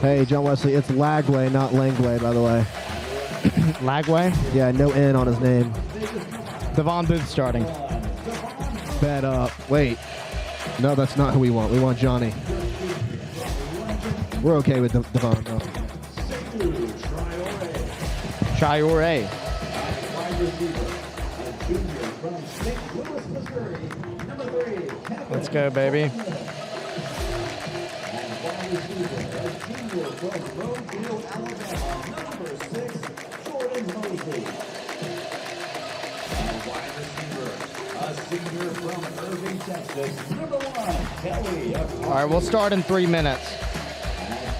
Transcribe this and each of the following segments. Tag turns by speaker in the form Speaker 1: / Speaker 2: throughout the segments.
Speaker 1: Hey, John Wesley, it's Lagway, not Langley, by the way.
Speaker 2: Lagway?
Speaker 1: Yeah, no N on his name.
Speaker 2: Devon Booth starting.
Speaker 1: Bet up. Wait. No, that's not who we want. We want Johnny. We're okay with Devon, though.
Speaker 2: Traore. Let's go, baby. All right, we'll start in 3 minutes.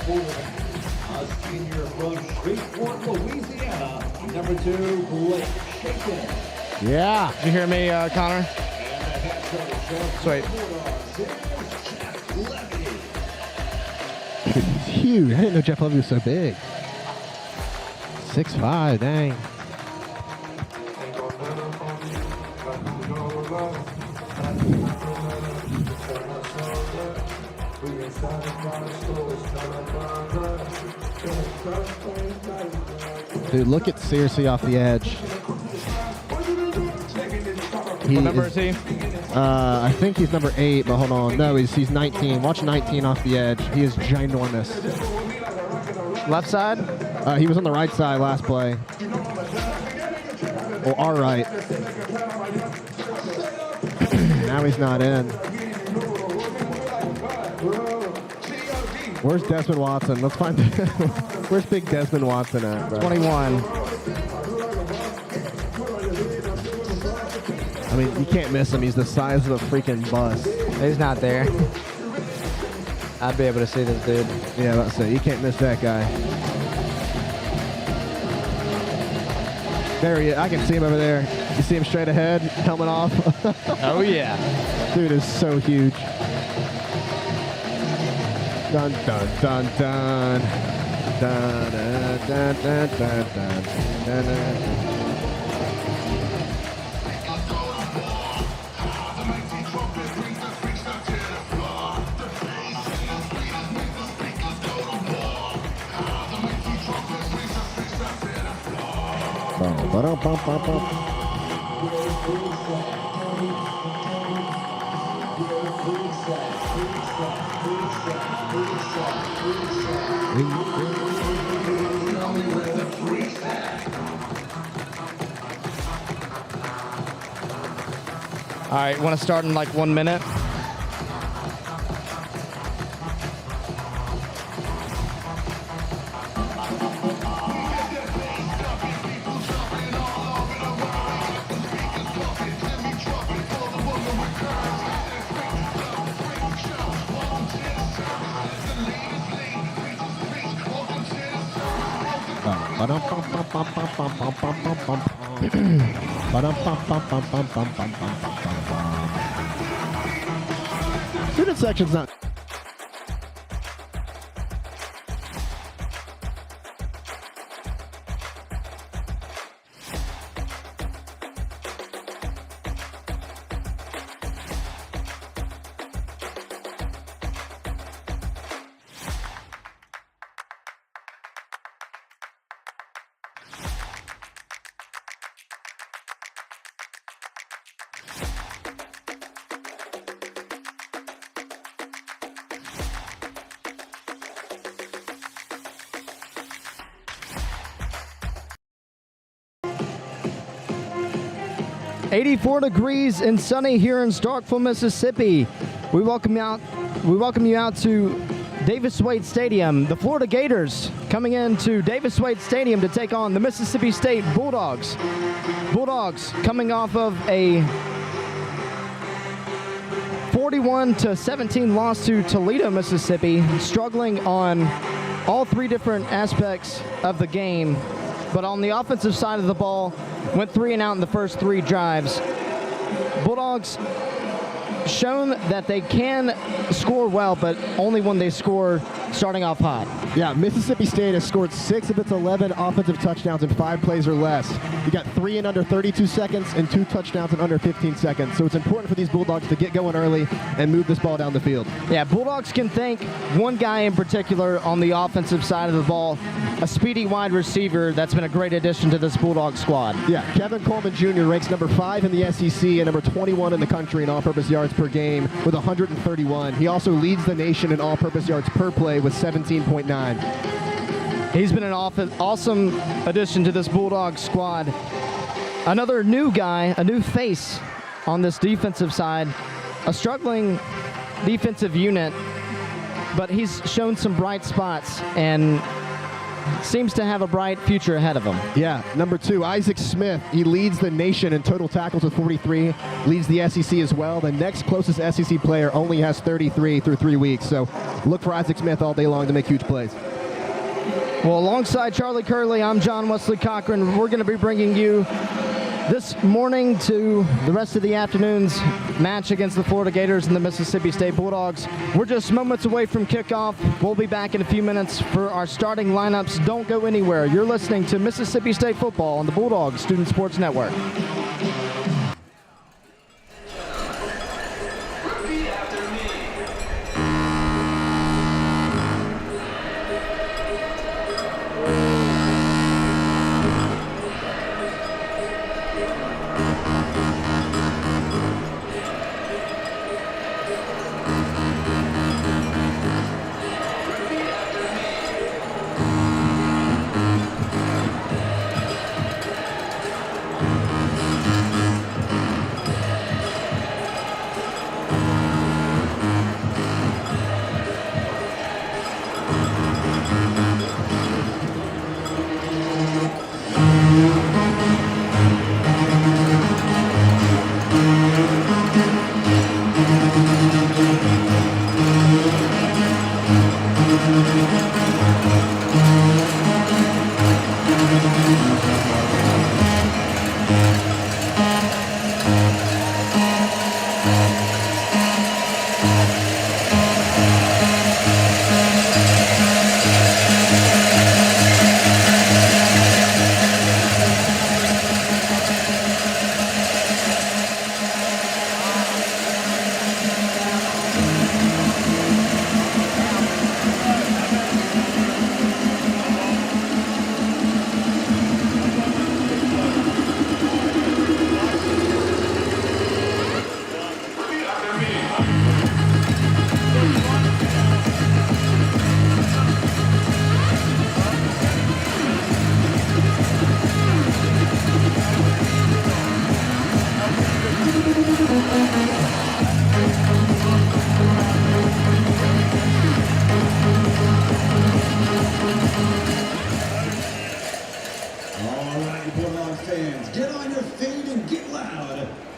Speaker 3: A senior from Shreveport, Louisiana, number 2, Blake Shaken.
Speaker 2: Yeah. Did you hear me, Connor? Sweet.
Speaker 1: He's huge. I didn't know Jeff Levy was so big. 6'5", dang. Dude, look at Searcy off the edge.
Speaker 2: What number is he?
Speaker 1: I think he's number 8, but hold on. No, he's 19. Watch 19 off the edge. He is ginormous.
Speaker 2: Left side?
Speaker 1: He was on the right side last play. Or our right. Now he's not in. Where's Desmond Watson? Let's find. Where's big Desmond Watson at, bro?
Speaker 2: 21.
Speaker 1: I mean, you can't miss him. He's the size of a freaking bus.
Speaker 2: He's not there. I'd be able to see this dude.
Speaker 1: Yeah, let's say you can't miss that guy. There he is. I can see him over there. You see him straight ahead, helmet off.
Speaker 2: Oh yeah.
Speaker 1: Dude is so huge. Dun dun dun dun. Dun dun dun dun dun dun dun dun.
Speaker 2: All right, want to start in like 1 minute? Student section's not. .84 degrees and sunny here in Starkville, Mississippi. We welcome you out to Davis Wade Stadium. The Florida Gators coming into Davis Wade Stadium to take on the Mississippi State Bulldogs. Bulldogs coming off of a 41-17 loss to Toledo, Mississippi, struggling on all 3 different aspects of the game. But on the offensive side of the ball, went 3 and out in the first 3 drives. Bulldogs shown that they can score well, but only when they score starting off hot.
Speaker 1: Yeah, Mississippi State has scored 6 of its 11 offensive touchdowns in 5 plays or less. You got 3 in under 32 seconds and 2 touchdowns in under 15 seconds. So it's important for these Bulldogs to get going early and move this ball down the field.
Speaker 2: Yeah, Bulldogs can thank one guy in particular on the offensive side of the ball, a speedy wide receiver that's been a great addition to this Bulldog squad.
Speaker 1: Yeah, Kevin Coleman Jr. ranks number 5 in the SEC and number 21 in the country in all-purpose yards per game with 131. He also leads the nation in all-purpose yards per play with 17.9.
Speaker 2: He's been an awesome addition to this Bulldog squad. Another new guy, a new face on this defensive side, a struggling defensive unit, but he's shown some bright spots and seems to have a bright future ahead of him.
Speaker 1: Yeah, number 2, Isaac Smith. He leads the nation in total tackles with 43, leads the SEC as well. The next closest SEC player only has 33 through 3 weeks, so look for Isaac Smith all day long to make huge plays.
Speaker 2: Well, alongside Charlie Curley, I'm John Wesley Cochran. We're going to be bringing you this morning to the rest of the afternoon's match against the Florida Gators and the Mississippi State Bulldogs. We're just moments away from kickoff. We'll be back in a few minutes for our starting lineups. Don't go anywhere. You're listening to Mississippi State football on the Bulldogs Student Sports Network.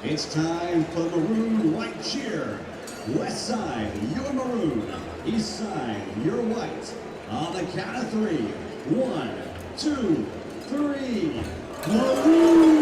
Speaker 3: It's time for the Maroon White Cheer. West side, you're maroon. East side, you're white. On the count of 3. 1, 2, 3. Maroon!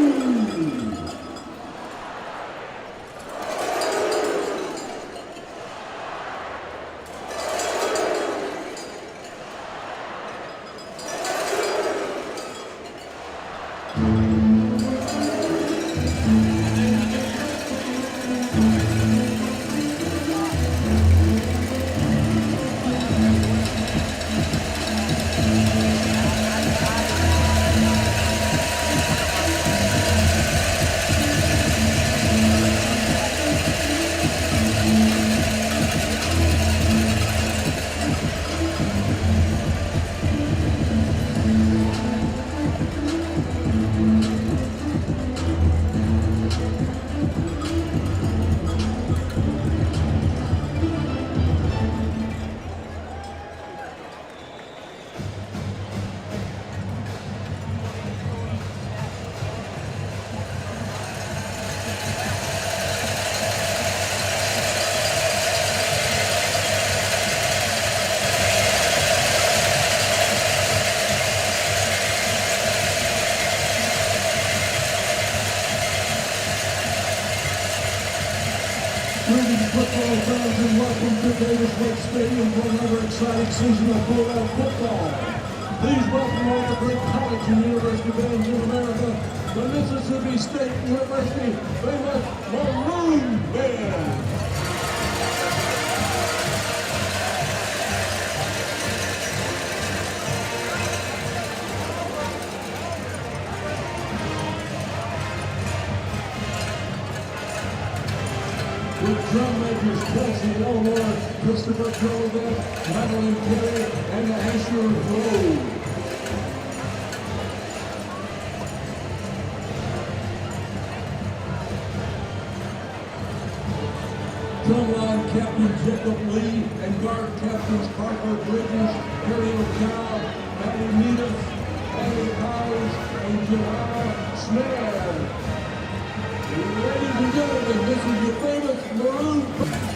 Speaker 4: Stadium for another exciting season of Bulldog football. Please welcome all the great college and university bands in America, the Mississippi State University famous Maroon Band. With drum makers Kelsey Elmore, Christopher Jolivet, Madeline Kelly, and Asher Rowe. Drumline Captain Jacob Lee and guard captains Parker Bridges, Harry O'Connell, Matty Needles, Andy Powers, and Joanna Smith. Ladies and gentlemen, this is your famous Maroon Band.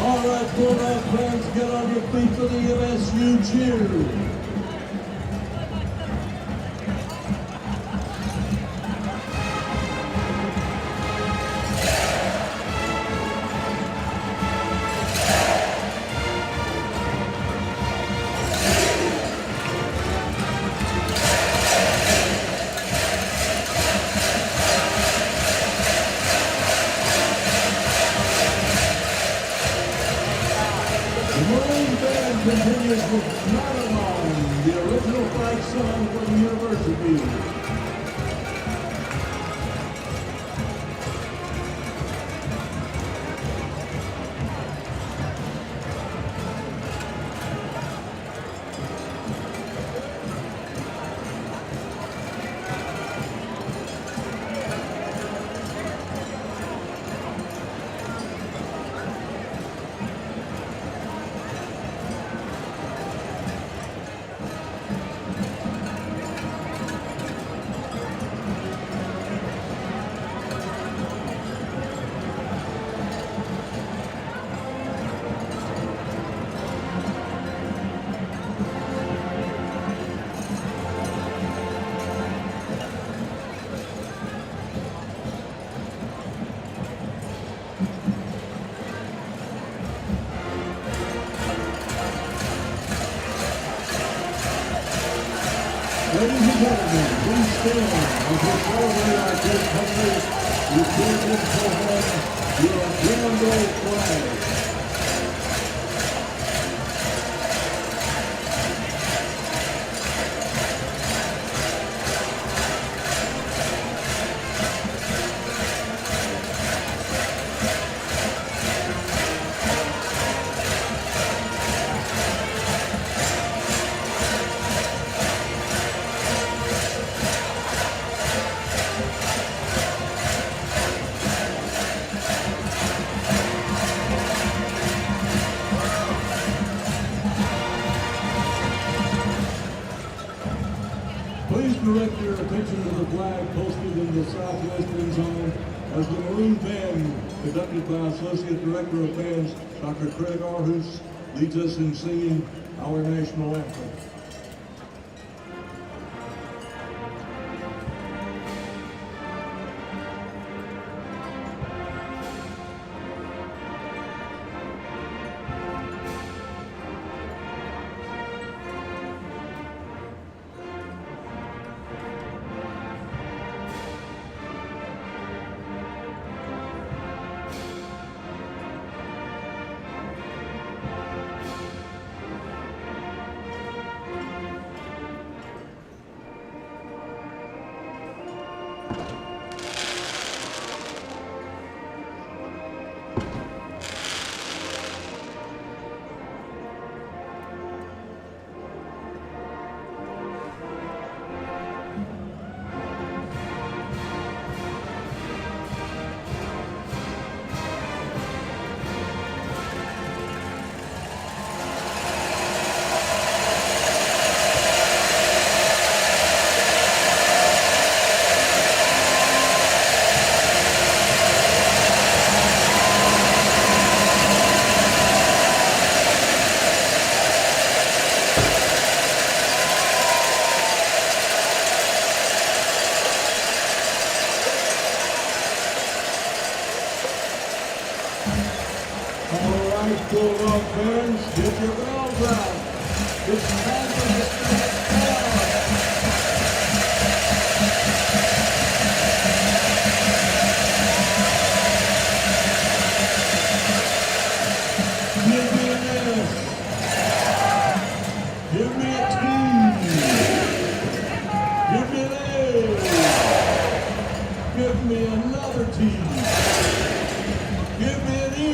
Speaker 4: All right, Bulldog fans, get on your feet for the MSU cheer. The Maroon Band continues with Not Alone, the original flag song for the university. Ladies and gentlemen, please stand as we celebrate our great country with children for home, your rainbow flag. Please direct your attention to the flag posted in the southwestern zone as the Maroon Band, conducted by Associate Director of Bands, Dr. Craig Arhus, leads us in singing our national anthem. Get your bells out. It's time for Mr. Hector. Give me an S. Give me a T. Give me an A. Give me another T. Give me an E.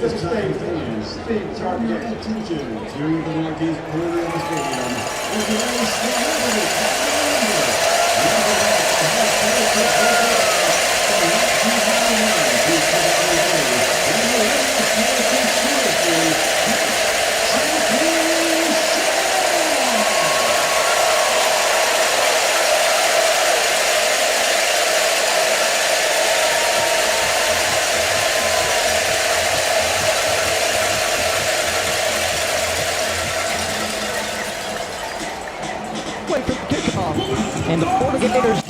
Speaker 3: It's time, fans. Your attention to the marquee corner of the stadium. As the race
Speaker 2: And the Florida Gators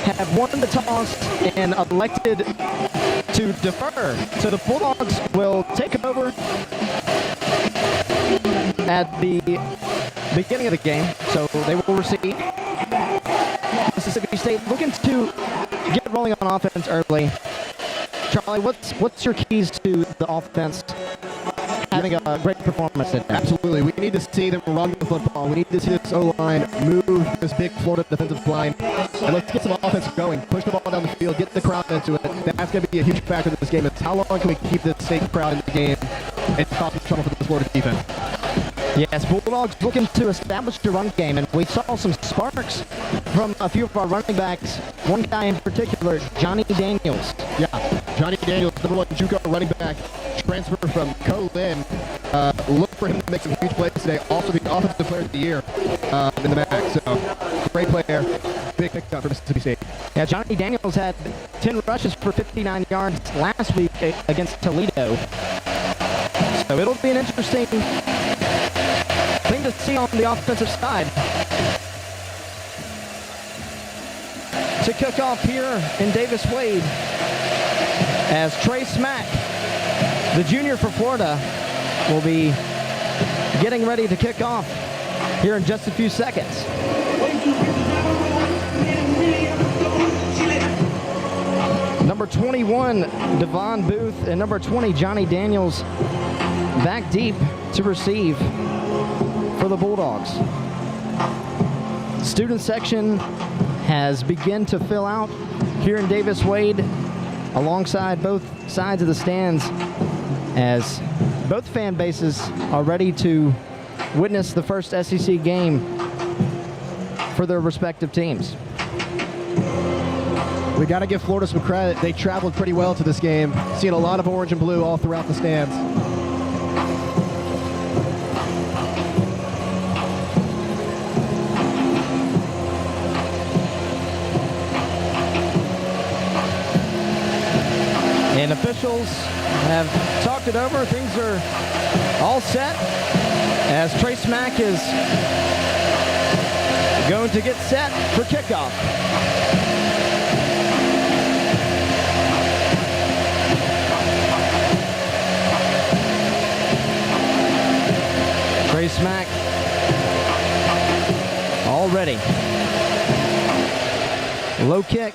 Speaker 2: have won the toss and elected to defer. So the Bulldogs will take over at the beginning of the game. So they will receive. Mississippi State looking to get rolling on offense early. Charlie, what's your keys to the offense having a great performance today?
Speaker 1: Absolutely. We need to see them run the football. We need to see this O-line move this big Florida defensive line. And let's get some offense going. Push the ball down the field. Get the crowd into it. That's going to be a huge factor in this game. It's how long can we keep this state crowd in the game and cause some trouble for the Florida defense.
Speaker 2: Yes, Bulldogs looking to establish the run game, and we saw some sparks from a few of our running backs. One guy in particular, Johnny Daniels.
Speaker 1: Yeah, Johnny Daniels, number one JUCO running back, transfer from Co-Lin. Look for him to make some huge plays today. Also the offensive player of the year in the MAC. So great player, big pickup for Mississippi State.
Speaker 2: Yeah, Johnny Daniels had 10 rushes for 59 yards last week against Toledo. So it'll be an interesting thing to see on the offensive side. To kick off here in Davis Wade as Trey Smack, the junior for Florida, will be getting ready to kick off here in just a few seconds. Number 21, Devon Booth, and number 20, Johnny Daniels, back deep to receive for the Bulldogs. Student section has begun to fill out here in Davis Wade alongside both sides of the stands as both fan bases are ready to witness the first SEC game for their respective teams.
Speaker 1: We got to give Florida some credit. They traveled pretty well to this game. Seeing a lot of orange and blue all throughout the stands.
Speaker 2: And officials have talked it over. Things are all set as Trey Smack is going to get set for kickoff. Trey Smack all ready. Low kick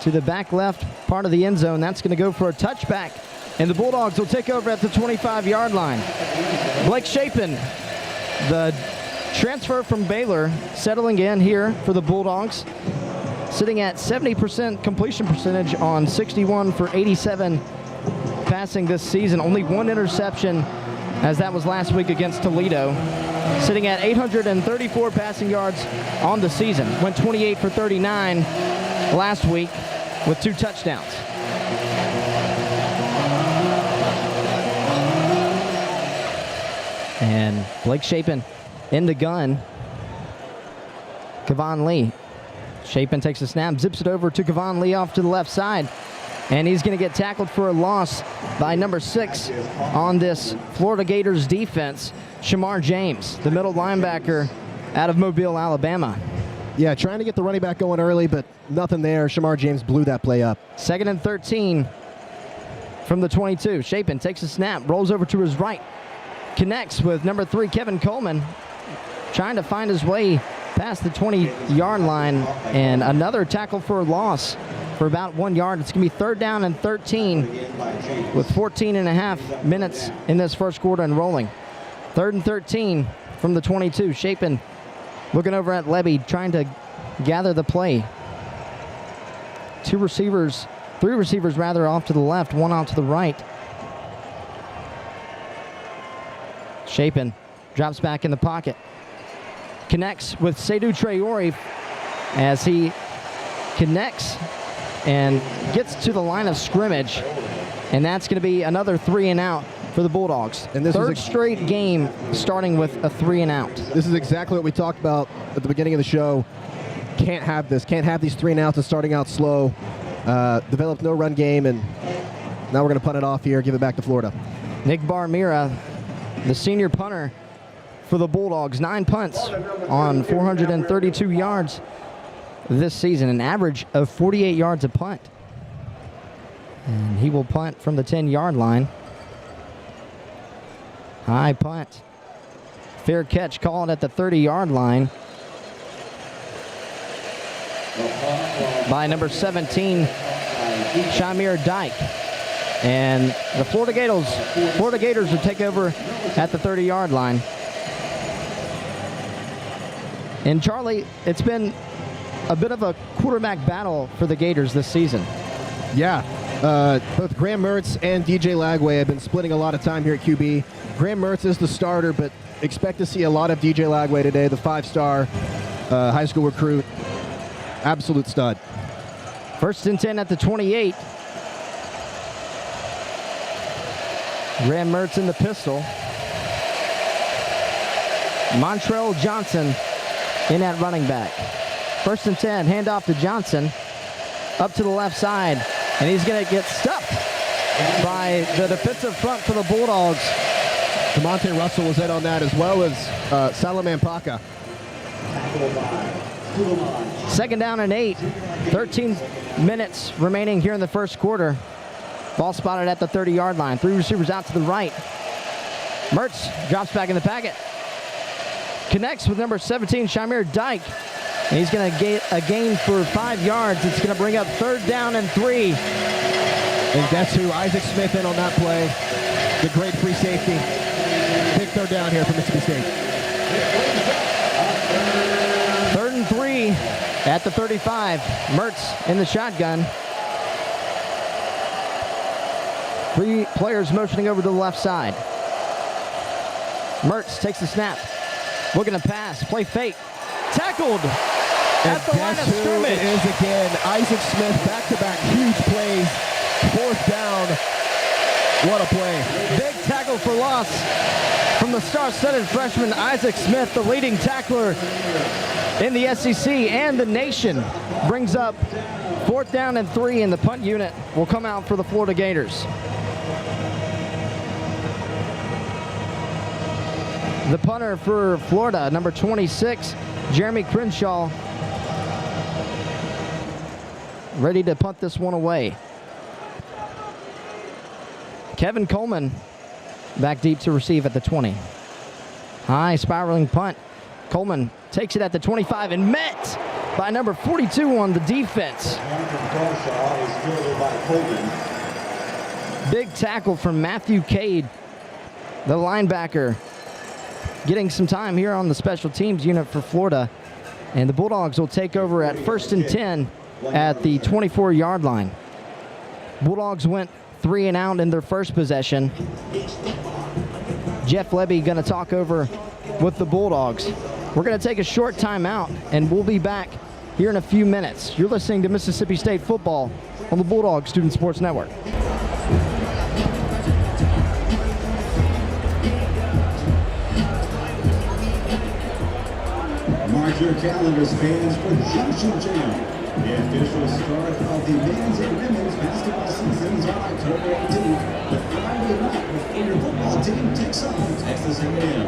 Speaker 2: to the back left part of the end zone. That's going to go for a touchback, and the Bulldogs will take over at the 25-yard line. Blake Chapin, the transfer from Baylor, settling in here for the Bulldogs, sitting at 70% completion percentage on 61 for 87 passing this season. Only one interception, as that was last week against Toledo. Sitting at 834 passing yards on the season. Went 28 for 39 last week with 2 touchdowns. And Blake Chapin in the gun. Kevon Lee. Chapin takes a snap, zips it over to Kevon Lee off to the left side. And he's going to get tackled for a loss by number 6 on this Florida Gators defense, Shamar James, the middle linebacker out of Mobile, Alabama.
Speaker 1: Yeah, trying to get the running back going early, but nothing there. Shamar James blew that play up.
Speaker 2: 2nd and 13 from the 22. Chapin takes a snap, rolls over to his right, connects with number 3, Kevin Coleman, trying to find his way past the 20-yard line, and another tackle for a loss for about 1 yard. It's going to be 3rd down and 13 with 14 and a half minutes in this first quarter and rolling. 3rd and 13 from the 22. Chapin looking over at Lebby, trying to gather the play. 3 receivers rather off to the left, 1 out to the right. Chapin drops back in the pocket. Connects with Seydou Traore as he connects and gets to the line of scrimmage. And that's going to be another 3 and out for the Bulldogs.
Speaker 1: And this is
Speaker 2: third straight game starting with a 3 and out.
Speaker 1: This is exactly what we talked about at the beginning of the show. Can't have this. Can't have these 3 and outs and starting out slow. Developed no run game, and now we're going to punt it off here, give it back to Florida.
Speaker 2: Nick Barmira, the senior punter for the Bulldogs, 9 punts on 432 yards this season, an average of 48 yards a punt. And he will punt from the 10-yard line. High punt. Fair catch called at the 30-yard line by number 17, Shamir Dyke. And the Florida Gators will take over at the 30-yard line. And Charlie, it's been a bit of a quarterback battle for the Gators this season.
Speaker 1: Yeah, both Graham Mertz and DJ Lagway have been splitting a lot of time here at QB. Graham Mertz is the starter, but expect to see a lot of DJ Lagway today, the 5-star high school recruit. Absolute stud.
Speaker 2: 1st and 10 at the 28. Graham Mertz in the pistol. Montrell Johnson in at running back. 1st and 10, handoff to Johnson. Up to the left side, and he's going to get stuffed by the defensive front for the Bulldogs.
Speaker 1: DeMonte Russell was in on that, as well as Salaman Paca.
Speaker 2: 2nd down and 8. 13 minutes remaining here in the first quarter. Ball spotted at the 30-yard line. 3 receivers out to the right. Mertz drops back in the packet. Connects with number 17, Shamir Dyke. And he's going to get a gain for 5 yards. It's going to bring up 3rd down and 3.
Speaker 1: And guess who? Isaac Smith in on that play. The great free safety. Big 3rd down here for Mississippi State.
Speaker 2: 3rd and 3 at the 35. Mertz in the shotgun. 3 players motioning over to the left side. Mertz takes the snap. Looking to pass. Play fake. Tackled at the line of scrimmage.
Speaker 1: It is again. Isaac Smith, back-to-back huge plays. 4th down. What a play.
Speaker 2: Big tackle for loss from the star-studded freshman Isaac Smith, the leading tackler in the SEC and the nation. Brings up 4th down and 3, and the punt unit will come out for the Florida Gators. The punter for Florida, number 26, Jeremy Crenshaw, ready to punt this one away. Kevin Coleman back deep to receive at the 20. High spiraling punt. Coleman takes it at the 25 and met by number 42 on the defense. Big tackle from Matthew Cade, the linebacker, getting some time here on the special teams unit for Florida. And the Bulldogs will take over at 1st and 10 at the 24-yard line. Bulldogs went 3 and out in their first possession. Jeff Lebby going to talk over with the Bulldogs. We're going to take a short timeout, and we'll be back here in a few minutes. You're listening to Mississippi State football on the Bulldog Student Sports Network.
Speaker 3: Mark your calendars, fans, for Junction Jam. The official start of the men's and women's basketball seasons on October 18th. The Friday night before your football team takes on Texas A&M.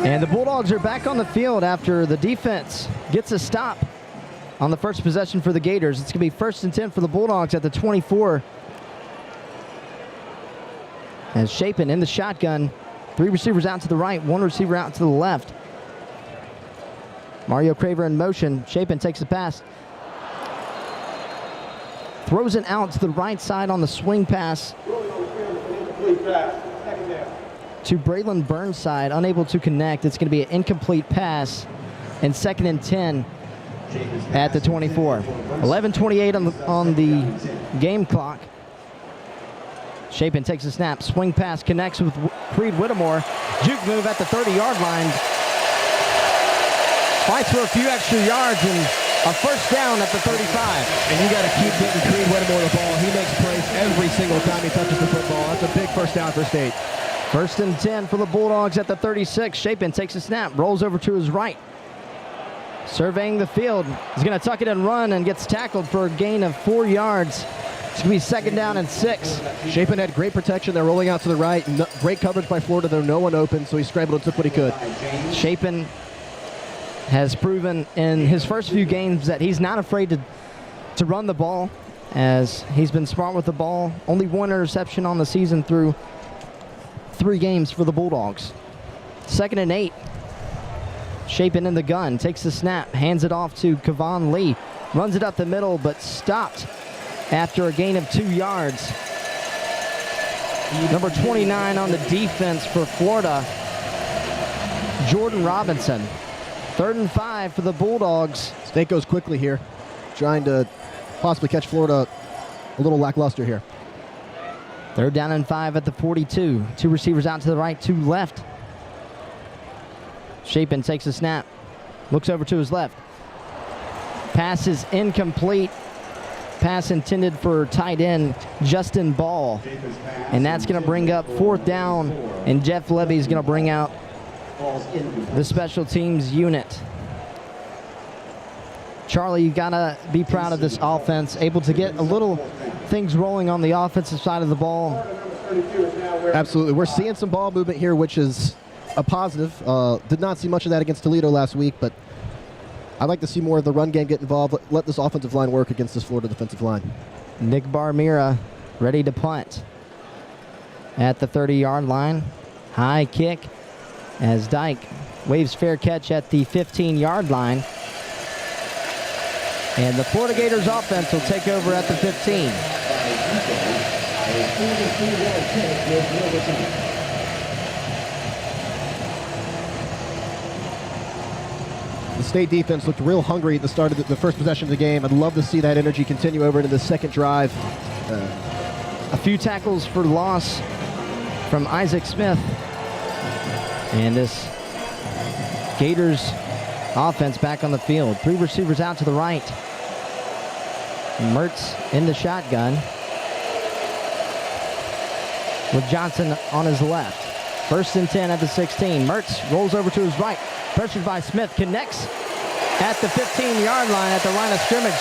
Speaker 2: And the Bulldogs are back on the field after the defense gets a stop on the first possession for the Gators. It's going to be 1st and 10 for the Bulldogs at the 24. As Chapin in the shotgun, 3 receivers out to the right, 1 receiver out to the left. Mario Craver in motion. Chapin takes the pass. Throws it out to the right side on the swing pass to Braylon Burnside, unable to connect. It's going to be an incomplete pass, and 2nd and 10 at the 24. 11:28 on the game clock. Chapin takes a snap, swing pass connects with Creed Whittemore. Juke move at the 30-yard line. Fights for a few extra yards and a first down at the 35.
Speaker 1: And you got to keep getting Creed Whittemore the ball. He makes plays every single time he touches the football. That's a big first down for State.
Speaker 2: 1st and 10 for the Bulldogs at the 36. Chapin takes a snap, rolls over to his right. Surveying the field. He's going to tuck it and run and gets tackled for a gain of 4 yards. It's going to be 2nd down and 6.
Speaker 1: Chapin had great protection. They're rolling out to the right. Great coverage by Florida. There was no one open, so he scrambled and took what he could.
Speaker 2: Chapin has proven in his first few games that he's not afraid to run the ball, as he's been smart with the ball. Only 1 interception on the season through 3 games for the Bulldogs. 2nd and 8. Chapin in the gun, takes the snap, hands it off to Kevon Lee. Runs it up the middle, but stopped after a gain of 2 yards. Number 29 on the defense for Florida, Jordan Robinson. 3rd and 5 for the Bulldogs.
Speaker 1: State goes quickly here, trying to possibly catch Florida a little lackluster here.
Speaker 2: 3rd down and 5 at the 42. 2 receivers out to the right, 2 left. Chapin takes a snap, looks over to his left. Pass is incomplete. Pass intended for tight end Justin Ball. And that's going to bring up 4th down, and Jeff Levy is going to bring out the special teams unit. Charlie, you got to be proud of this offense, able to get a little things rolling on the offensive side of the ball.
Speaker 1: Absolutely. We're seeing some ball movement here, which is a positive. Did not see much of that against Toledo last week, but I'd like to see more of the run game get involved. Let this offensive line work against this Florida defensive line.
Speaker 2: Nick Barmira ready to punt at the 30-yard line. High kick as Dyke waves fair catch at the 15-yard line. And the Florida Gators offense will take over at the 15.
Speaker 1: The State defense looked real hungry at the start of the first possession of the game. I'd love to see that energy continue over into the second drive.
Speaker 2: A few tackles for loss from Isaac Smith. And this Gators offense back on the field. 3 receivers out to the right. Mertz in the shotgun with Johnson on his left. 1st and 10 at the 16. Mertz rolls over to his right. Pressured by Smith. Connects at the 15-yard line at the line of scrimmage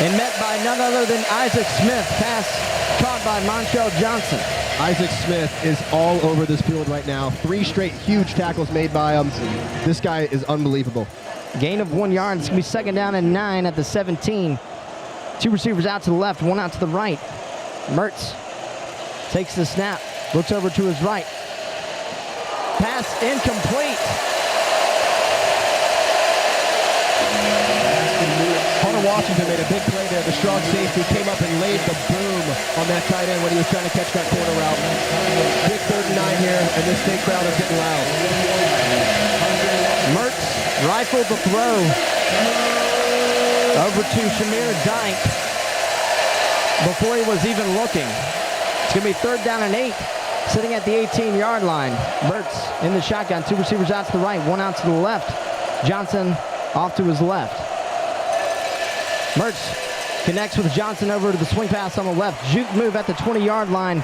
Speaker 2: and met by none other than Isaac Smith. Pass caught by Montrell Johnson.
Speaker 1: Isaac Smith is all over this field right now. 3 straight huge tackles made by him. This guy is unbelievable.
Speaker 2: Gain of 1 yard. It's going to be second down and 9 at the 17. 2 receivers out to the left, 1 out to the right. Mertz takes the snap, looks over to his right. Pass incomplete.
Speaker 1: Hunter Washington made a big play there. The strong safety came up and laid the boom on that tight end when he was trying to catch that corner route. Big 3rd and 9 here, and this state crowd is getting loud.
Speaker 2: Mertz rifled the throw over to Shamir Dyke before he was even looking. It's going to be 3rd down and 8, sitting at the 18-yard line. Mertz in the shotgun, 2 receivers out to the right, 1 out to the left. Johnson off to his left. Mertz connects with Johnson over to the swing pass on the left. Juke move at the 20-yard line.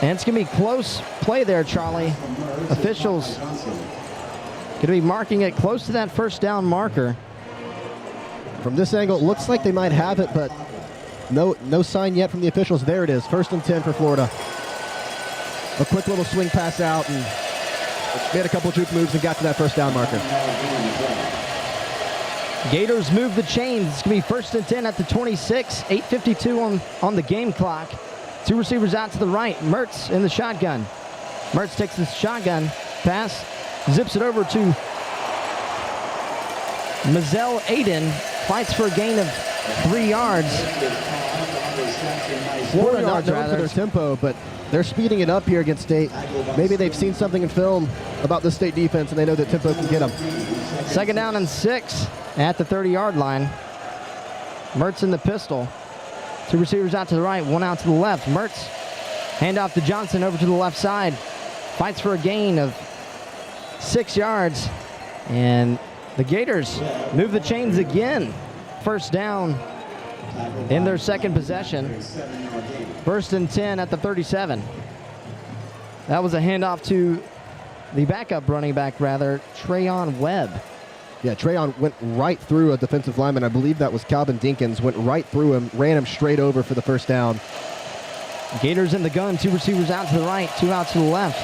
Speaker 2: And it's going to be close play there, Charlie. Officials going to be marking it close to that 1st down marker.
Speaker 1: From this angle, it looks like they might have it, but no sign yet from the officials. There it is, 1st and 10 for Florida. A quick little swing pass out and made a couple juke moves and got to that 1st down marker.
Speaker 2: Gators move the chains. It's going to be 1st and 10 at the 26. 8:52 on the game clock. 2 receivers out to the right. Mertz in the shotgun. Mertz takes the shotgun pass, zips it over to Mazel Aiden. Fights for a gain of 3 yards. 4
Speaker 1: Florida not
Speaker 2: yards,
Speaker 1: known for
Speaker 2: rather.
Speaker 1: their tempo, but they're speeding it up here against State. Maybe they've seen something in film about the State defense and they know that tempo can get them.
Speaker 2: 2nd down and 6 at the 30-yard line. Mertz in the pistol. 2 receivers out to the right, 1 out to the left. Mertz, handoff to Johnson over to the left side. Fights for a gain of 6 yards. And the Gators move the chains again. 1st down in their 2nd possession. 1st and 10 at the 37. That was a handoff to the backup running back, Trayon Webb.
Speaker 1: Yeah, Trayon went right through a defensive lineman. I believe that was Calvin Dinkins. Went right through him, ran him straight over for the 1st down.
Speaker 2: Gators in the gun, 2 receivers out to the right, 2 out to the left.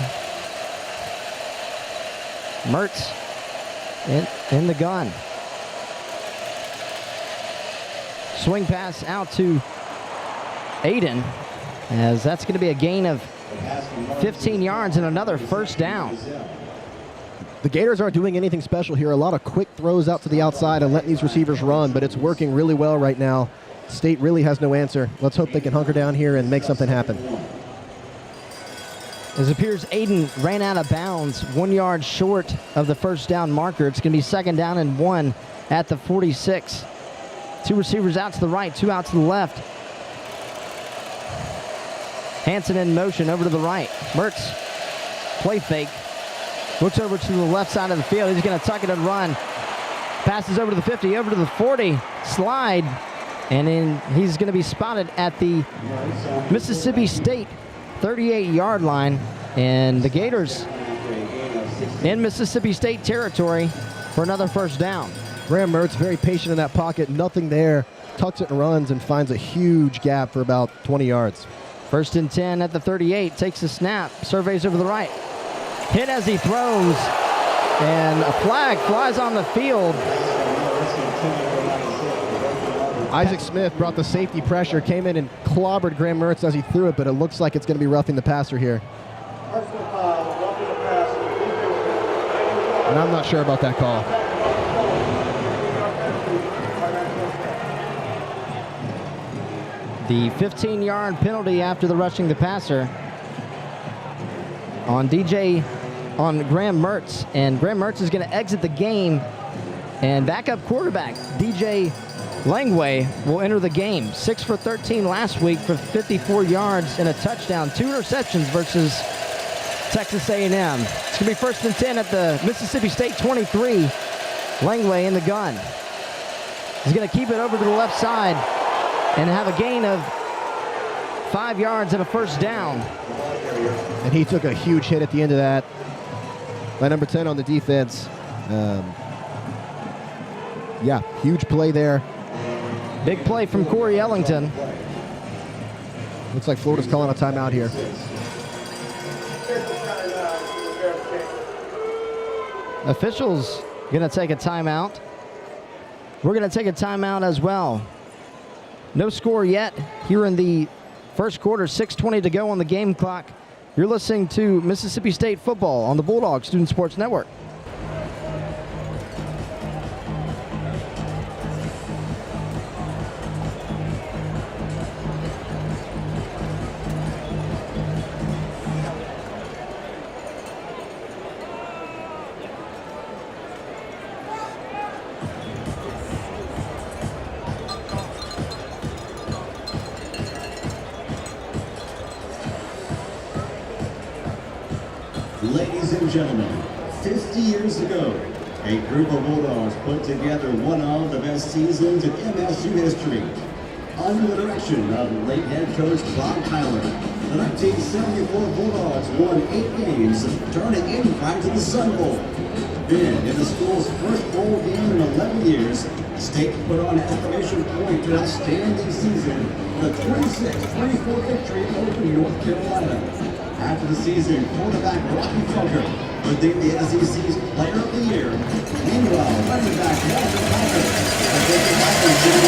Speaker 2: Mertz in the gun. Swing pass out to Aiden, as that's going to be a gain of 15 yards and another 1st down.
Speaker 1: The Gators aren't doing anything special here. A lot of quick throws out to the outside and letting these receivers run, but it's working really well right now. State really has no answer. Let's hope they can hunker down here and make something happen.
Speaker 2: It appears Aiden ran out of bounds 1 yard short of the 1st down marker. It's going to be 2nd down and 1 at the 46. 2 receivers out to the right, 2 out to the left. Hanson in motion over to the right. Mertz, play fake. Looks over to the left side of the field. He's going to tuck it and run. Passes over to the 50, over to the 40. Slide. And then he's going to be spotted at the Mississippi State 38-yard line. And the Gators in Mississippi State territory for another 1st down.
Speaker 1: Graham Mertz, very patient in that pocket. Nothing there. Tucks it and runs and finds a huge gap for about 20 yards.
Speaker 2: 1st and 10 at the 38. Takes the snap. Surveys over the right. Hit as he throws. And a flag flies on the field.
Speaker 1: Isaac Smith brought the safety pressure, came in and clobbered Graham Mertz as he threw it, but it looks like it's going to be roughing the passer here. And I'm not sure about that call.
Speaker 2: The 15-yard penalty after the rushing the passer on Graham Mertz. And Graham Mertz is going to exit the game. And backup quarterback DJ Langway will enter the game. 6 for 13 last week for 54 yards and a touchdown. 2 interceptions versus Texas A&M. It's going to be 1st and 10 at the Mississippi State 23. Langway in the gun. He's going to keep it over to the left side and have a gain of 5 yards and a 1st down.
Speaker 1: And he took a huge hit at the end of that by number 10 on the defense. Yeah, huge play there.
Speaker 2: Big play from Corey Ellington.
Speaker 1: Looks like Florida's calling a timeout here.
Speaker 2: Officials going to take a timeout. We're going to take a timeout as well. No score yet here in the first quarter, 6:20 to go on the game clock. You're listening to Mississippi State football on the Bulldog Student Sports Network.
Speaker 3: Ladies and gentlemen, 50 years ago, a group of Bulldogs put together one of the best seasons in MSU history. Under the direction of late head coach Bob Tyler, the 1974 Bulldogs won 8 games, turning invite to the Sun Bowl. Then, in the school's first bowl game in 11 years, State put on exclamation point to an outstanding season with a 26-24 victory over North Carolina. After the season, quarterback Rocky Funker was named the SEC's Player of the Year. Meanwhile, running back Walter Parker has taken Falcons to the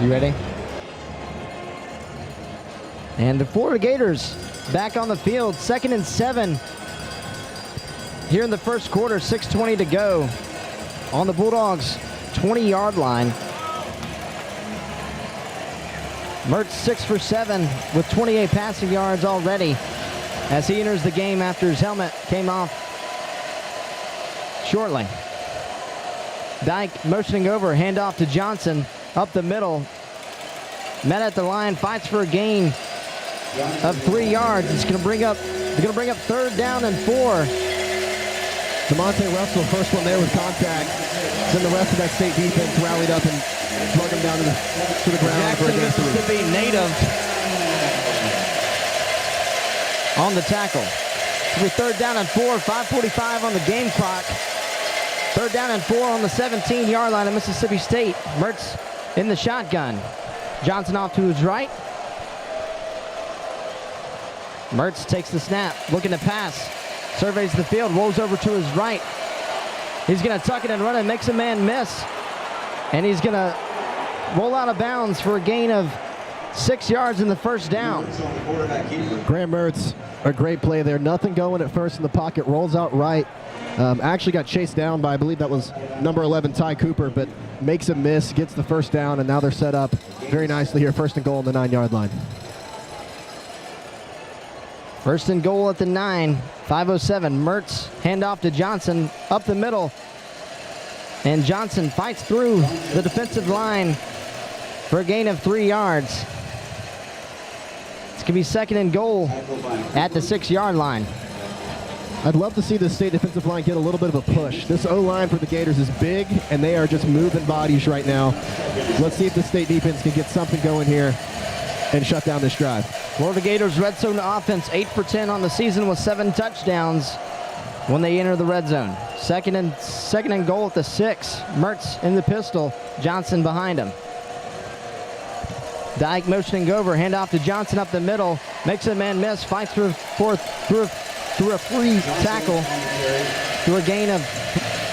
Speaker 2: You ready? And the Florida Gators back on the field, 2nd and 7 here in the first quarter, 6:20 to go on the Bulldogs' 20-yard line. Mertz 6 for 7 with 28 passing yards already as he enters the game after his helmet came off shortly. Dyke motioning over, handoff to Johnson up the middle. Met at the line, fights for a gain of 3 yards. It's going to bring up 3rd down and 4.
Speaker 1: DeMonte Russell, first one there with contact. Then the rest of that State defense rallied up and drug him down to the ground.
Speaker 2: Jackson, Mississippi native on the tackle. It'll be 3rd down and 4, 5:45 on the game clock. 3rd down and 4 on the 17-yard line of Mississippi State. Mertz in the shotgun. Johnson off to his right. Mertz takes the snap, looking to pass. Surveys the field, rolls over to his right. He's going to tuck it and run it, makes a man miss. And he's going to roll out of bounds for a gain of 6 yards in the first down.
Speaker 1: Graham Mertz, a great play there. Nothing going at first in the pocket, rolls out right. Actually got chased down by, I believe that was number 11, Ty Cooper, but makes a miss, gets the first down, and now they're set up very nicely here. First and goal on the 9-yard line.
Speaker 2: First and goal at the 9, 5:07. Mertz, handoff to Johnson, up the middle. And Johnson fights through the defensive line for a gain of 3 yards. It's going to be second and goal at the 6-yard line.
Speaker 1: I'd love to see the state defensive line get a little bit of a push. This O-line for the Gators is big, and they are just moving bodies right now. Let's see if the state defense can get something going here and shut down this drive.
Speaker 2: Florida Gators red zone offense, 8 for 10 on the season with 7 touchdowns when they enter the red zone. Second and goal at the 6. Mertz in the pistol. Johnson behind him. Dyke motioning over. Handoff to Johnson up the middle. Makes a man miss. Fights through a free tackle. Through a gain of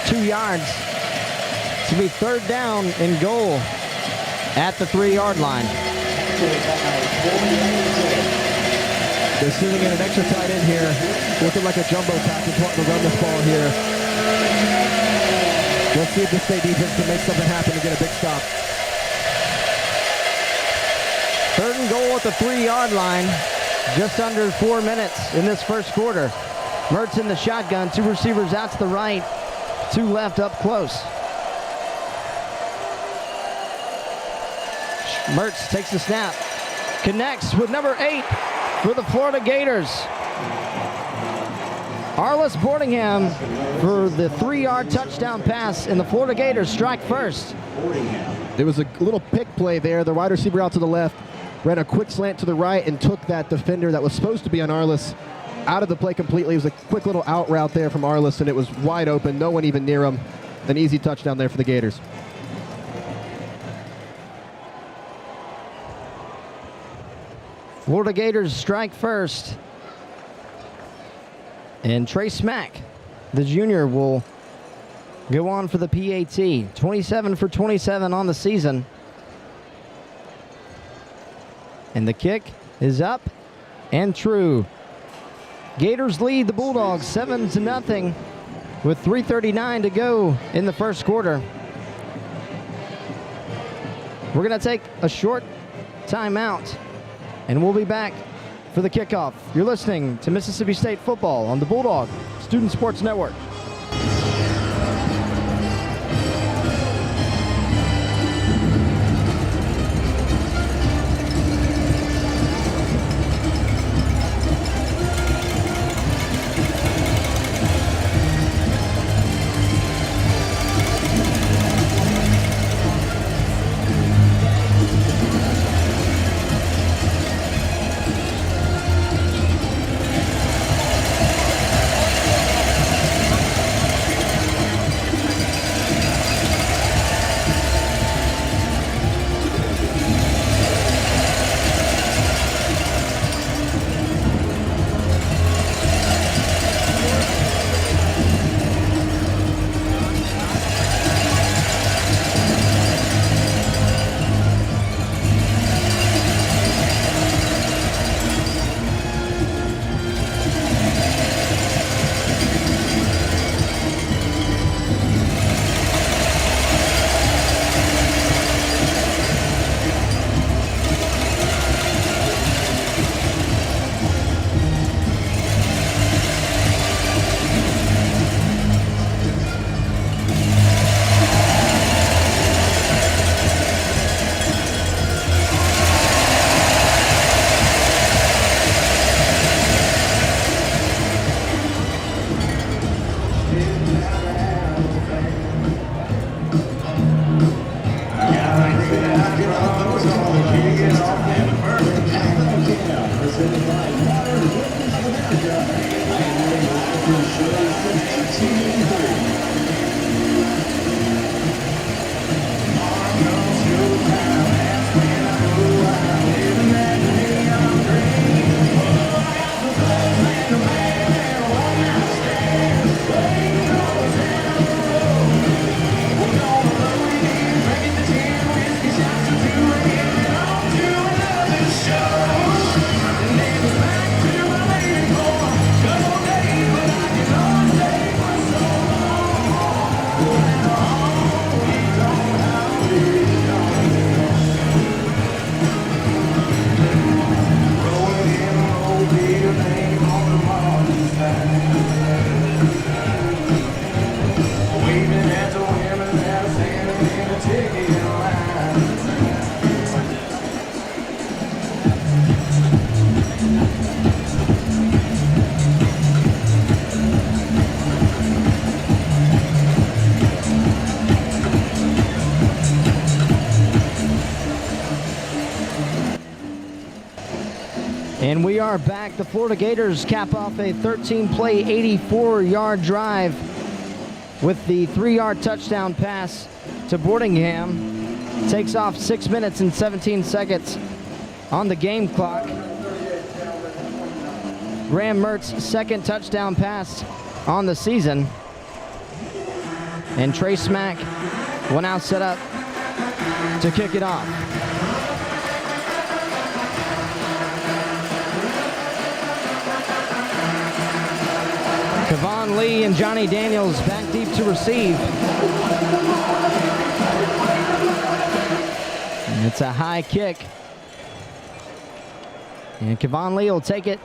Speaker 2: 2 yards. It's going to be third down and goal at the 3-yard line.
Speaker 1: They're sitting in an extra tight end here, looking like a jumbo package, wanting to run this ball here. Let's see if the state defense can make something happen and get a big stop.
Speaker 2: Third and goal at the 3-yard line. Just under 4 minutes in this first quarter. Mertz in the shotgun. 2 receivers out to the right. 2 left up close. Mertz takes the snap. Connects with number 8 for the Florida Gators. Arliss Boardingham for the 3-yard touchdown pass, and the Florida Gators strike first.
Speaker 1: There was a little pick play there. The wide receiver out to the left ran a quick slant to the right and took that defender that was supposed to be on Arliss out of the play completely. It was a quick little out route there from Arliss, and it was wide open. No one even near him. An easy touchdown there for the Gators.
Speaker 2: Florida Gators strike first. And Trey Smack, the junior, will go on for the PAT. 27 for 27 on the season. And the kick is up and true. Gators lead the Bulldogs 7-0 with 3:39 to go in the first quarter. We're going to take a short timeout, and we'll be back for the kickoff. You're listening to Mississippi State football on the Bulldog Student Sports Network. And we are back. The Florida Gators cap off a 13-play, 84-yard drive with the 3-yard touchdown pass to Boardingham. Takes off 6 minutes and 17 seconds on the game clock. Graham Mertz's second touchdown pass on the season. And Trey Smack will now set up to kick it off. Kevon Lee and Johnny Daniels back deep to receive. And it's a high kick. And Kevon Lee will take it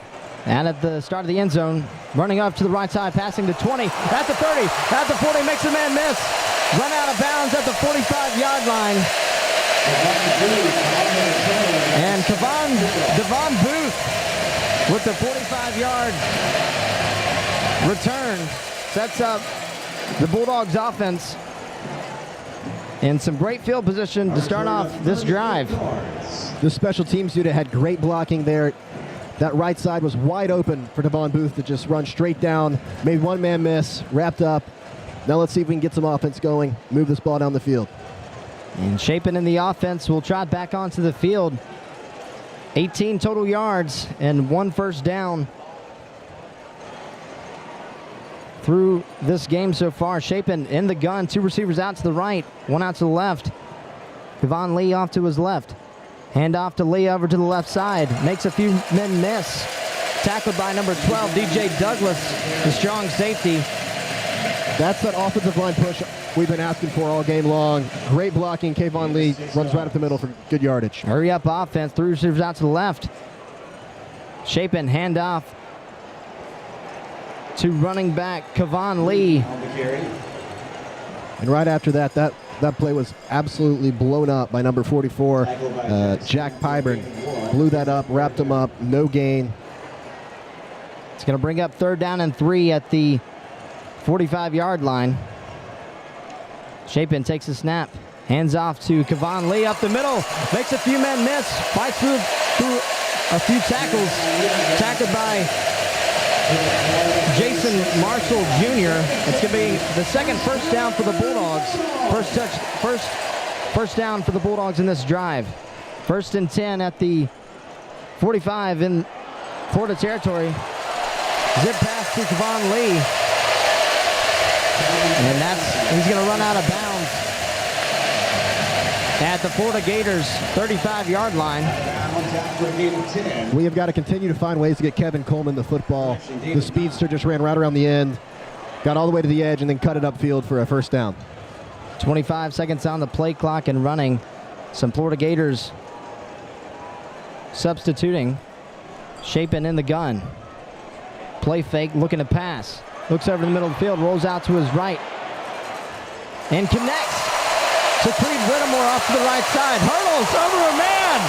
Speaker 2: out at the start of the end zone. Running up to the right side, passing to 20, at the 30, at the 40, makes a man miss. Run out of bounds at the 45-yard line. And Devon Booth with the 45-yard return sets up the Bulldogs offense in some great field position to start off this drive.
Speaker 1: The special teams unit had great blocking there. That right side was wide open for Devon Booth to just run straight down. Made one man miss, wrapped up. Now let's see if we can get some offense going, move this ball down the field.
Speaker 2: And Chapin in the offense will trot back onto the field. 18 total yards and 1 first down through this game so far. Chapin in the gun, 2 receivers out to the right, 1 out to the left. Kevon Lee off to his left. Hand off to Lee over to the left side. Makes a few men miss. Tackled by number 12, DJ Douglas, the strong safety.
Speaker 1: That's that offensive line push we've been asking for all game long. Great blocking. Kevon Lee runs right up the middle for good yardage.
Speaker 2: Hurry up offense. 3 receivers out to the left. Chapin hand off to running back Kevon Lee.
Speaker 1: And right after that, that play was absolutely blown up by number 44, Jack Pyburn. Blew that up, wrapped him up, no gain.
Speaker 2: It's going to bring up 3rd down and 3 at the 45-yard line. Chapin takes a snap. Hands off to Kevon Lee up the middle. Makes a few men miss. Fights through a few tackles. Tackled by Jason Marshall Jr. It's going to be the second first down for the Bulldogs. First down for the Bulldogs in this drive. 1st and 10 at the 45 in Florida territory. Zip pass to Kevon Lee. And he's going to run out of bounds at the Florida Gators 35-yard line.
Speaker 1: We have got to continue to find ways to get Kevin Coleman the football. The speedster just ran right around the end, got all the way to the edge, and then cut it upfield for a first down.
Speaker 2: 25 seconds on the play clock and running. Some Florida Gators substituting. Chapin in the gun. Play fake, looking to pass. Looks over the middle of the field, rolls out to his right. And connects to Creed Whittemore off to the right side. Hurdles over a man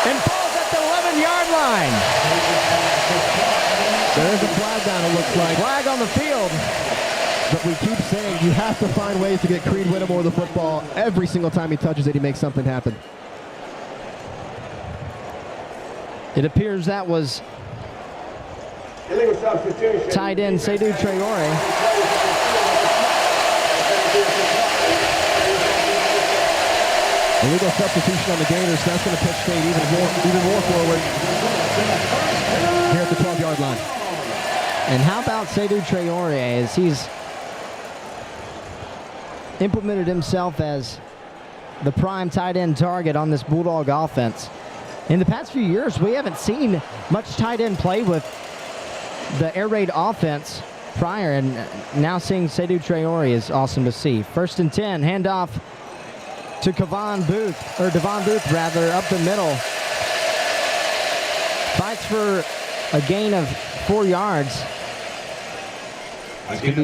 Speaker 2: and falls at the 11-yard line.
Speaker 1: There's a flag down, it looks like.
Speaker 2: Flag on the field.
Speaker 1: But we keep saying you have to find ways to get Creed Whittemore the football. Every single time he touches it, he makes something happen.
Speaker 2: It appears that was tight end Seydou Traore.
Speaker 1: Illegal substitution on the Gators. That's going to push State even more forward here at the 12-yard line.
Speaker 2: And how about Seydou Traore as he's implemented himself as the prime tight end target on this Bulldog offense. In the past few years, we haven't seen much tight end play with the air raid offense prior, and now seeing Seydou Traore is awesome to see. 1st and 10, handoff to Devon Booth, up the middle. Fights for a gain of 4 yards.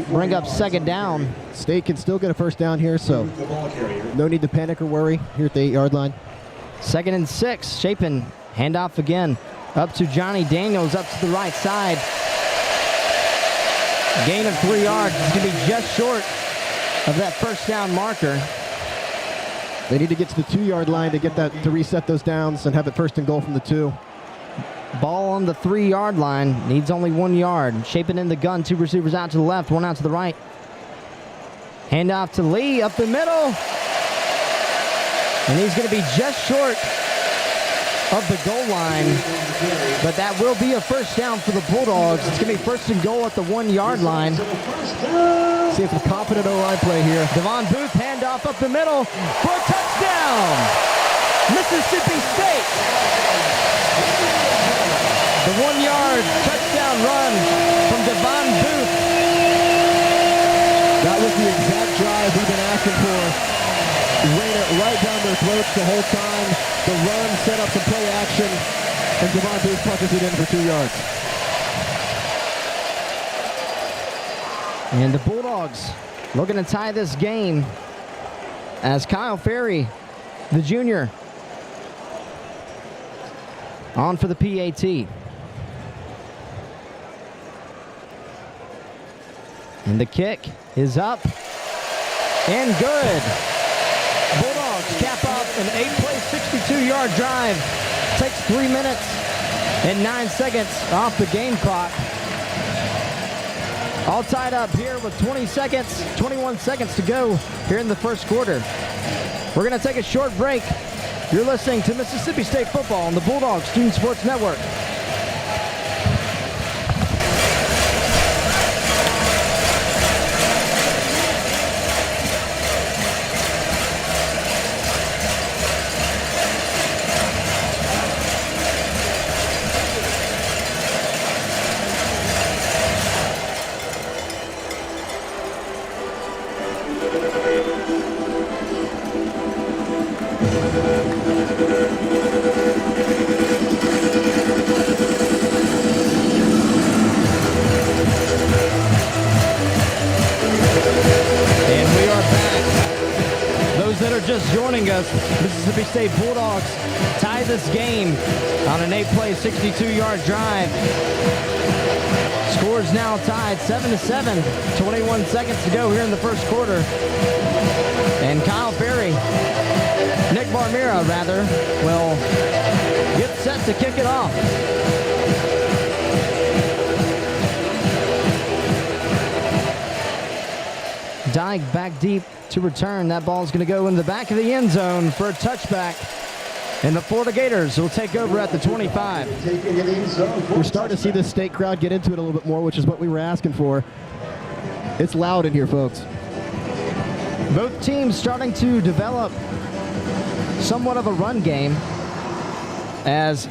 Speaker 2: Bring up 2nd down.
Speaker 1: State can still get a first down here, so no need to panic or worry here at the 8-yard line.
Speaker 2: 2nd and 6, Chapin, handoff again, up to Johnny Daniels, up to the right side. Gain of 3 yards. It's going to be just short of that first down marker.
Speaker 1: They need to get to the 2-yard line to get that, to reset those downs and have it 1st and goal from the 2.
Speaker 2: Ball on the 3-yard line. Needs only 1 yard. Shaping in the gun. 2 receivers out to the left, 1 out to the right. Hand off to Lee up the middle. And he's going to be just short of the goal line. But that will be a first down for the Bulldogs. It's going to be first and goal at the 1-yard line.
Speaker 1: See some confident O-line play here.
Speaker 2: Devon Booth, handoff up the middle for a touchdown. Mississippi State. The 1-yard touchdown run from Devon Booth.
Speaker 1: That was the exact drive we've been asking for. Ran it right down their throats the whole time. The run set up some play action, and Devon Booth punches it in for 2 yards.
Speaker 2: And the Bulldogs looking to tie this game as Kyle Ferry, the junior, on for the PAT. And the kick is up and good. Bulldogs cap off an 8-play, 62-yard drive. Takes 3 minutes and 9 seconds off the game clock. All tied up here with 21 seconds to go here in the first quarter. We're going to take a short break. You're listening to Mississippi State football on the Bulldog Student Sports Network. Just joining us, Mississippi State Bulldogs tie this game on an 8-play, 62-yard drive. Scores now tied 7-7, 21 seconds to go here in the first quarter. And Kyle Ferry, Nick Barmira rather, will get set to kick it off. Dyke back deep to return. That ball's going to go in the back of the end zone for a touchback. And the Florida Gators will take over at the 25.
Speaker 1: We're starting to see this state crowd get into it a little bit more, which is what we were asking for. It's loud in here, folks.
Speaker 2: Both teams starting to develop somewhat of a run game, as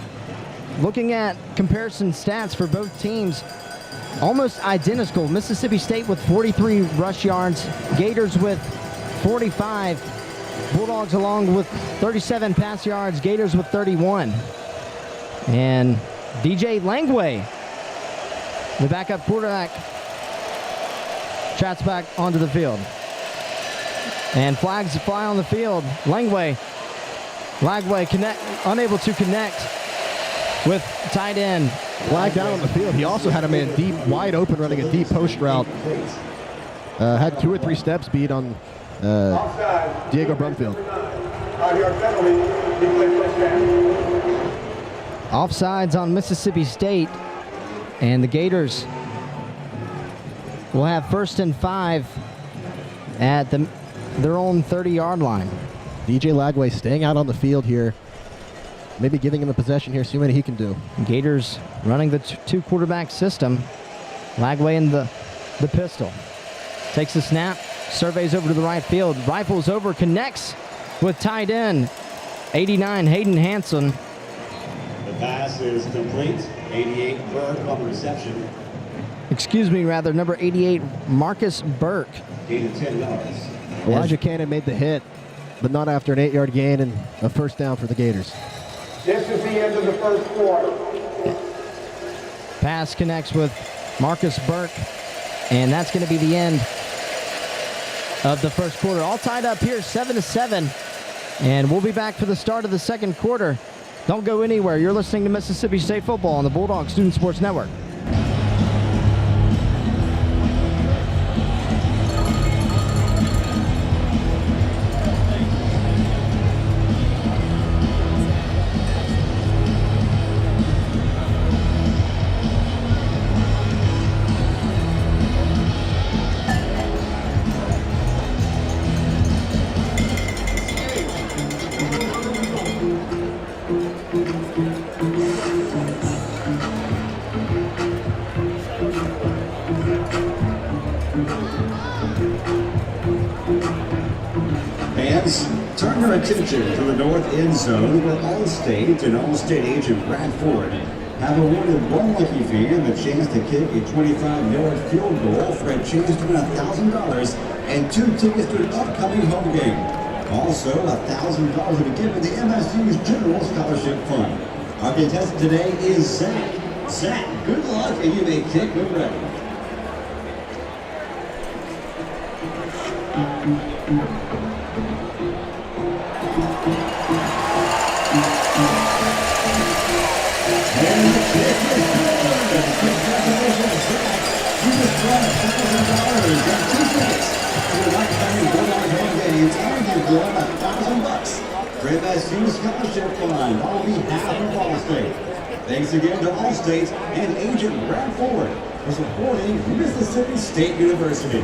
Speaker 2: looking at comparison stats for both teams, almost identical. Mississippi State with 43 rush yards, Gators with 45. Bulldogs along with 37 pass yards, Gators with 31. And DJ Langway, the backup quarterback, trats back onto the field. And flags fly on the field. Langway unable to connect with tight end.
Speaker 1: Flag down on the field. He also had a man deep, wide open, running a deep post route. Had 2 or 3 step speed on Diego Brumfield.
Speaker 2: Offsides on Mississippi State, and the Gators will have 1st and 5 at their own 30-yard line.
Speaker 1: DJ Lagway staying out on the field here, maybe giving him a possession here, see what he can do.
Speaker 2: Gators running the 2-quarterback system. Lagway in the pistol. Takes the snap, surveys over to the right field, rifles over, connects with tight end 89 Hayden Hanson.
Speaker 3: The pass is complete. 88 Burke on the reception.
Speaker 2: Number 88 Marcus Burke.
Speaker 3: Gain of 10 yards.
Speaker 1: Elijah Cannon made the hit, but not after an 8-yard gain and a first down for the Gators.
Speaker 5: This is the end of the first quarter.
Speaker 2: Pass connects with Marcus Burke, and that's going to be the end of the first quarter. All tied up here, 7-7, and we'll be back for the start of the second quarter. Don't go anywhere. You're listening to Mississippi State football on the Bulldog Student Sports Network.
Speaker 3: Fans, turn your attention to the north end zone where Allstate and Allstate agent Brad Ford have awarded one lucky fan the chance to kick a 25-yard field goal for a chance to win $1,000 and 2 tickets to an upcoming home game. Also, $1,000 to be given to MSU's General Scholarship Fund. Our contestant today is Zach. Zach, good luck, and you may kick when ready. And the kick is good. Congratulations, Zach. You just won $1,000 and 2 tickets to the upcoming Bulldog home games, and you've won $1,000 for MSU's Scholarship Fund on behalf of Allstate. Thanks again to Allstate and Agent Brad Ford for supporting Mississippi State University.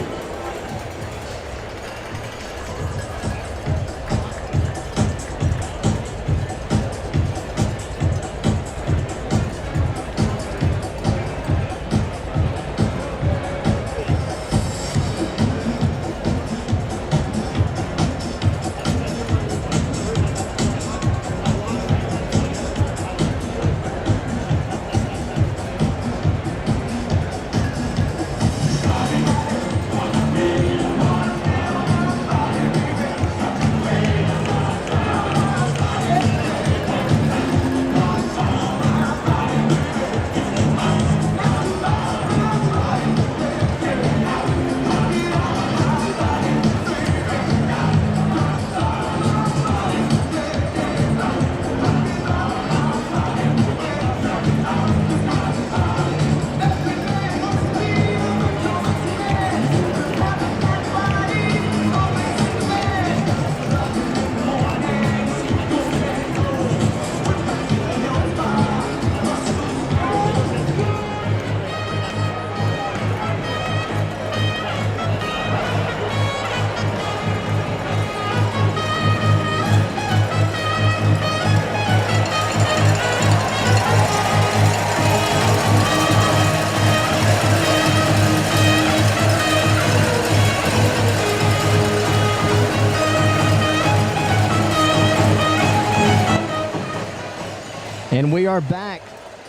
Speaker 2: And we are back,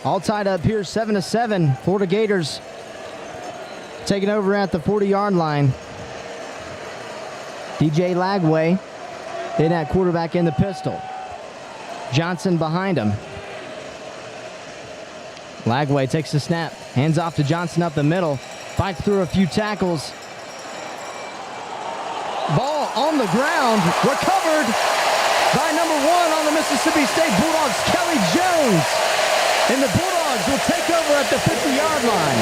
Speaker 2: all tied up here, 7-7. Florida Gators taking over at the 40-yard line. DJ Lagway in at quarterback in the pistol. Johnson behind him. Lagway takes the snap, hands off to Johnson up the middle, fights through a few tackles. Ball on the ground, recovered by number 1 on the Mississippi State Bulldogs, Kelly Jones. And the Bulldogs will take over at the 50-yard line.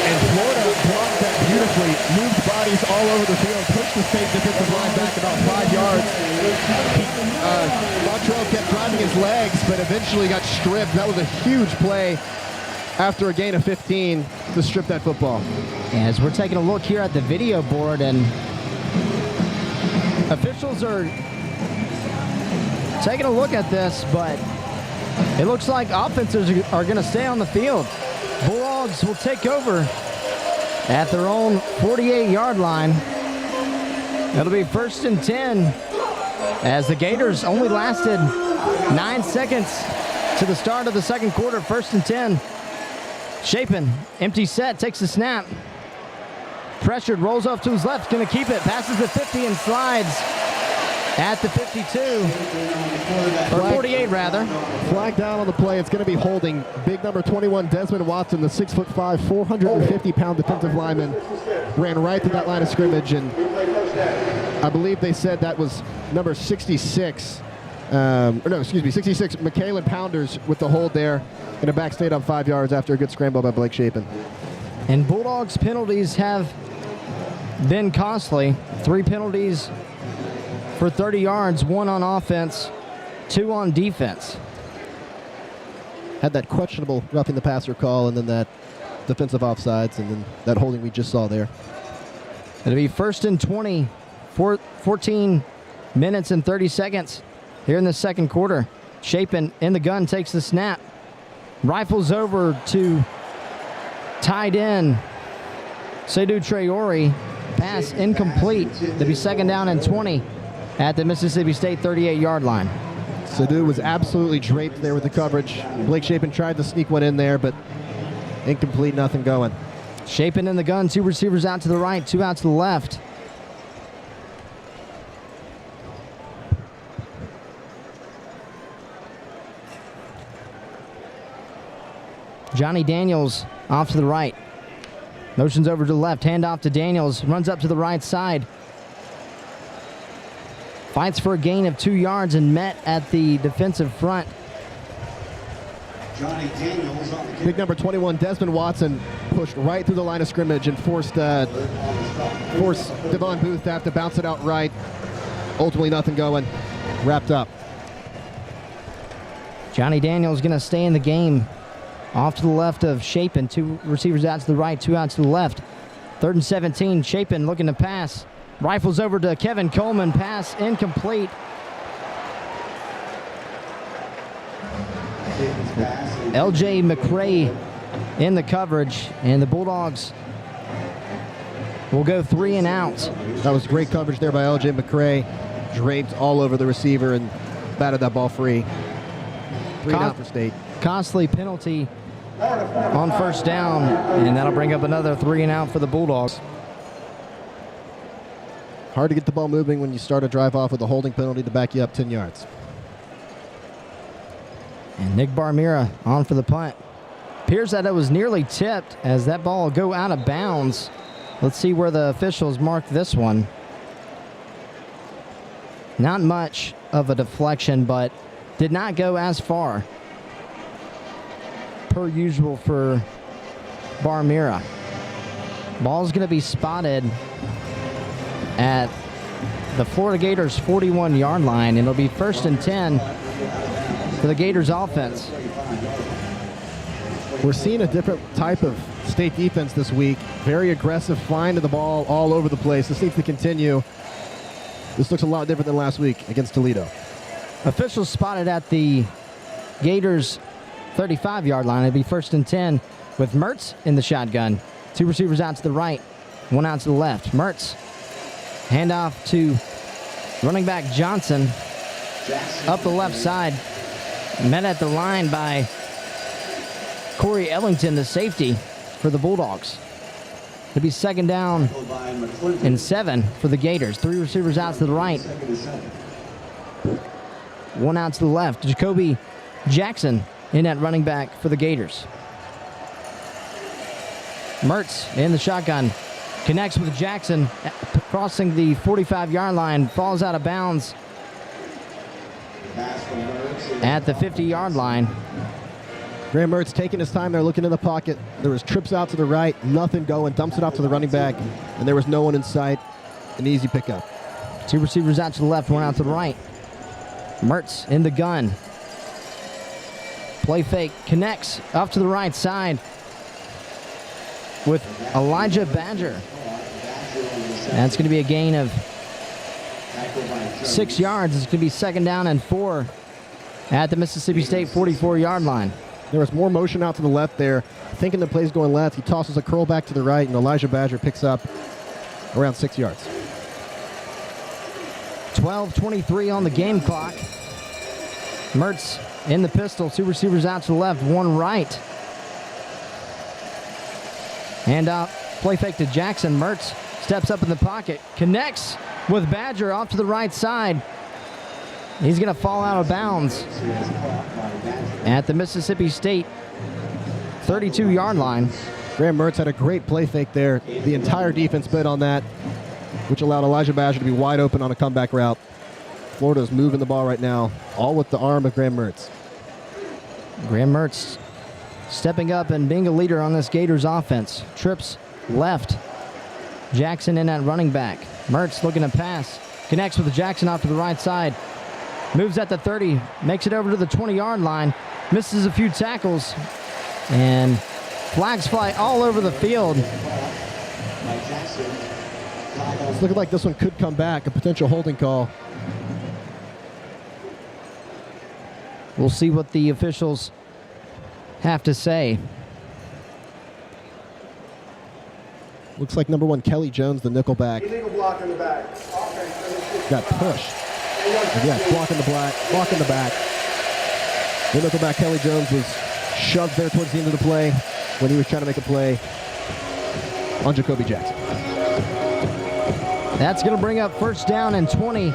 Speaker 1: And Florida blocked that beautifully, moved bodies all over the field, pushed the state defensive line back about 5 yards. Montrell kept driving his legs, but eventually got stripped. That was a huge play after a gain of 15 to strip that football.
Speaker 2: As we're taking a look here at the video board, and officials are taking a look at this, but it looks like offenses are going to stay on the field. Bulldogs will take over at their own 48-yard line. It'll be 1st and 10, as the Gators only lasted 9 seconds to the start of the second quarter. 1st and 10. Chapin, empty set, takes the snap. Pressured, rolls off to his left, going to keep it, passes the 50 and slides at the 52, or 48 rather.
Speaker 1: Flag down on the play. It's going to be holding. Big number 21, Desmond Watson, the 6'5", 450-pound defensive lineman, ran right through that line of scrimmage, and I believe they said that was number 66. 66, Michaelan Pounders with the hold there, and a back stayed up 5 yards after a good scramble by Blake Chapin.
Speaker 2: And Bulldogs penalties have been costly. 3 penalties for 30 yards, 1 on offense, 2 on defense.
Speaker 1: Had that questionable roughing the passer call, and then that defensive offsides, and then that holding we just saw there.
Speaker 2: It'll be 1st and 20, 14 minutes and 30 seconds here in the second quarter. Chapin in the gun, takes the snap, rifles over to tight end Seydou Traore. Pass incomplete. They'll be 2nd down and 20. at the Mississippi State 38-yard line.
Speaker 1: Sadu was absolutely draped there with the coverage. Blake Shapen tried to sneak one in there, but incomplete, nothing going.
Speaker 2: Shapen in the gun, 2 receivers out to the right, 2 out to the left. Johnny Daniels off to the right. Motions over to the left, hand off to Daniels, runs up to the right side. Fights for a gain of 2 yards and met at the defensive front.
Speaker 3: Johnny Daniels on the kick.
Speaker 1: Big number 21, Desmond Watson, pushed right through the line of scrimmage and forced Devon Booth to have to bounce it out right. Ultimately, nothing going. Wrapped up.
Speaker 2: Johnny Daniels going to stay in the game. Off to the left of Shapen. 2 receivers out to the right, 2 out to the left. 3rd and 17. Shapen looking to pass. Rifles over to Kevin Coleman. Pass incomplete. LJ McCray in the coverage, and the Bulldogs will go 3 and out.
Speaker 1: That was great coverage there by LJ McCray. Draped all over the receiver and batted that ball free. 3 and out for State.
Speaker 2: Costly penalty on 1st down, and that'll bring up another 3 and out for the Bulldogs.
Speaker 1: Hard to get the ball moving when you start a drive off with a holding penalty to back you up 10 yards.
Speaker 2: And Nick Barmira on for the punt. Appears that it was nearly tipped as that ball will go out of bounds. Let's see where the officials marked this one. Not much of a deflection, but did not go as far. Per usual for Barmira. Ball's going to be spotted at the Florida Gators 41-yard line, and it'll be 1st and 10 for the Gators offense.
Speaker 1: We're seeing a different type of State defense this week. Very aggressive, flying to the ball all over the place. This needs to continue. This looks a lot different than last week against Toledo.
Speaker 2: Officials spotted at the Gators 35-yard line. It'll be 1st and 10 with Mertz in the shotgun. 2 receivers out to the right, 1 out to the left. Mertz, handoff to running back Johnson up the left side. Met at the line by Corey Ellington, the safety for the Bulldogs. It'll be 2nd down and 7 for the Gators. 3 receivers out to the right, 1 out to the left. Jacoby Jackson in at running back for the Gators. Mertz in the shotgun. Connects with Jackson, crossing the 45-yard line. Falls out of bounds at the 50-yard line.
Speaker 1: Graham Mertz taking his time there, looking in the pocket. There was trips out to the right, nothing going. Dumps it off to the running back, and there was no one in sight. An easy pickup.
Speaker 2: 2 receivers out to the left, 1 out to the right. Mertz in the gun. Play fake, connects up to the right side with Elijah Badger. That's going to be a gain of 6 yards. It's going to be 2nd down and 4 at the Mississippi State 44-yard line.
Speaker 1: There was more motion out to the left there. Thinking the play's going left, he tosses a curl back to the right, and Elijah Badger picks up around 6 yards.
Speaker 2: 12:23 on the game clock. Mertz in the pistol, 2 receivers out to the left, 1 right. Hand out, play fake to Jackson. Mertz steps up in the pocket, connects with Badger off to the right side. He's going to fall out of bounds at the Mississippi State 32-yard line.
Speaker 1: Graham Mertz had a great play fake there. The entire defense bid on that, which allowed Elijah Badger to be wide open on a comeback route. Florida's moving the ball right now, all with the arm of Graham Mertz.
Speaker 2: Graham Mertz stepping up and being a leader on this Gators offense. Trips left. Jackson in at running back. Mertz looking to pass. Connects with Jackson off to the right side. Moves at the 30. Makes it over to the 20-yard line. Misses a few tackles. And flags fly all over the field.
Speaker 1: It's looking like this one could come back, a potential holding call.
Speaker 2: We'll see what the officials have to say.
Speaker 1: Looks like number 1, Kelly Jones, the nickelback,
Speaker 5: Illegal block in the back.
Speaker 1: got pushed. Yeah, blocking the back. The nickelback Kelly Jones was shoved there towards the end of the play when he was trying to make a play on Jacoby Jackson.
Speaker 2: That's going to bring up first down and 20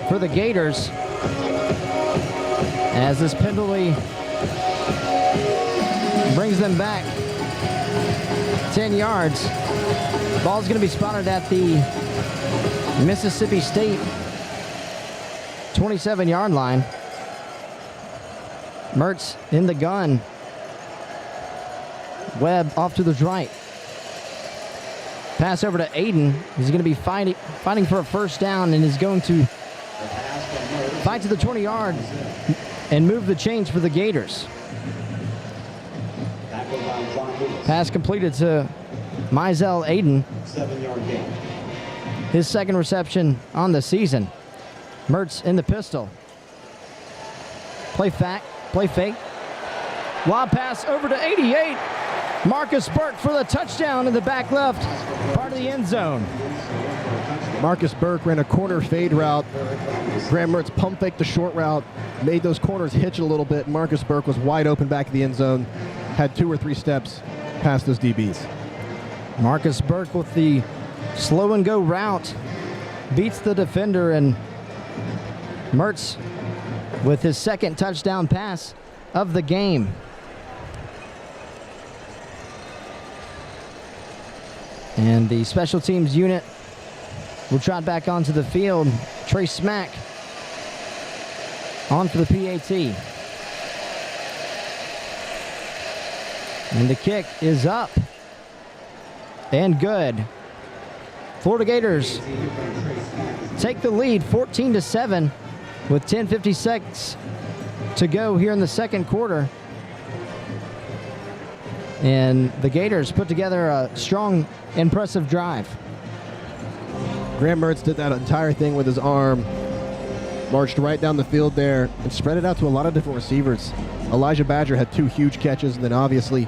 Speaker 2: for the Gators. As this penalty brings them back 10 yards. Ball's going to be spotted at the Mississippi State 27-yard line. Mertz in the gun. Webb off to the right. Pass over to Aiden. He's going to be fighting for a first down and is going to fight to the 20-yard and move the chains for the Gators. Pass completed to Mizell Aiden.
Speaker 3: 7-yard gain.
Speaker 2: His second reception on the season. Mertz in the pistol. Play fake. Lob pass over to 88. Marcus Burke for the touchdown in the back left part of the end zone.
Speaker 1: Marcus Burke ran a corner fade route. Graham Mertz pump faked the short route, made those corners hitch a little bit. Marcus Burke was wide open back of the end zone, had 2 or 3 steps past those DBs.
Speaker 2: Marcus Burke with the slow and go route beats the defender, and Mertz with his second touchdown pass of the game. And the special teams unit will trot back onto the field. Trey Smack on for the PAT. And the kick is up and good. Florida Gators take the lead 14-7 with 10:56 to go here in the second quarter. And the Gators put together a strong, impressive drive.
Speaker 1: Graham Mertz did that entire thing with his arm, marched right down the field there, and spread it out to a lot of different receivers. Elijah Badger had 2 huge catches, and then obviously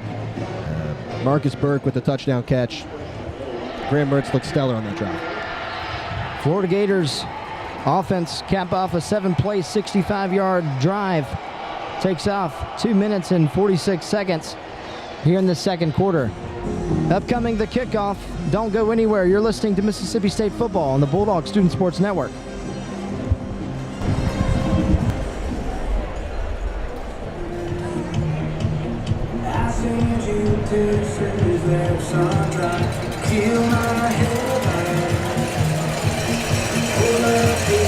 Speaker 1: Marcus Burke with the touchdown catch. Graham Mertz looked stellar on that drive.
Speaker 2: Florida Gators offense cap off a 7-play, 65-yard drive. Takes off 2 minutes and 46 seconds here in the second quarter. Upcoming the kickoff. Don't go anywhere. You're listening to Mississippi State football on the Bulldog Student Sports Network.
Speaker 6: I send you pictures that sunrise, kill my head. Pull up the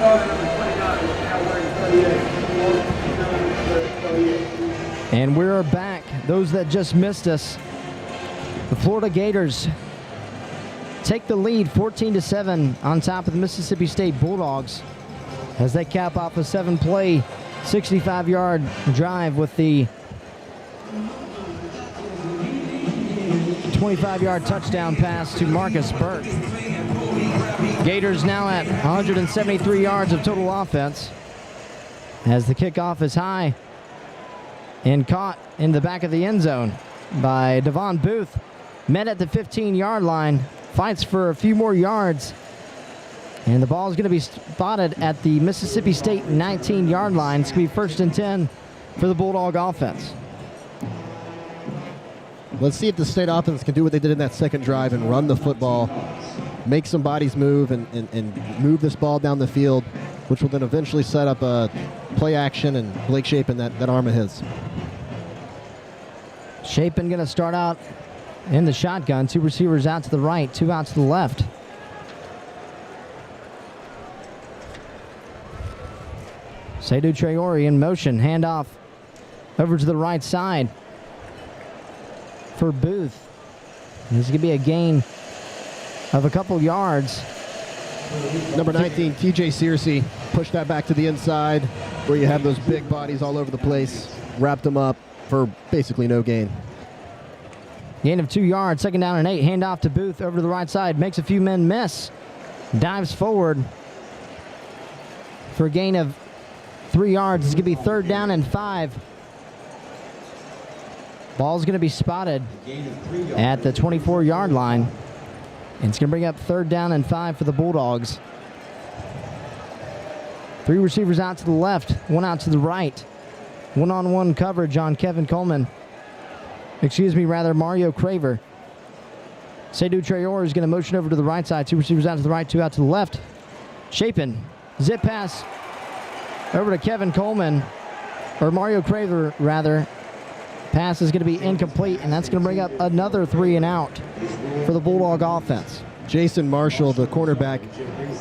Speaker 6: number 29 is now wearing 38.
Speaker 2: And we're back. Those that just missed us, the Florida Gators take the lead 14-7 on top of the Mississippi State Bulldogs as they cap off a 7-play, 65-yard drive with the 25-yard touchdown pass to Marcus Burke. Gators now at 173 yards of total offense as the kickoff is high and caught in the back of the end zone by Devon Booth. Met at the 15-yard line, fights for a few more yards, and the ball is going to be spotted at the Mississippi State 19-yard line. It's going to be 1st and 10 for the Bulldog offense.
Speaker 1: Let's see if the state offense can do what they did in that second drive and run the football, make some bodies move, and move this ball down the field, which will then eventually set up a play action and Blake Shapen that arm of his.
Speaker 2: Shapen going to start out in the shotgun. 2 receivers out to the right, 2 out to the left. Seydou Traore in motion. Handoff over to the right side for Booth. This is going to be a gain of a couple yards.
Speaker 1: Number 19, TJ Searcy, pushed that back to the inside where you have those big bodies all over the place. Wrapped them up for basically no gain.
Speaker 2: Gain of 2 yards, 2nd down and 8. Handoff to Booth over to the right side. Makes a few men miss. Dives forward for a gain of 3 yards. It's going to be 3rd down and 5. Ball's going to be spotted at the 24-yard line. And it's going to bring up 3rd down and 5 for the Bulldogs. 3 receivers out to the left, 1 out to the right. One-on-one coverage on Kevin Coleman. Mario Craver. Seydou Traore is going to motion over to the right side. 2 receivers out to the right, 2 out to the left. Shapen, zip pass over to Kevin Coleman, or Mario Craver, rather. Pass is going to be incomplete, and that's going to bring up another 3 and out for the Bulldog offense.
Speaker 1: Jason Marshall, the cornerback,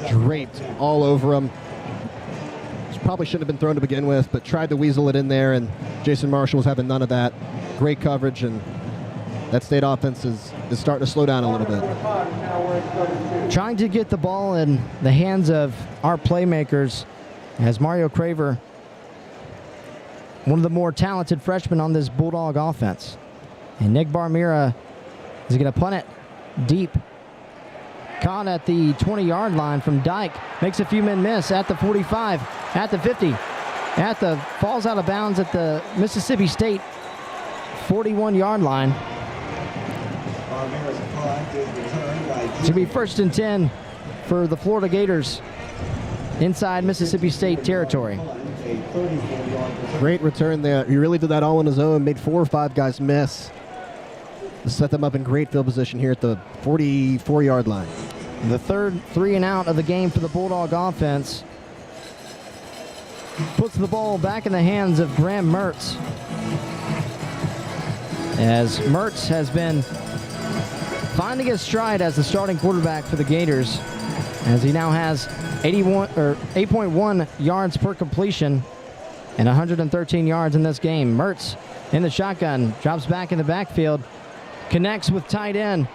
Speaker 1: draped all over him. Probably shouldn't have been thrown to begin with, but tried to weasel it in there, and Jason Marshall was having none of that. Great coverage, and that state offense is starting to slow down a little bit.
Speaker 2: Trying to get the ball in the hands of our playmakers as Mario Craver, one of the more talented freshmen on this Bulldog offense. And Nick Barmira is going to punt it deep. Caught at the 20-yard line from Dyke. Makes a few men miss at the 45, at the 50, falls out of bounds at the Mississippi State 41-yard line. It's going to be 1st and 10 for the Florida Gators inside Mississippi State territory.
Speaker 1: Great return there. He really did that all on his own, made 4 or 5 guys miss to set them up in great field position here at the 44-yard line.
Speaker 2: The 3rd 3 and out of the game for the Bulldog offense. Puts the ball back in the hands of Graham Mertz, as Mertz has been finding his stride as the starting quarterback for the Gators, as he now has 8.1 yards per completion and 113 yards in this game. Mertz in the shotgun, drops back in the backfield, connects with tight end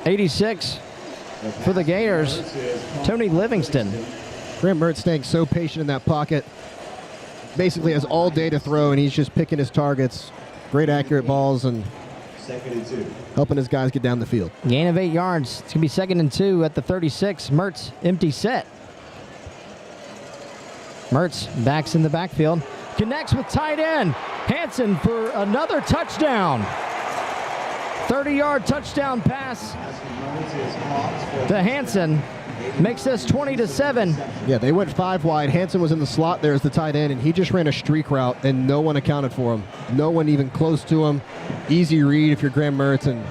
Speaker 2: 86 for the Gators, Tony Livingston.
Speaker 1: Graham Mertz staying so patient in that pocket. Basically has all day to throw, and he's just picking his targets. Great accurate balls and helping his guys get down the field.
Speaker 2: Gain of 8 yards. It's going to be 2nd and 2 at the 36. Mertz, empty set. Mertz backs in the backfield. Connects with tight end Hansen for another touchdown. 30-yard touchdown pass to Hansen. Makes this 20-7.
Speaker 1: Yeah, they went 5 wide. Hansen was in the slot there as the tight end, and he just ran a streak route, and no one accounted for him. No one even close to him. Easy read if you're Graham Mertz, and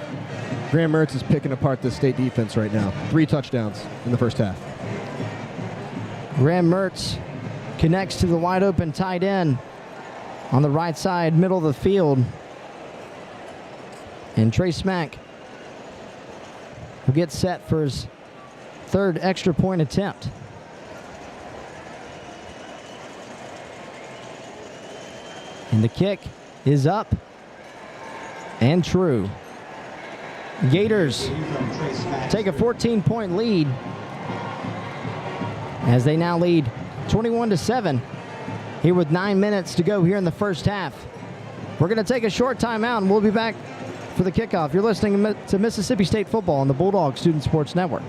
Speaker 1: Graham Mertz is picking apart the state defense right now. 3 touchdowns in the first half.
Speaker 2: Graham Mertz connects to the wide open tight end on the right side, middle of the field. And Trey Smack will get set for his 3rd extra point attempt. And And the kick is up and true. Gators take a 14-point lead as they now lead 21-7 here with 9 minutes to go here in the first half. We're going to take a short timeout, and we'll be back for the kickoff. You're listening to Mississippi State Football on the Bulldog Student Sports Network.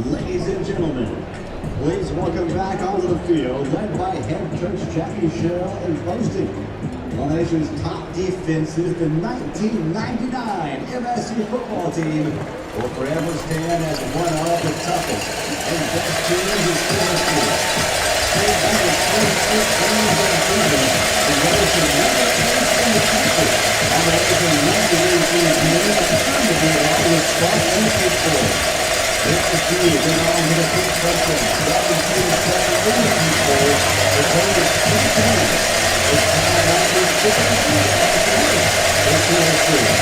Speaker 3: Ladies and gentlemen, please welcome back onto the field, led by head coach Jackie Sherrill and boasting one of the nation's top defenses, the 1999 MSU football team will forever stand as one of the toughest and best teams in sports history. Played under 26 games of season, the nation never placed in the country on the Asian 1918 team and turned to be along with Spark and Pittsburgh. It's the key, then on to the big question. 17-7 lead control. The total is 2 points. It's time out for 53 after it's here.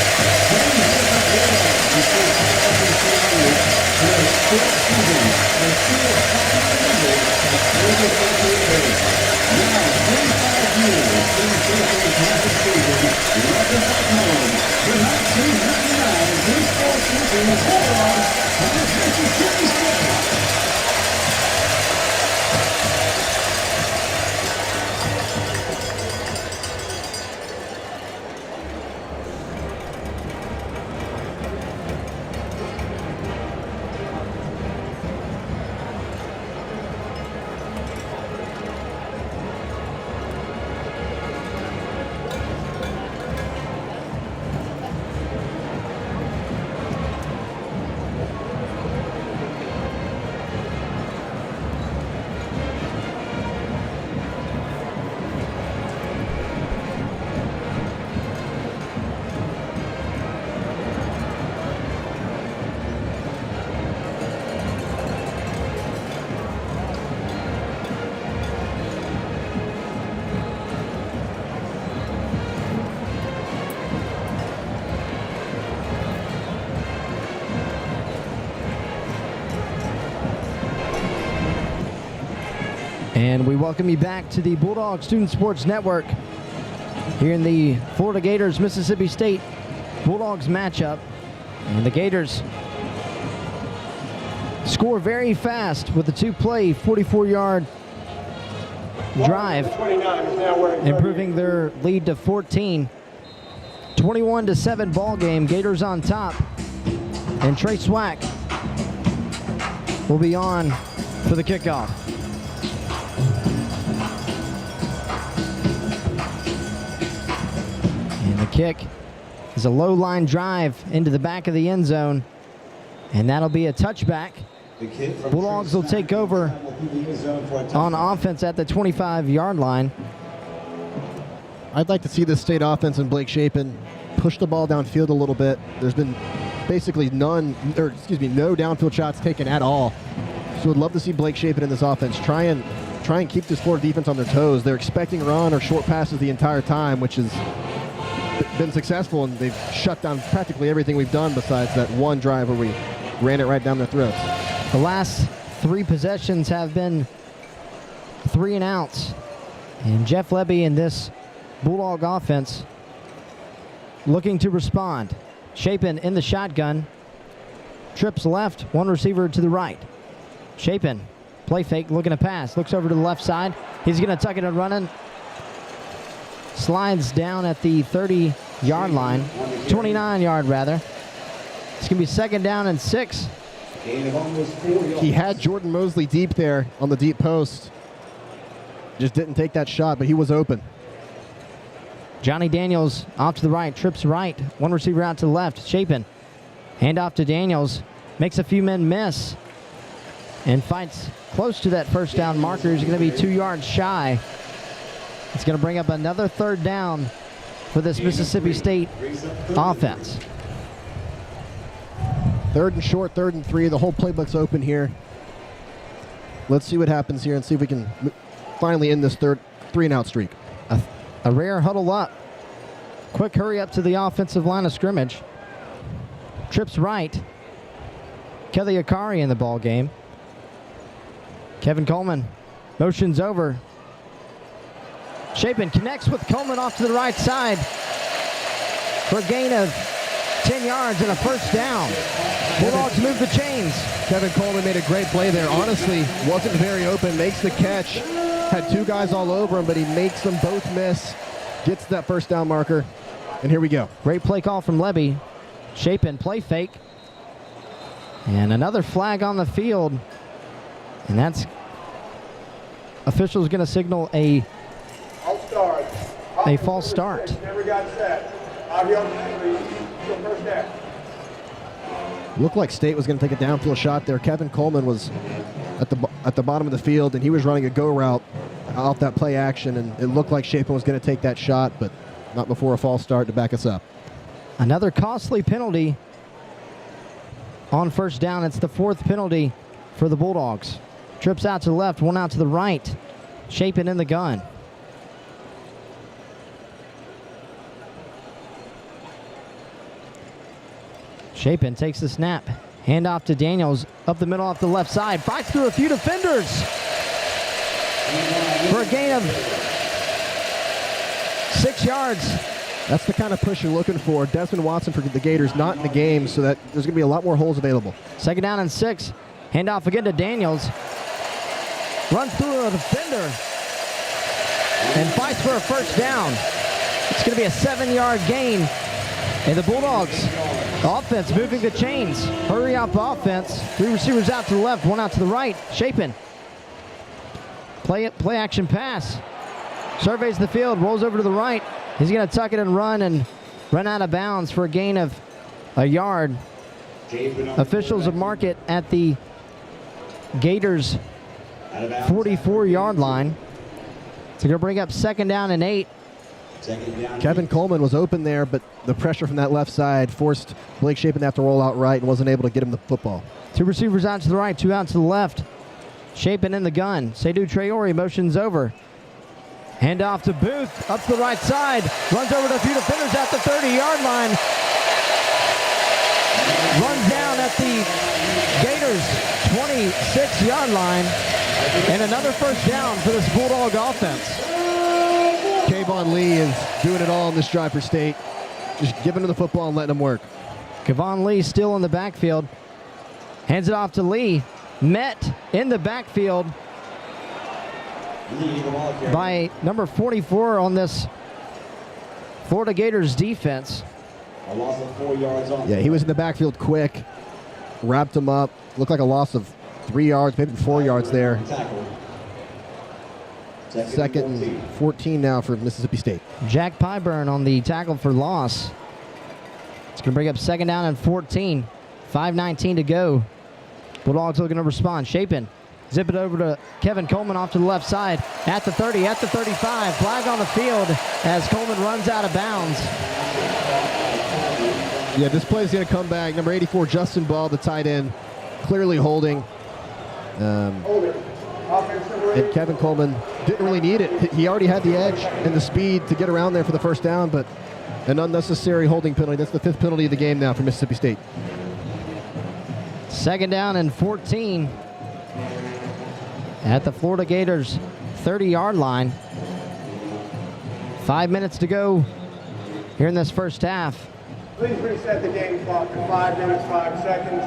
Speaker 3: Teams different games. You see Wisconsin State who has 4 seasons and 2 of 5 members of the 38 days. Now, 25 years since their fantastic season, represent home. The 1999 baseball champions Bulldogs of Mississippi State.
Speaker 2: And we welcome you back to the Bulldog Student Sports Network here in the Florida Gators Mississippi State Bulldogs matchup. And the Gators score very fast with a 2-play 44-yard drive, improving their lead to 14. 21-7 ball game. Gators on top, and Trey Swack will be on for the kickoff. And the kick is a low line drive into the back of the end zone, and that'll be a touchback. Bulldogs will take over on offense at the 25-yard line.
Speaker 1: I'd like to see this state offense and Blake Shapen push the ball downfield a little bit. There's been basically no downfield shots taken at all. So I'd love to see Blake Shapen in this offense try and keep this Florida defense on their toes. They're expecting run or short passes the entire time, which has been successful, and they've shut down practically everything we've done besides that one drive where we ran it right down their throats.
Speaker 2: The last 3 possessions have been 3 and outs, and Jeff Lebby in this Bulldog offense looking to respond. Shapen in the shotgun, trips left, one receiver to the right. Shapen, play fake, looking to pass, looks over to the left side. He's going to tuck it and running. Slides down at the 30-yard line, 29-yard rather. It's going to be 2nd down and 6.
Speaker 1: He had Jordan Mosley deep there on the deep post. Just didn't take that shot, but he was open.
Speaker 2: Johnny Daniels off to the right, trips right. One receiver out to the left. Chapin. Hand off to Daniels. Makes a few men miss. And fights close to that first down marker. He's going to be 2 yards shy. It's going to bring up another third down for this Mississippi State offense.
Speaker 1: 3rd and short, 3rd and 3. The whole playbook's open here. Let's see what happens here and see if we can finally end this 3-and-out streak.
Speaker 2: A rare huddle up. Quick hurry up to the offensive line of scrimmage. Trips right. Kelly Akari in the ball game. Kevin Coleman motions over. Chapin connects with Coleman off to the right side for a gain of 10 yards and a first down. Bulldogs move the chains.
Speaker 1: Kevin Coleman made a great play there. Honestly, wasn't very open. Makes the catch. Had 2 guys all over him, but he makes them both miss. Gets that first down marker. And here we go.
Speaker 2: Great play call from Levy. Chapin play fake. And another flag on the field. And that's officials going to signal a false start.
Speaker 5: Never got set. 5 yards penalty. First down.
Speaker 1: Looked like State was going to take a downfield shot there. Kevin Coleman was at the bottom of the field, and he was running a go route off that play action, and it looked like Chapin was going to take that shot, but not before a false start to back us up.
Speaker 2: Another costly penalty on first down. It's the 4th penalty for the Bulldogs. Trips out to the left, one out to the right. Chapin in the gun. Chapin takes the snap. Hand off to Daniels. Up the middle off the left side. Fights through a few defenders for a gain of 6 yards.
Speaker 1: That's the kind of push you're looking for. Desmond Watson for the Gators not in the game, so that there's going to be a lot more holes available.
Speaker 2: 2nd down and 6. Hand off again to Daniels. Runs through a defender and fights for a first down. It's going to be a 7-yard gain. And the Bulldogs offense moving the chains. Hurry up offense. 3 receivers out to the left, 1 out to the right. Chapin. Play action pass. Surveys the field, rolls over to the right. He's going to tuck it and run out of bounds for a gain of a yard. Officials will mark it at the Gators 44-yard line. So going to bring up 2nd down and 8.
Speaker 1: Kevin Coleman was open there, but the pressure from that left side forced Blake Chapin to have to roll out right and wasn't able to get him the football.
Speaker 2: 2 receivers out to the right, 2 out to the left. Chapin in the gun. Seydou Traore motions over. Hand off to Booth, up to the right side. Runs over to a few defenders at the 30-yard line. Runs down at the Gators 26-yard line. And another first down for this Bulldog offense.
Speaker 1: Kayvon Lee is doing it all in this drive for State. Just giving him the football and letting him work.
Speaker 2: Kayvon Lee still in the backfield. Hands it off to Lee. Met in the backfield by number 44 on this Florida Gators defense.
Speaker 3: A loss of 4 yards on.
Speaker 1: Yeah, he was in the backfield quick. Wrapped him up. Looked like a loss of 3 yards, maybe 4 yards there. Second and 14 now for Mississippi State.
Speaker 2: Jack Pyburn on the tackle for loss. It's going to bring up 2nd down and 14. 5:19 to go. Bulldogs looking to respond. Chapin. Zip it over to Kevin Coleman off to the left side. At the 30, at the 35. Flag on the field as Coleman runs out of bounds.
Speaker 1: Yeah, this play is going to come back. Number 84, Justin Ball, the tight end, clearly holding. And Kevin Coleman didn't really need it. He already had the edge and the speed to get around there for the first down, but an unnecessary holding penalty. That's the 5th penalty of the game now for Mississippi State.
Speaker 2: 2nd down and 14 at the Florida Gators 30-yard line. 5 minutes to go here in this first half.
Speaker 5: Please reset the game clock to 5 minutes, 5 seconds.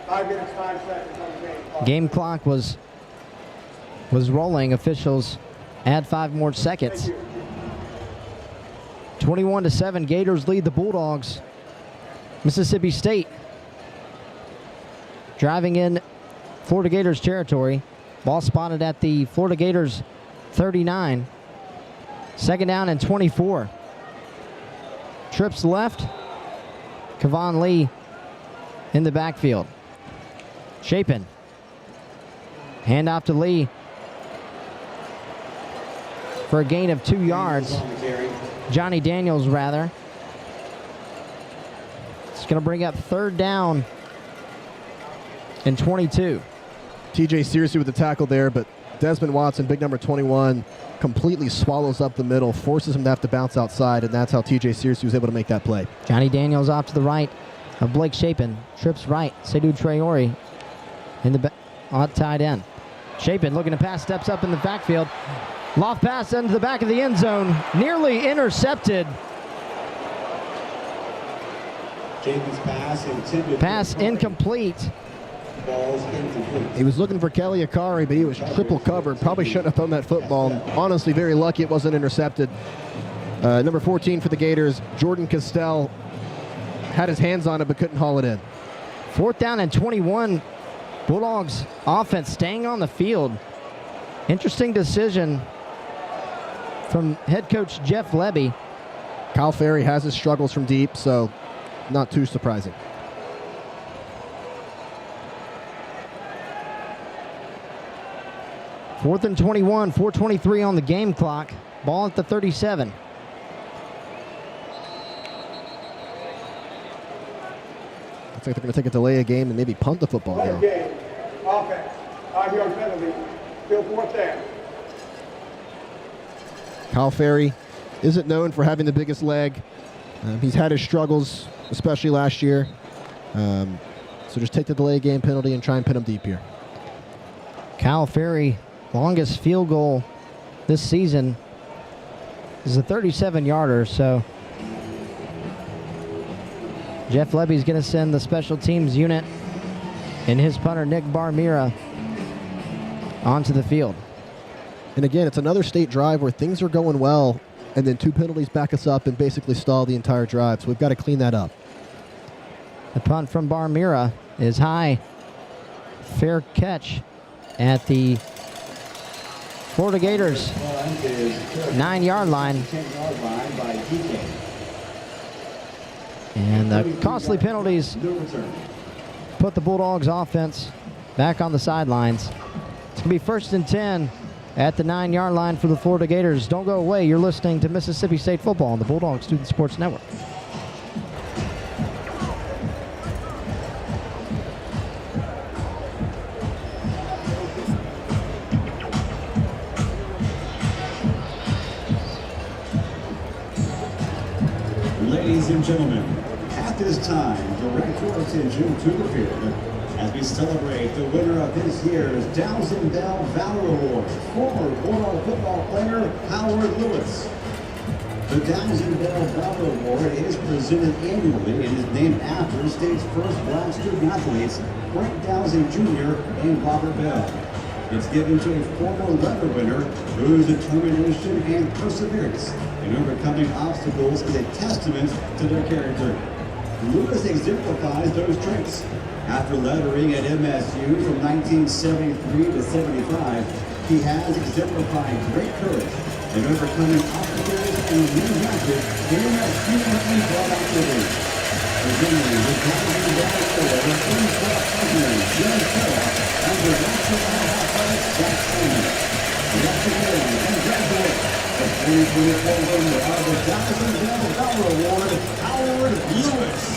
Speaker 5: 5 minutes, 5 seconds on the game clock.
Speaker 2: Game clock was rolling. Officials add 5 more seconds. 21-7, Gators lead the Bulldogs. Mississippi State driving in Florida Gators territory. Ball spotted at the Florida Gators 39. 2nd down and 24. trips left. Kevon Lee in the backfield. Chapin. Hand off to Lee for a gain of 2 yards. Johnny Daniels, rather. It's going to bring up 3rd down and 22.
Speaker 1: TJ Searcy with the tackle there, but Desmond Watson, big number 21, completely swallows up the middle, forces him to have to bounce outside, and that's how TJ Searcy was able to make that play.
Speaker 2: Johnny Daniels off to the right of Blake Chapin. Trips right. Seydou Traore in the tight end. Chapin looking to pass, steps up in the backfield. Loft pass into the back of the end zone. Nearly intercepted.
Speaker 3: Jacob's pass intended.
Speaker 2: Pass incomplete.
Speaker 3: Ball's incomplete.
Speaker 1: He was looking for Kelly Akari, but he was triple covered. Probably shouldn't have thrown that football. Honestly, very lucky it wasn't intercepted. Number 14 for the Gators, Jordan Castell, had his hands on it but couldn't haul it in.
Speaker 2: 4th down and 21. Bulldogs offense staying on the field. Interesting decision from head coach Jeff Lebby.
Speaker 1: Kyle Ferry has his struggles from deep, so not too surprising.
Speaker 2: Fourth and 21, 4:23 on the game clock. Ball at the 37.
Speaker 1: Looks like they're going to take a delay of game and maybe punt the football
Speaker 5: Play
Speaker 1: now.
Speaker 5: game. Offense. 5-yard penalty. Still 4th down.
Speaker 1: Kyle Ferry isn't known for having the biggest leg. He's had his struggles, especially last year. So just take the delay game penalty and try and pin him deep here.
Speaker 2: Kyle Ferry, longest field goal this season is a 37-yarder. So Jeff Lebby's going to send the special teams unit and his punter Nick Barmira onto the field.
Speaker 1: And again, it's another state drive where things are going well, and then 2 penalties back us up and basically stall the entire drive. So we've got to clean that up.
Speaker 2: The punt from Barmira is high. Fair catch at the Florida Gators 9-yard line.
Speaker 3: 10-yard line by DK.
Speaker 2: And the costly penalties
Speaker 3: No return.
Speaker 2: put the Bulldogs offense back on the sidelines. It's going to be 1st and 10 at the 9-yard line for the Florida Gators. Don't go away. You're listening to Mississippi State Football on the Bulldog Student Sports Network.
Speaker 3: Ladies and gentlemen, at this time, direct your attention to the field as we celebrate the winner of this year's Dowsing Bell Valor Award, former Bulldog football player Howard Lewis. The Dowsing Bell Valor Award is presented annually and is named after the state's first black student athletes, Frank Dowsing Jr. and Robert Bell. It's given to a former letter winner whose determination and perseverance in overcoming obstacles is a testament to their character. Lewis exemplifies those traits. After lettering at MSU from 1973 to 75, he has exemplified great courage in overcoming obstacles and reenacted MSU and club activities. Presenting the Dowsing Bell Award, in-club president Jim Kellogg and the National Athletics Jack Simon. Once again, congratulate the 2024 winner of the Dowsing Bell Valor Award, Howard Lewis.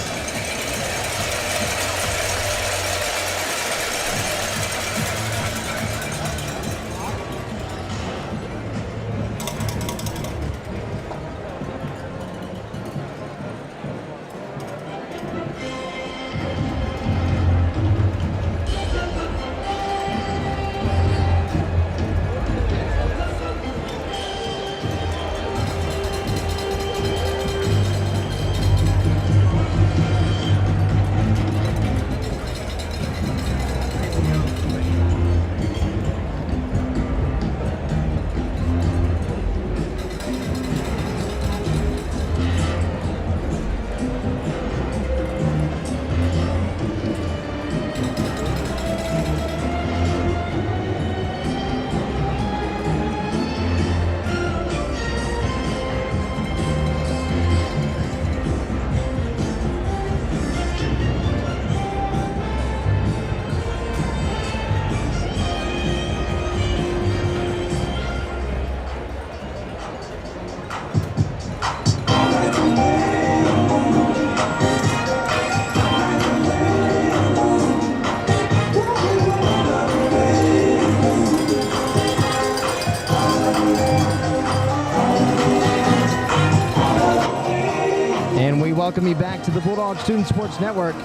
Speaker 2: welcome you back to the Bulldog Student Sports Network.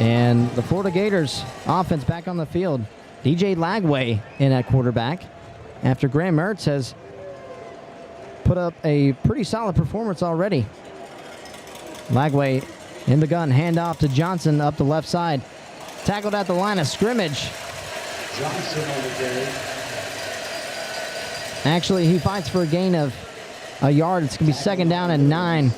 Speaker 2: And the Florida Gators offense back on the field. DJ Lagway in at quarterback after Graham Mertz has put up a pretty solid performance already. Lagway in the gun, handoff to Johnson up the left side. Tackled at the line of scrimmage.
Speaker 3: Johnson on the day.
Speaker 2: Actually, he fights for a gain of a yard. It's going to be 2nd down and 9.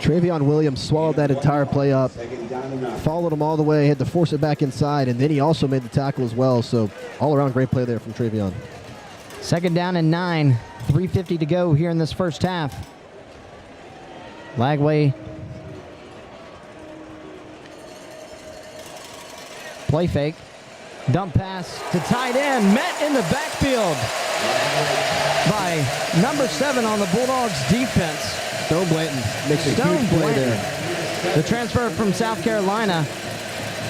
Speaker 1: Travion Williams swallowed that entire play up,
Speaker 3: Second down and 9.
Speaker 1: followed him all the way, had to force it back inside, and then he also made the tackle as well. So all around great play there from Travion.
Speaker 2: 2nd down and 9. 3:50 to go here in this first half. Lagway. Play fake. Dump pass to tight end. Met in the backfield by number 7 on the Bulldogs defense.
Speaker 1: Stone Blanton makes a
Speaker 2: Stone
Speaker 1: huge play
Speaker 2: Blanton.
Speaker 1: there.
Speaker 2: The transfer from South Carolina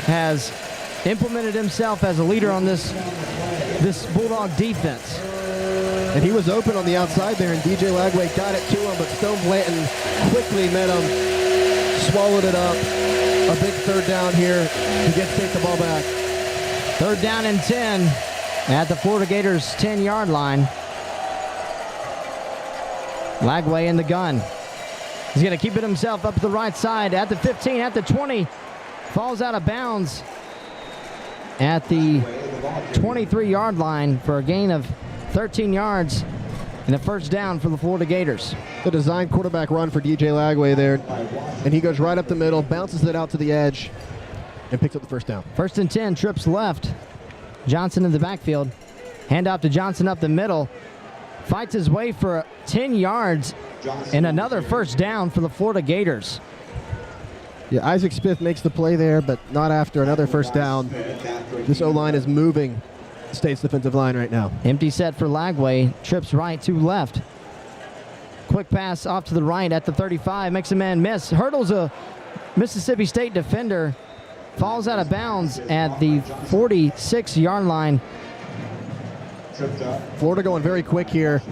Speaker 2: has implemented himself as a leader on this Bulldog defense.
Speaker 1: And he was open on the outside there, and DJ Lagway got it to him, but Stone Blanton quickly met him, swallowed it up. A big 3rd down here. He gets to take the ball back.
Speaker 2: 3rd down and 10 at the Florida Gators 10-yard line. Lagway in the gun. He's going to keep it himself up the right side at the 15, at the 20. Falls out of bounds at the 23-yard line for a gain of 13 yards and a 1st down for the Florida Gators.
Speaker 1: The design quarterback run for DJ Lagway there, and he goes right up the middle, bounces it out to the edge, and picks up the 1st down.
Speaker 2: 1st and 10, trips left. Johnson in the backfield. Handoff to Johnson up the middle. Fights his way for 10 yards and another 1st down for the Florida Gators.
Speaker 1: Yeah, Isaac Smith makes the play there, but not after another 1st down. This O-line is moving the State's defensive line right now.
Speaker 2: Empty set for Lagway. Trips right to left. Quick pass off to the right at the 35. Makes a man miss. Hurdles a Mississippi State defender. Falls out of bounds at the 46-yard line.
Speaker 1: Florida going very quick here.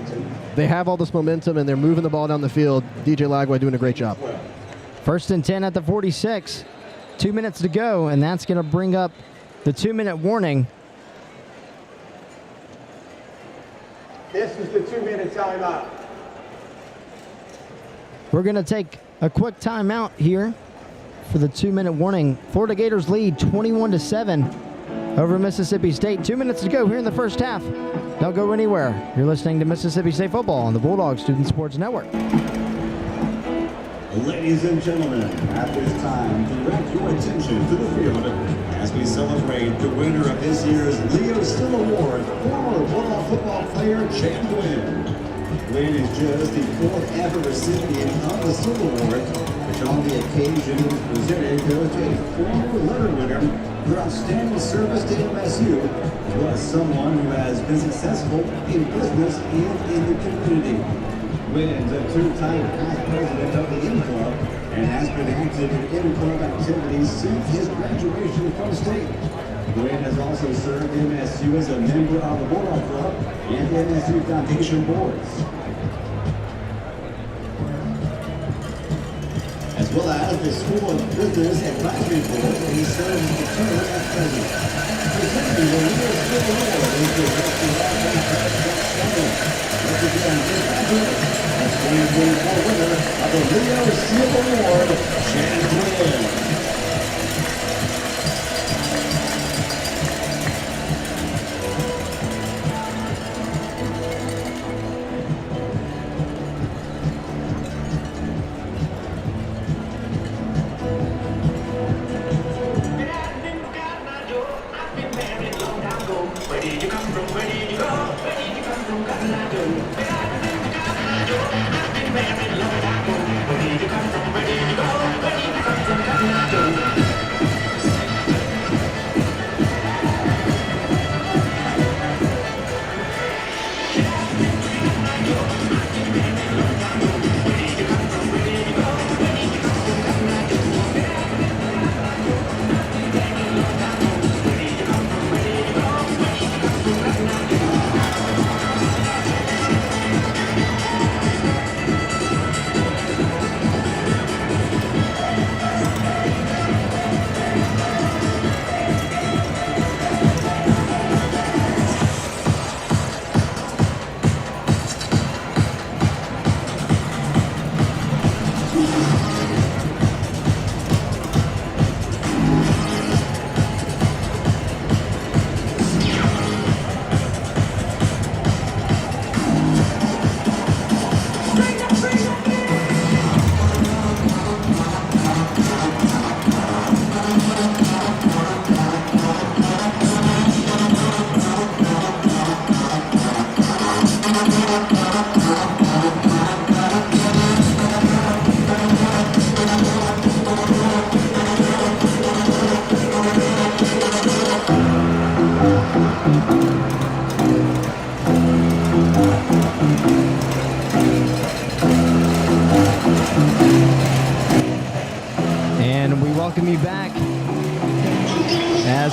Speaker 1: They have all this momentum, and they're moving the ball down the field. DJ Lagway doing a great job.
Speaker 2: 1st and 10 at the 46. 2 minutes to go, and that's going to bring up the 2-minute warning.
Speaker 5: This is the 2-minute timeout.
Speaker 2: We're going to take a quick timeout here for the 2-minute warning. Florida Gators lead 21-7 over Mississippi State. 2 minutes to go here in the first half. Don't go anywhere. You're listening to Mississippi State football on the Bulldog Student Sports Network.
Speaker 3: Ladies and gentlemen, at this time, direct your attention to the field as we celebrate the winner of this year's Leo Still Award, former Bulldog football player Chad Wynn. Wynn is just the 4th ever recipient of the Still Award, which on the occasion was presented to a former letter winner for outstanding service to MSU, plus someone who has been successful in business and in the community. Wynn's a 2-time past president of the M Club and has been active in M Club activities since his graduation from state. Wynn has also served MSU as a member of the Bulldog Club and MSU Foundation boards, as well as the School of Business Advisory Board, and he serves as the term as president. Presenting the Leo Still Award is the Director of winner of the Leo Still Award, Chad Wynn.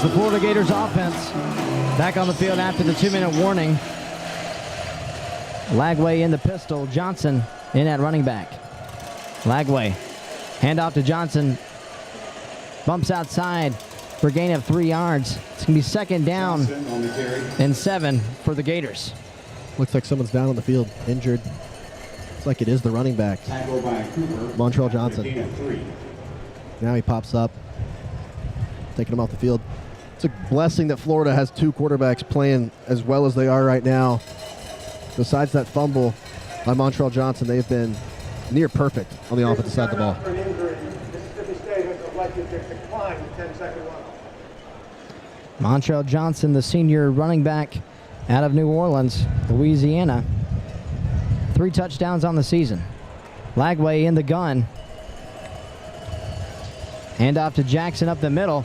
Speaker 2: the Florida Gators offense back on the field after the 2-minute warning. Lagway in the pistol, Johnson in at running back. Lagway, handoff to Johnson, bumps outside for a gain of 3 yards. It's going to be second down
Speaker 3: Johnson on the carry.
Speaker 2: and 7 for the Gators.
Speaker 1: Looks like someone's down on the field, injured. Looks like it is the running back,
Speaker 3: Tackle by Cooper.
Speaker 1: Montrell Johnson.
Speaker 3: Gain of 3.
Speaker 1: Now he pops up, taking him off the field. It's a blessing that Florida has 2 quarterbacks playing as well as they are right now. Besides that fumble by Montrell Johnson, they've been near perfect on the offensive side of the ball.
Speaker 5: For an injury, Mississippi State has elected to decline the 10-second runoff.
Speaker 2: Montrell Johnson, the senior running back out of New Orleans, Louisiana. 3 touchdowns on the season. Lagway in the gun. Handoff to Jackson up the middle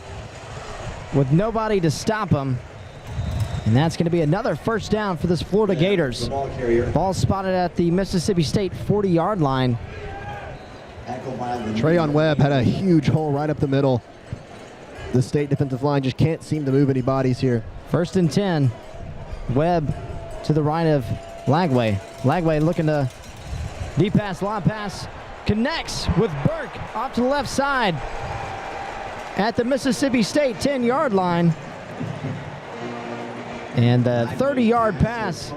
Speaker 2: with nobody to stop him. And that's going to be another first down for this Florida Gators.
Speaker 3: The ball carrier.
Speaker 2: Ball spotted at the Mississippi State 40-yard line.
Speaker 3: Tackle by the
Speaker 1: Trayon Webb had a huge hole right up the middle. The State defensive line just can't seem to move any bodies here.
Speaker 2: 1st and 10. Webb to the right of Lagway. Lagway looking to deep pass, long pass. Connects with Burke off to the left side at the Mississippi State 10-yard line. And the 30-yard pass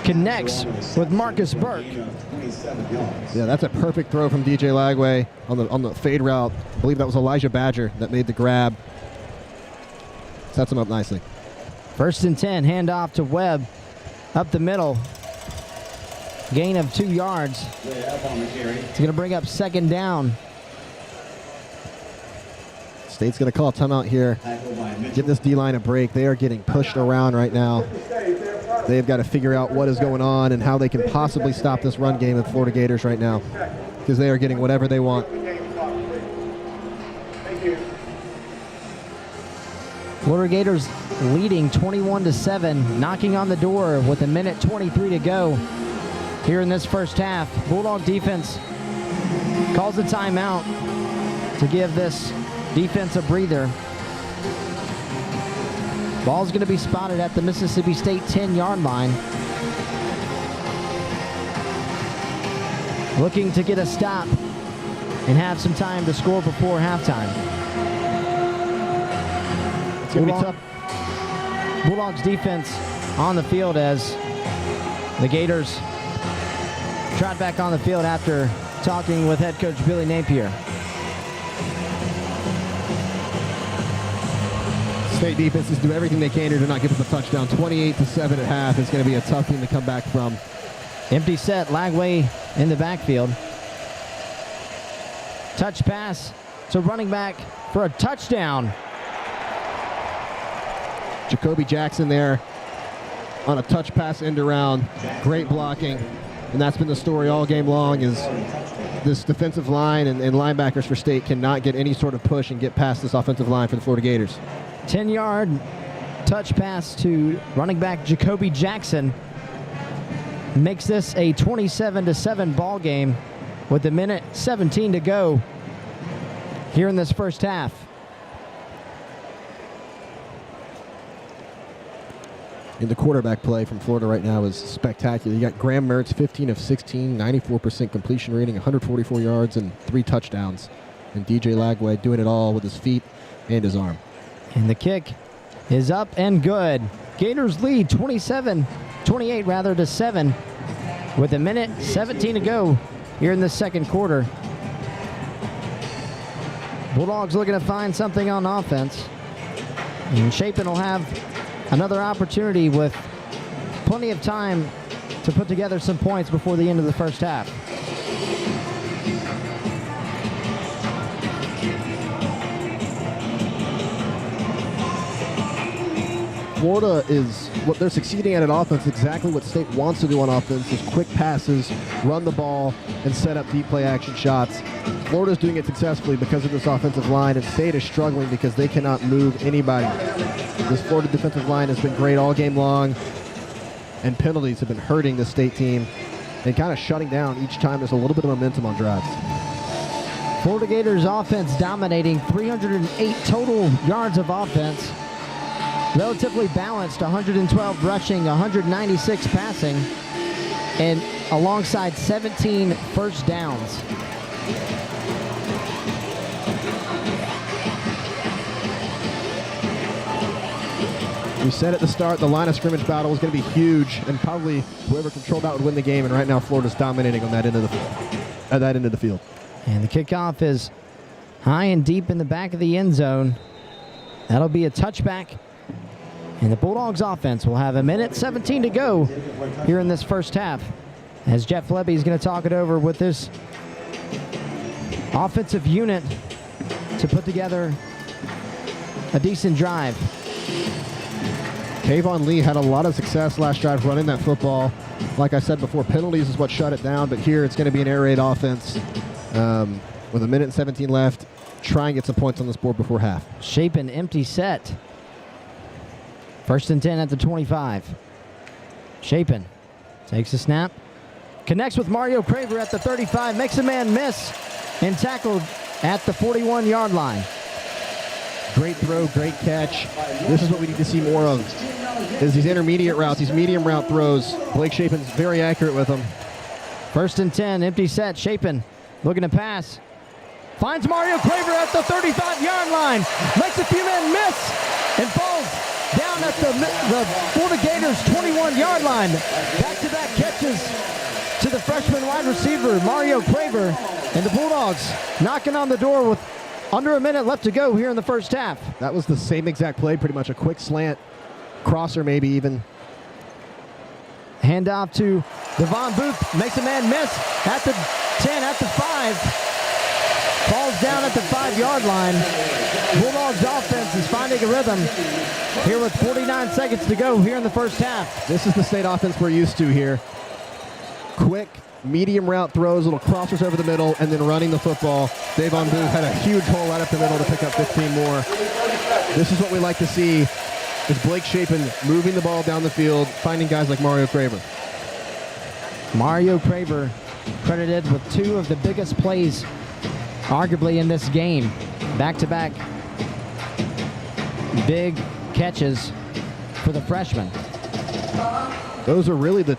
Speaker 2: connects with Marcus Burke.
Speaker 1: Yeah, that's a perfect throw from DJ Lagway on the fade route. I believe that was Elijah Badger that made the grab. Sets him up nicely.
Speaker 2: 1st and 10, handoff to Webb up the middle. Gain of 2 yards. It's going to bring up second down.
Speaker 1: State's going to call a timeout here. Give this D-line a break. They are getting pushed around right now. They've got to figure out what is going on and how they can possibly stop this run game of Florida Gators right now, because they are getting whatever they want.
Speaker 5: Thank you.
Speaker 2: Florida Gators leading 21-7, knocking on the door with 1:23 to go here in this first half. Bulldog defense calls a timeout to give this defense a breather. Ball's going to be spotted at the Mississippi State 10-yard line. Looking to get a stop and have some time to score before halftime.
Speaker 1: It's going to be tough.
Speaker 2: Bulldogs defense on the field as the Gators trot back on the field after talking with head coach Billy Napier.
Speaker 1: State defenses do everything they can here to not give up a touchdown. 28-7 at half is going to be a tough thing to come back from.
Speaker 2: Empty set, Lagway in the backfield. Touch pass to running back for a touchdown.
Speaker 1: Jacoby Jackson there on a touch pass end around. Great blocking. And that's been the story all game long, is this defensive line and linebackers for State cannot get any sort of push and get past this offensive line for the Florida Gators.
Speaker 2: 10-yard touch pass to running back Jacoby Jackson makes this a 27-7 ball game with 1:17 to go here in this first half.
Speaker 1: And the quarterback play from Florida right now is spectacular. You got Graham Mertz, 15 of 16, 94% completion rating, 144 yards and 3 touchdowns. And DJ Lagway doing it all with his feet and his arm.
Speaker 2: And the kick is up and good. Gators lead 28 to 7 with 1:17 to go here in the second quarter. Bulldogs looking to find something on offense. And Chapin will have another opportunity with plenty of time to put together some points before the end of the first half.
Speaker 1: Florida is, what they're succeeding at offense, exactly what State wants to do on offense, is quick passes, run the ball, and set up deep play action shots. Florida's doing it successfully because of this offensive line, and State is struggling because they cannot move anybody. This Florida defensive line has been great all game long, and penalties have been hurting the State team and kind of shutting down each time there's a little bit of momentum on drives.
Speaker 2: Florida Gators offense dominating, 308 total yards of offense. Relatively balanced, 112 rushing, 196 passing, and alongside 17 first downs.
Speaker 1: We said at the start the line of scrimmage battle was going to be huge, and probably whoever controlled that would win the game. And right now, Florida's dominating on that end of the field.
Speaker 2: And the kickoff is high and deep in the back of the end zone. That'll be a touchback. And the Bulldogs offense will have 1:17 to go here in this first half, as Jeff Lebby is going to talk it over with this offensive unit to put together a decent drive.
Speaker 1: Kayvon Lee had a lot of success last drive running that football. Like I said before, penalties is what shut it down, but here it's going to be an air raid offense with 1:17 left. Try and get some points on this board before half.
Speaker 2: Shapen empty set. 1st and 10 at the 25. Shapen takes a snap. Connects with Mario Craver at the 35. Makes a man miss and tackled at the 41-yard line.
Speaker 1: Great throw, great catch. This is what we need to see more of, is these intermediate routes, these medium route throws. Blake Shapen's very accurate with them.
Speaker 2: 1st and 10, empty set. Shapen looking to pass. Finds Mario Craver at the 35-yard line. Makes a few men miss and falls down at the Florida Gators 21-yard line. Back-to-back catches to the freshman wide receiver, Mario Craver. And the Bulldogs knocking on the door with under a minute left to go here in the first half.
Speaker 1: That was the same exact play, pretty much a quick slant, crosser maybe even.
Speaker 2: Handoff to Devon Booth, makes a man miss at the 10, at the 5. Falls down at the 5-yard line. Bulldogs offense is finding a rhythm here with 49 seconds to go here in the first half.
Speaker 1: This is the state offense we're used to here. Quick, medium route throws, little crossers over the middle, and then running the football. Devon Booth had a huge hole right up the middle to pick up 15 more. This is what we like to see, is Blake Shapen moving the ball down the field, finding guys like Mario Craver.
Speaker 2: Mario Craver credited with 2 of the biggest plays arguably in this game. Back-to-back big catches for the freshman.
Speaker 1: Those are really the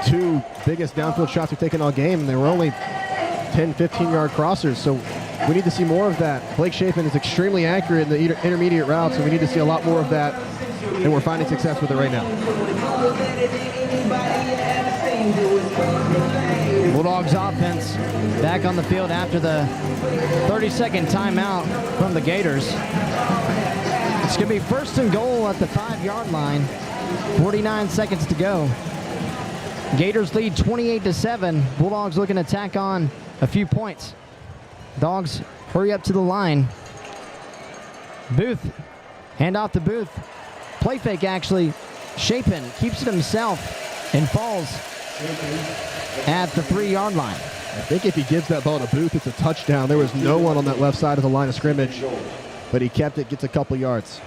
Speaker 1: 2 biggest downfield shots we've taken all game, and they were only 10, 15-yard crossers, so we need to see more of that. Blake Shapen is extremely accurate in the intermediate routes, and we need to see a lot more of that, and we're finding success with it right now.
Speaker 2: Bulldogs offense back on the field after the 30-second timeout from the Gators. It's going to be 1st and goal at the 5-yard line. 49 seconds to go. Gators lead 28-7. Bulldogs looking to tack on a few points. Dogs hurry up to the line. Booth, hand off to Booth. Play fake actually. Shapen keeps it himself and falls at the 3-yard line.
Speaker 1: I think if he gives that ball to Booth, it's a touchdown. There was no one on that left side of the line of scrimmage, but he kept it, gets a couple yards.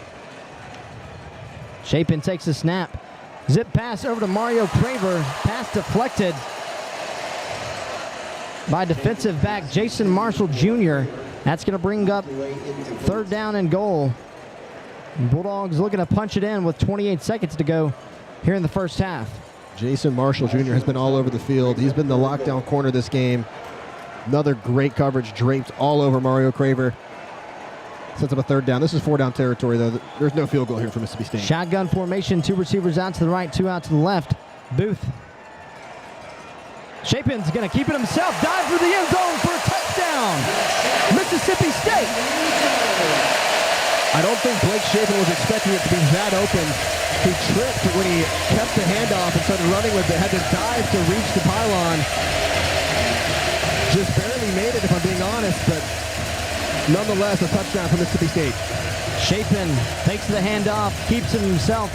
Speaker 2: Shapen takes a snap. Zip pass over to Mario Craver. Pass deflected by defensive back Jason Marshall Jr. That's going to bring up 3rd down and goal. Bulldogs looking to punch it in with 28 seconds to go here in the first half.
Speaker 1: Jason Marshall Jr. has been all over the field. He's been the lockdown corner this game. Another great coverage, draped all over Mario Craver. Sets up a 3rd down. This is 4-down territory, though. There's no field goal here for Mississippi State.
Speaker 2: Shotgun formation, 2 receivers out to the right, 2 out to the left. Booth. Shapen's going to keep it himself. Dive for the end zone for a touchdown. Mississippi State.
Speaker 1: I don't think Blake Shapen was expecting it to be that open. He tripped when he kept the handoff and started running with it. Had to dive to reach the pylon. Just barely made it, if I'm being honest, but nonetheless, a touchdown for Mississippi State.
Speaker 2: Shapen takes the handoff, keeps it himself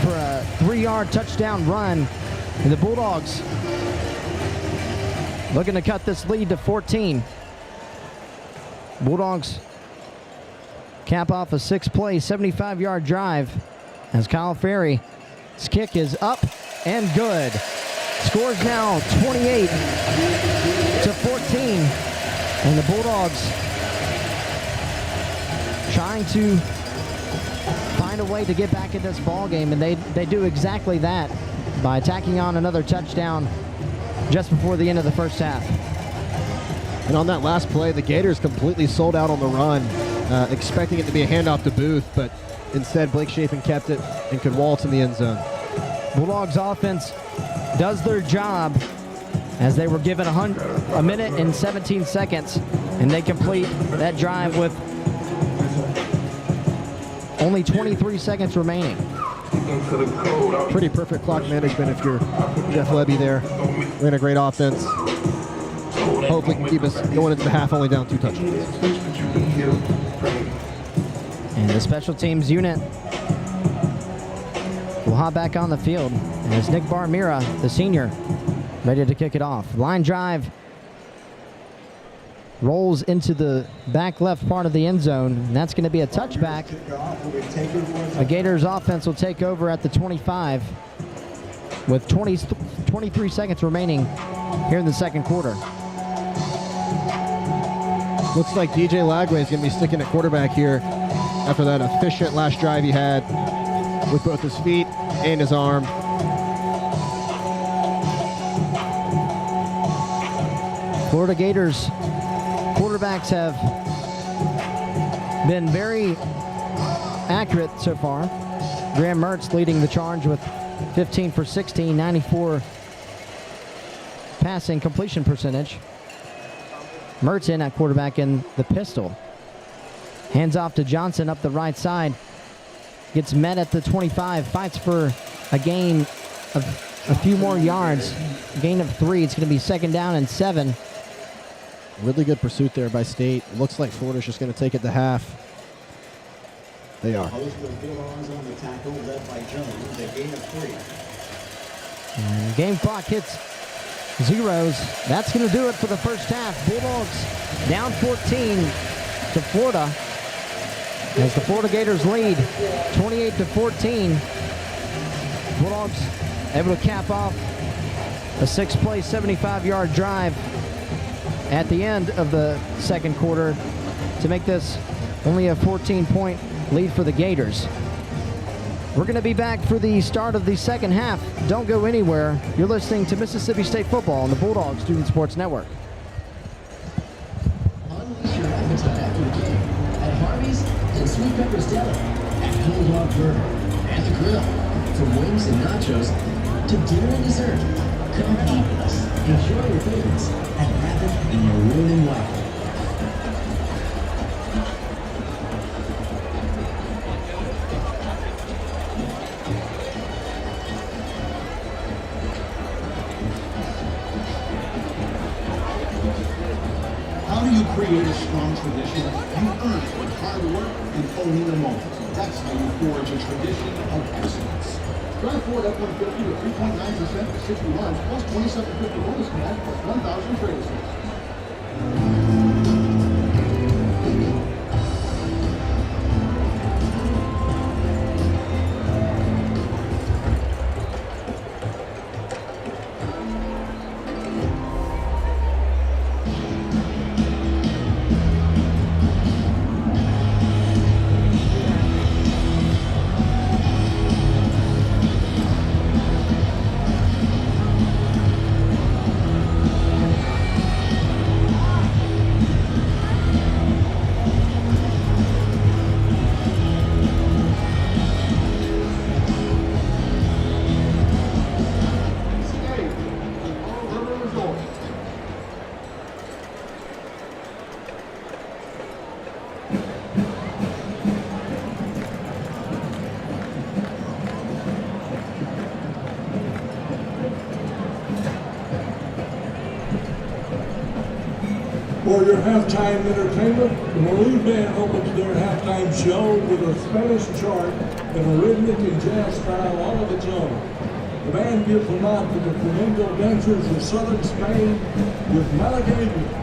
Speaker 2: for a 3-yard touchdown run. And the Bulldogs looking to cut this lead to 14. Bulldogs cap off a 6-play, 75-yard drive as Kyle Ferry's kick is up and good. Scores now 28-14. And the Bulldogs trying to find a way to get back in this ball game, and they do exactly that by tacking on another touchdown just before the end of the first half.
Speaker 1: And on that last play, the Gators completely sold out on the run, expecting it to be a handoff to Booth, but instead Blake Chapin kept it and could waltz in the end zone.
Speaker 2: Bulldogs offense does their job as they were given a minute and 17 seconds, and they complete that drive with only 23 seconds remaining.
Speaker 1: Pretty perfect clock management if you're Jeff Lebby there. Ran a great offense. Hopefully can keep us going into the half, only down 2 touchdowns.
Speaker 2: And the special teams unit will hop back on the field as Nick Barmira, the senior, ready to kick it off. Line drive rolls into the back left part of the end zone, and that's going to be a touchback. The Gators offense will take over at the 25 with 23 seconds remaining here in the second quarter.
Speaker 1: Looks like DJ Lagway is going to be sticking at quarterback here after that efficient last drive he had with both his feet and his arm.
Speaker 2: Florida Gators quarterbacks have been very accurate so far. Graham Mertz leading the charge with 15 for 16, 94 passing completion percentage. Mertz in at quarterback in the pistol. Hands off to Johnson up the right side. Gets met at the 25, fights for a gain of a few more yards. Gain of 3. It's going to be second down and 7.
Speaker 1: Really good pursuit there by State. Looks like Florida's just going to take it to half. They are.
Speaker 3: On the tackle, led by Jones, a gain of 3.
Speaker 2: And game clock hits zeros. That's going to do it for the first half. Bulldogs down 14 to Florida as the Florida Gators lead 28-14. Bulldogs able to cap off a 6-play, 75-yard drive at the end of the second quarter to make this only a 14-point lead for the Gators. We're going to be back for the start of the second half. Don't go anywhere. You're listening to Mississippi State Football on the Bulldog Student Sports Network.
Speaker 7: Unleash your appetite after the game at Harvey's and Sweet Pepper's Deli, at Bulldog Burger, and the Grill. From wings and nachos to dinner and dessert, come eat with us. Enjoy your favorites and wrap it in your ruling waffle.
Speaker 8: How do you create a strong tradition? You earn it with hard work and owning the moment. That's how you forge a tradition of excellence. Drive Ford F-150 with 3.9% for 60 months, plus 2750 bonus cash, plus 1,000 trade sales.
Speaker 4: For your halftime entertainment, the Maroon Band opens their halftime show with a Spanish chart in a rhythmic and jazz style all of its own. The band gives a nod to the flamenco dancers of southern Spain with Malagueña.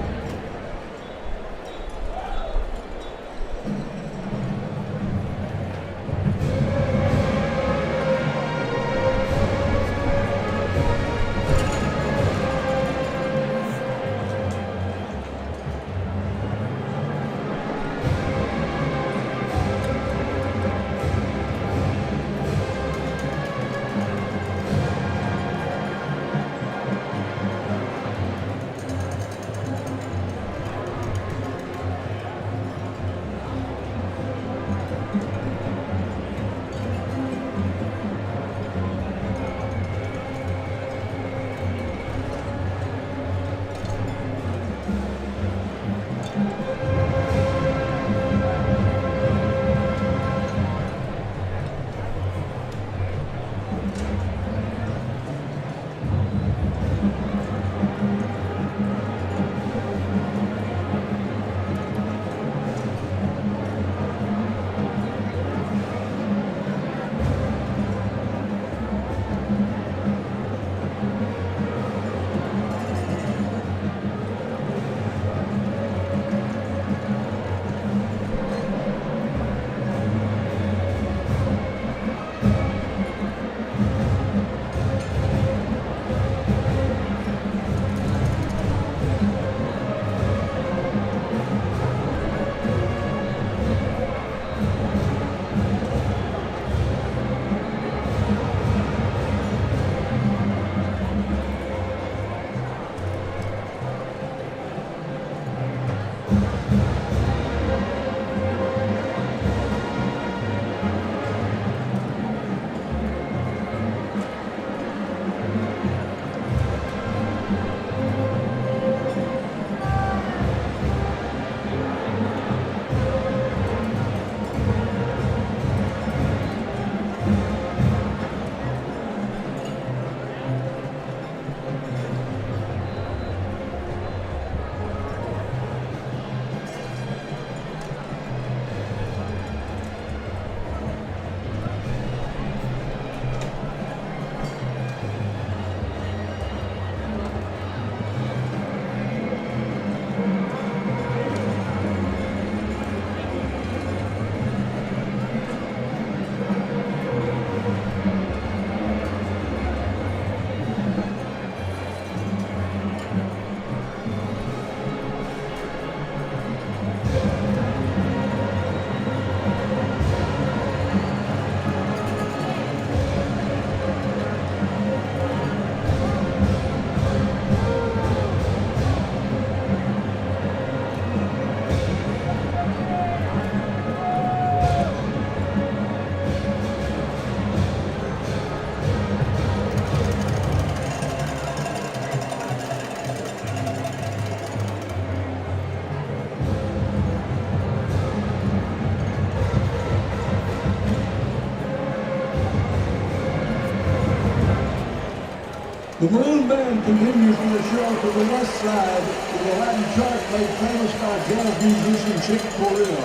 Speaker 4: The Maroon Band continues from the show to the west side with a Latin chart made famous by jazz musician Chick Corea.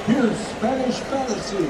Speaker 4: Here's Spanish Fantasy.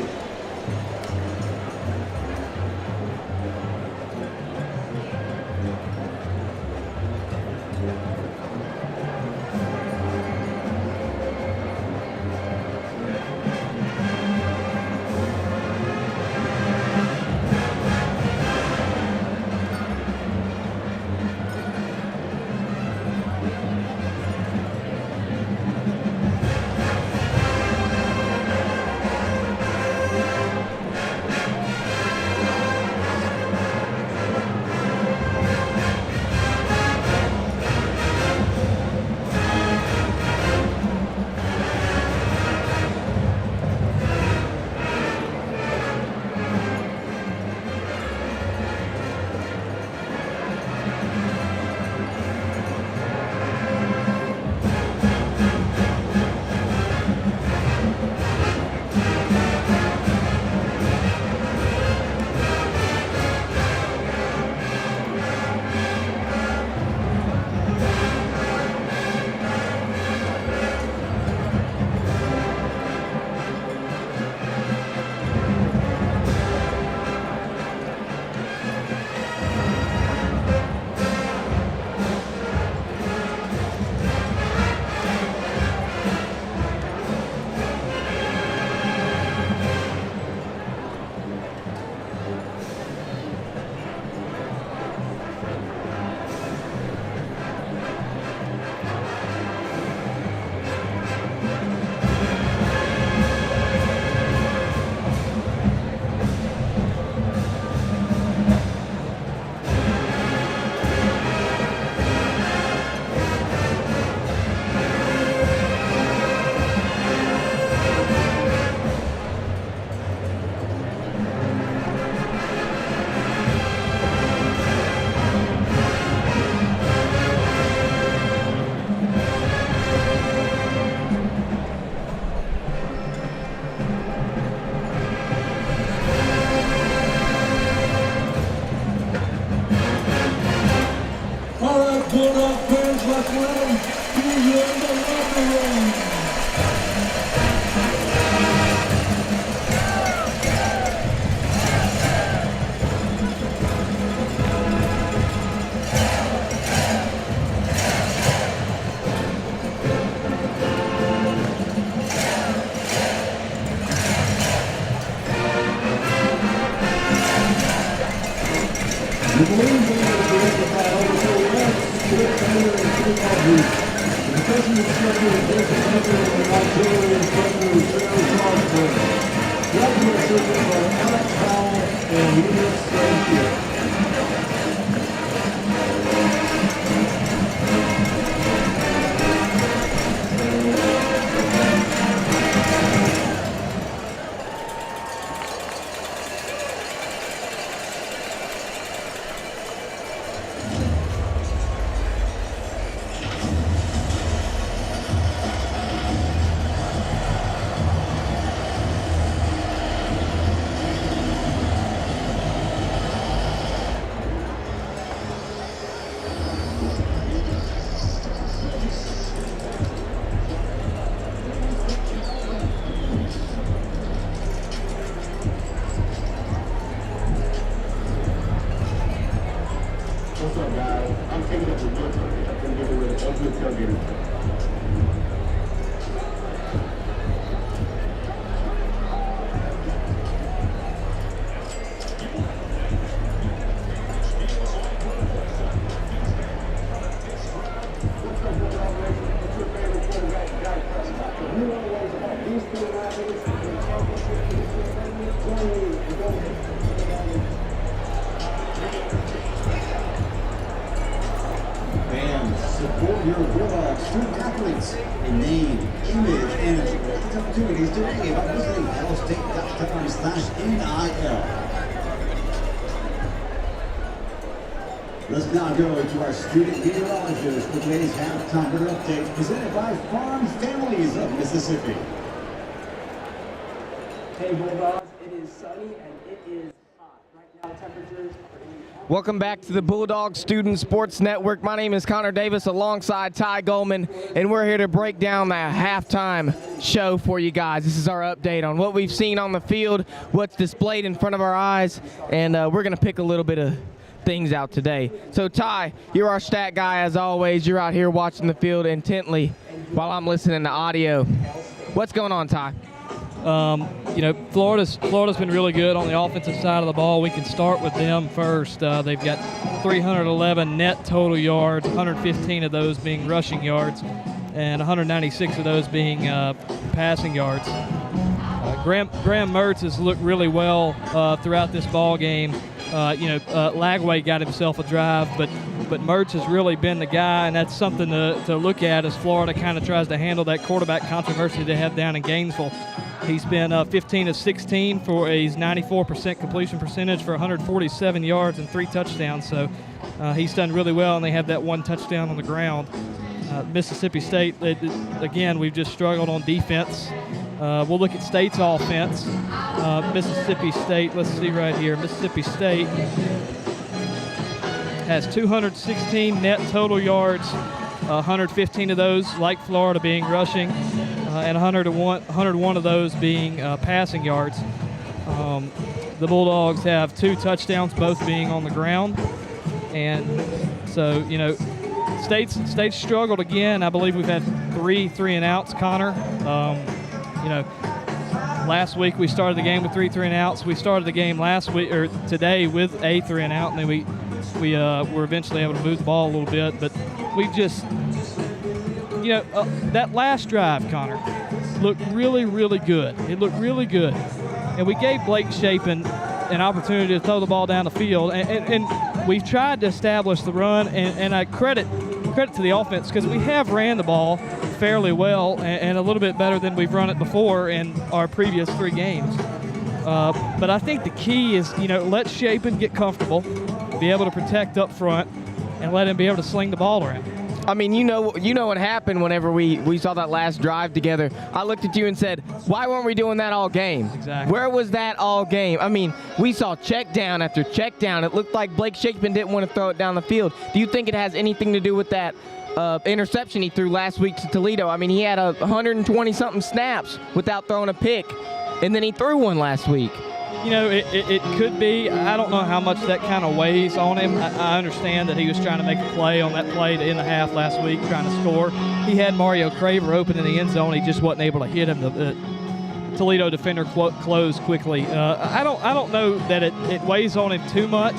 Speaker 4: Bulldog fans, let's welcome to you in the locker room. The Maroon Band is directed by Alberto West. The professional instructor is Jason Hunter and the auxiliary instructor is Sarah Osborne. Graduate assistant by Alex Powell and Lucas Sanchez. What's up, guys? I'm taking up the wood. I'm going to get rid of the ultimate tailgater. Support your Bulldogs student athletes in name, image, and opportunities today by visiting allstate.com/NIL. Let's now go to our student meteorologist for today's halftime weather update presented by Farm Families of Mississippi.
Speaker 9: Hey Bulldogs, it is sunny and it is hot. Right now
Speaker 5: temperatures.
Speaker 2: Welcome back to the Bulldog Student Sports Network. My name is Connor Davis alongside Ty Goldman, and we're here to break down the halftime show for you guys. This is our update on what we've seen on the field, what's displayed in front of our eyes, and we're going to pick a little bit of things out today. So Ty, you're our stat guy as always. You're out here watching the field intently while I'm listening to audio. What's going on, Ty?
Speaker 9: Florida's been really good on the offensive side of the ball. We can start with them first. They've got 311 net total yards, 115 of those being rushing yards, and 196 of those being passing yards. Graham Mertz has looked really well throughout this ball game. Lagway got himself a drive, but Mertz has really been the guy, and that's something to look at as Florida kind of tries to handle that quarterback controversy they have down in Gainesville. He's been 15 of 16 for a 94% completion percentage for 147 yards and 3 touchdowns. So he's done really well, and they have that 1 touchdown on the ground. Mississippi State, again, we've just struggled on defense. We'll look at State's offense. Mississippi State, let's see right here. Mississippi State has 216 net total yards, 115 of those, like Florida, being rushing, and 101 of those being passing yards. The Bulldogs have 2 touchdowns, both being on the ground. And so, State's struggled again. I believe we've had 3 and-outs, Connor. Last week we started the game with 3 and-outs. We started the game today with a 3 and-out, and then we were eventually able to move the ball a little bit. But we just, that last drive, Connor, looked really, really good. It looked really good. And we gave Blake Shapen an opportunity to throw the ball down the field. And we've tried to establish the run, and I credit to the offense because we have ran the ball fairly well and a little bit better than we've run it before in our previous 3 games. But I think the key is, let Shapen get comfortable, be able to protect up front, and let him be able to sling the ball around.
Speaker 2: I mean, you know what happened whenever we saw that last drive together. I looked at you and said, why weren't we doing that all game?
Speaker 9: Exactly.
Speaker 2: Where was that all game? I mean, we saw check down after check down. It looked like Blake Shapen didn't want to throw it down the field. Do you think it has anything to do with that interception he threw last week to Toledo? I mean, he had 120-something snaps without throwing a pick, and then he threw one last week.
Speaker 9: It could be. I don't know how much that kind of weighs on him. I understand that he was trying to make a play on that play to end the half last week, trying to score. He had Mario Craver open in the end zone. He just wasn't able to hit him. The Toledo defender closed quickly. I don't know that it weighs on him too much.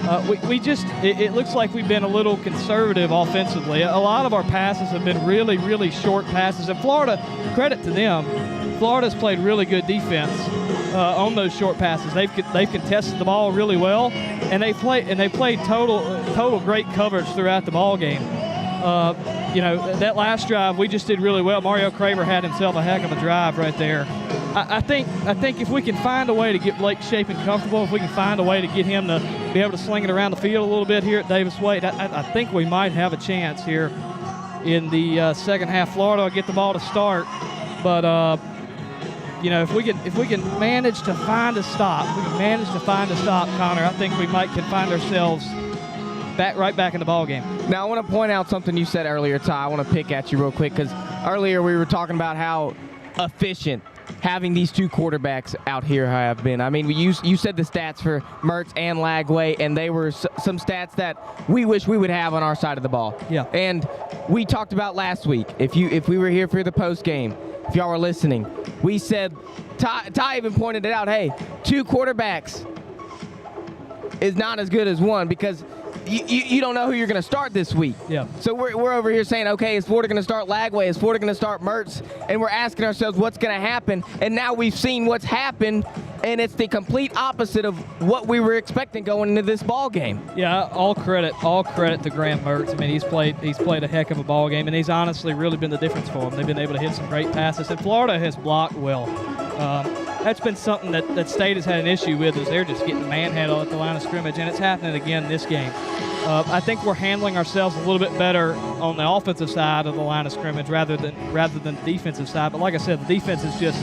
Speaker 9: It looks like we've been a little conservative offensively. A lot of our passes have been really, really short passes. And Florida, credit to them, Florida's played really good defense on those short passes. They've contested the ball really well, and they played total great coverage throughout the ball game. That last drive we just did really well. Mario Craver had himself a heck of a drive right there. I think if we can find a way to get Blake Shapen comfortable, if we can find a way to get him to be able to sling it around the field a little bit here at Davis Wade, I think we might have a chance here in the second half. Florida will get the ball to start, but if we can manage to find a stop, Connor, I think we might can find ourselves right back in the ball game.
Speaker 2: Now, I want to point out something you said earlier, Ty. I want to pick at you real quick because earlier we were talking about how efficient having these 2 quarterbacks out here have been. I mean, you said the stats for Mertz and Lagway, and they were some stats that we wish we would have on our side of the ball.
Speaker 9: Yeah.
Speaker 2: And we talked about last week, if we were here for the post game, if y'all were listening, we said, Ty even pointed it out, hey, 2 quarterbacks is not as good as 1 because you don't know who you're going to start this week.
Speaker 9: Yeah.
Speaker 2: So we're over here saying, okay, is Florida going to start Lagway? Is Florida going to start Mertz? And we're asking ourselves what's going to happen. And now we've seen what's happened, and it's the complete opposite of what we were expecting going into this ball game.
Speaker 9: Yeah, all credit to Graham Mertz. I mean, he's played a heck of a ball game, and he's honestly really been the difference for them. They've been able to hit some great passes, and Florida has blocked well. That's been something that State has had an issue with, is they're just getting manhandled at the line of scrimmage, and it's happening again this game. I think we're handling ourselves a little bit better on the offensive side of the line of scrimmage rather than the defensive side. But like I said, the defense is just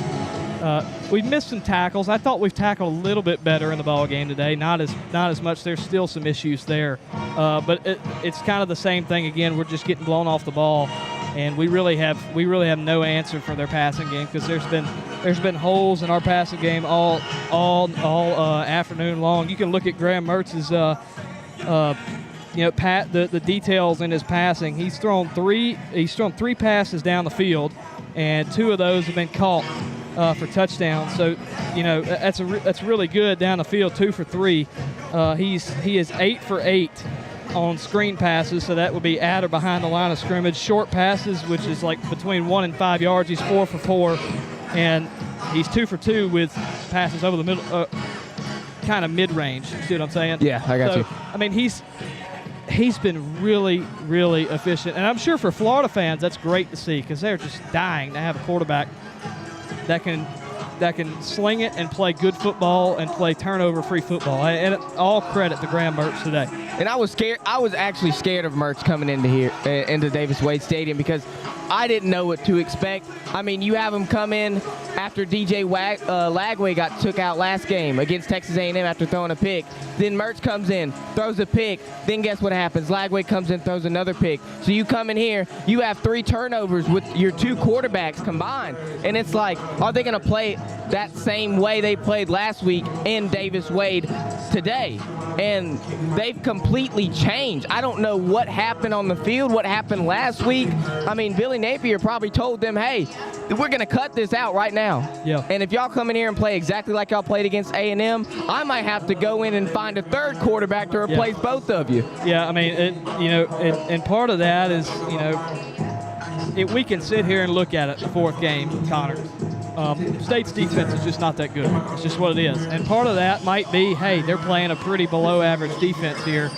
Speaker 9: We've missed some tackles. I thought we've tackled a little bit better in the ball game today. Not as much. There's still some issues there, but it's kind of the same thing again. We're just getting blown off the ball, and we really have no answer for their passing game because there's been holes in our passing game all afternoon long. You can look at Graham Mertz's the details in his passing. He's thrown three passes down the field, and 2 of those have been caught for touchdowns. So, that's really good down the field. 2 for 3. He is 8 for 8 on screen passes. So that would be at or behind the line of scrimmage. Short passes, which is like between 1 and 5 yards. He's 4 for 4, and he's 2 for 2 with passes over the middle, kind of mid-range. You see what I'm saying?
Speaker 2: Yeah, I got you.
Speaker 9: I mean, he's been really, really efficient. And I'm sure for Florida fans, that's great to see because they're just dying to have a quarterback that can sling it and play good football and play turnover-free football. And all credit to Graham Mertz today.
Speaker 10: And I was scared. I was actually scared of Mertz coming into Davis Wade Stadium because I didn't know what to expect. I mean, you have him come in after DJ Lagway got took out last game against Texas A&M after throwing a pick. Then Mertz comes in, throws a pick. Then guess what happens? Lagway comes in, throws another pick. So you come in here, you have 3 turnovers with your 2 quarterbacks combined. And it's like, are they going to play that same way they played last week in Davis Wade today? And they've completely changed. I don't know what happened on the field, what happened last week. I mean, Billy Napier probably told them, hey, we're going to cut this out right now.
Speaker 9: Yeah.
Speaker 10: And if y'all come in here and play exactly like y'all played against A&M, I might have to go in and find a 3rd quarterback to replace both of you.
Speaker 9: Yeah, I mean, and part of that is, we can sit here and look at it the 4th game, Connor. State's defense is just not that good. It's just what it is. And part of that might be, hey, they're playing a pretty below-average defense here.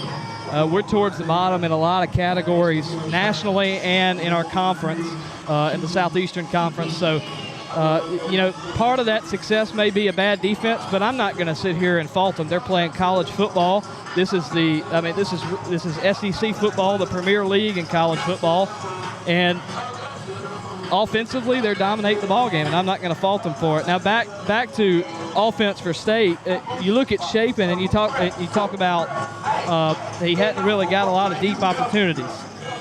Speaker 9: We're towards the bottom in a lot of categories nationally and in our conference, in the Southeastern Conference. So, part of that success may be a bad defense, but I'm not going to sit here and fault them. They're playing college football. This is SEC football, the Premier League in college football, and offensively, they're dominating the ball game, and I'm not going to fault them for it. Now, back to offense for State. You look at Chapin, and you talk about he hadn't really got a lot of deep opportunities.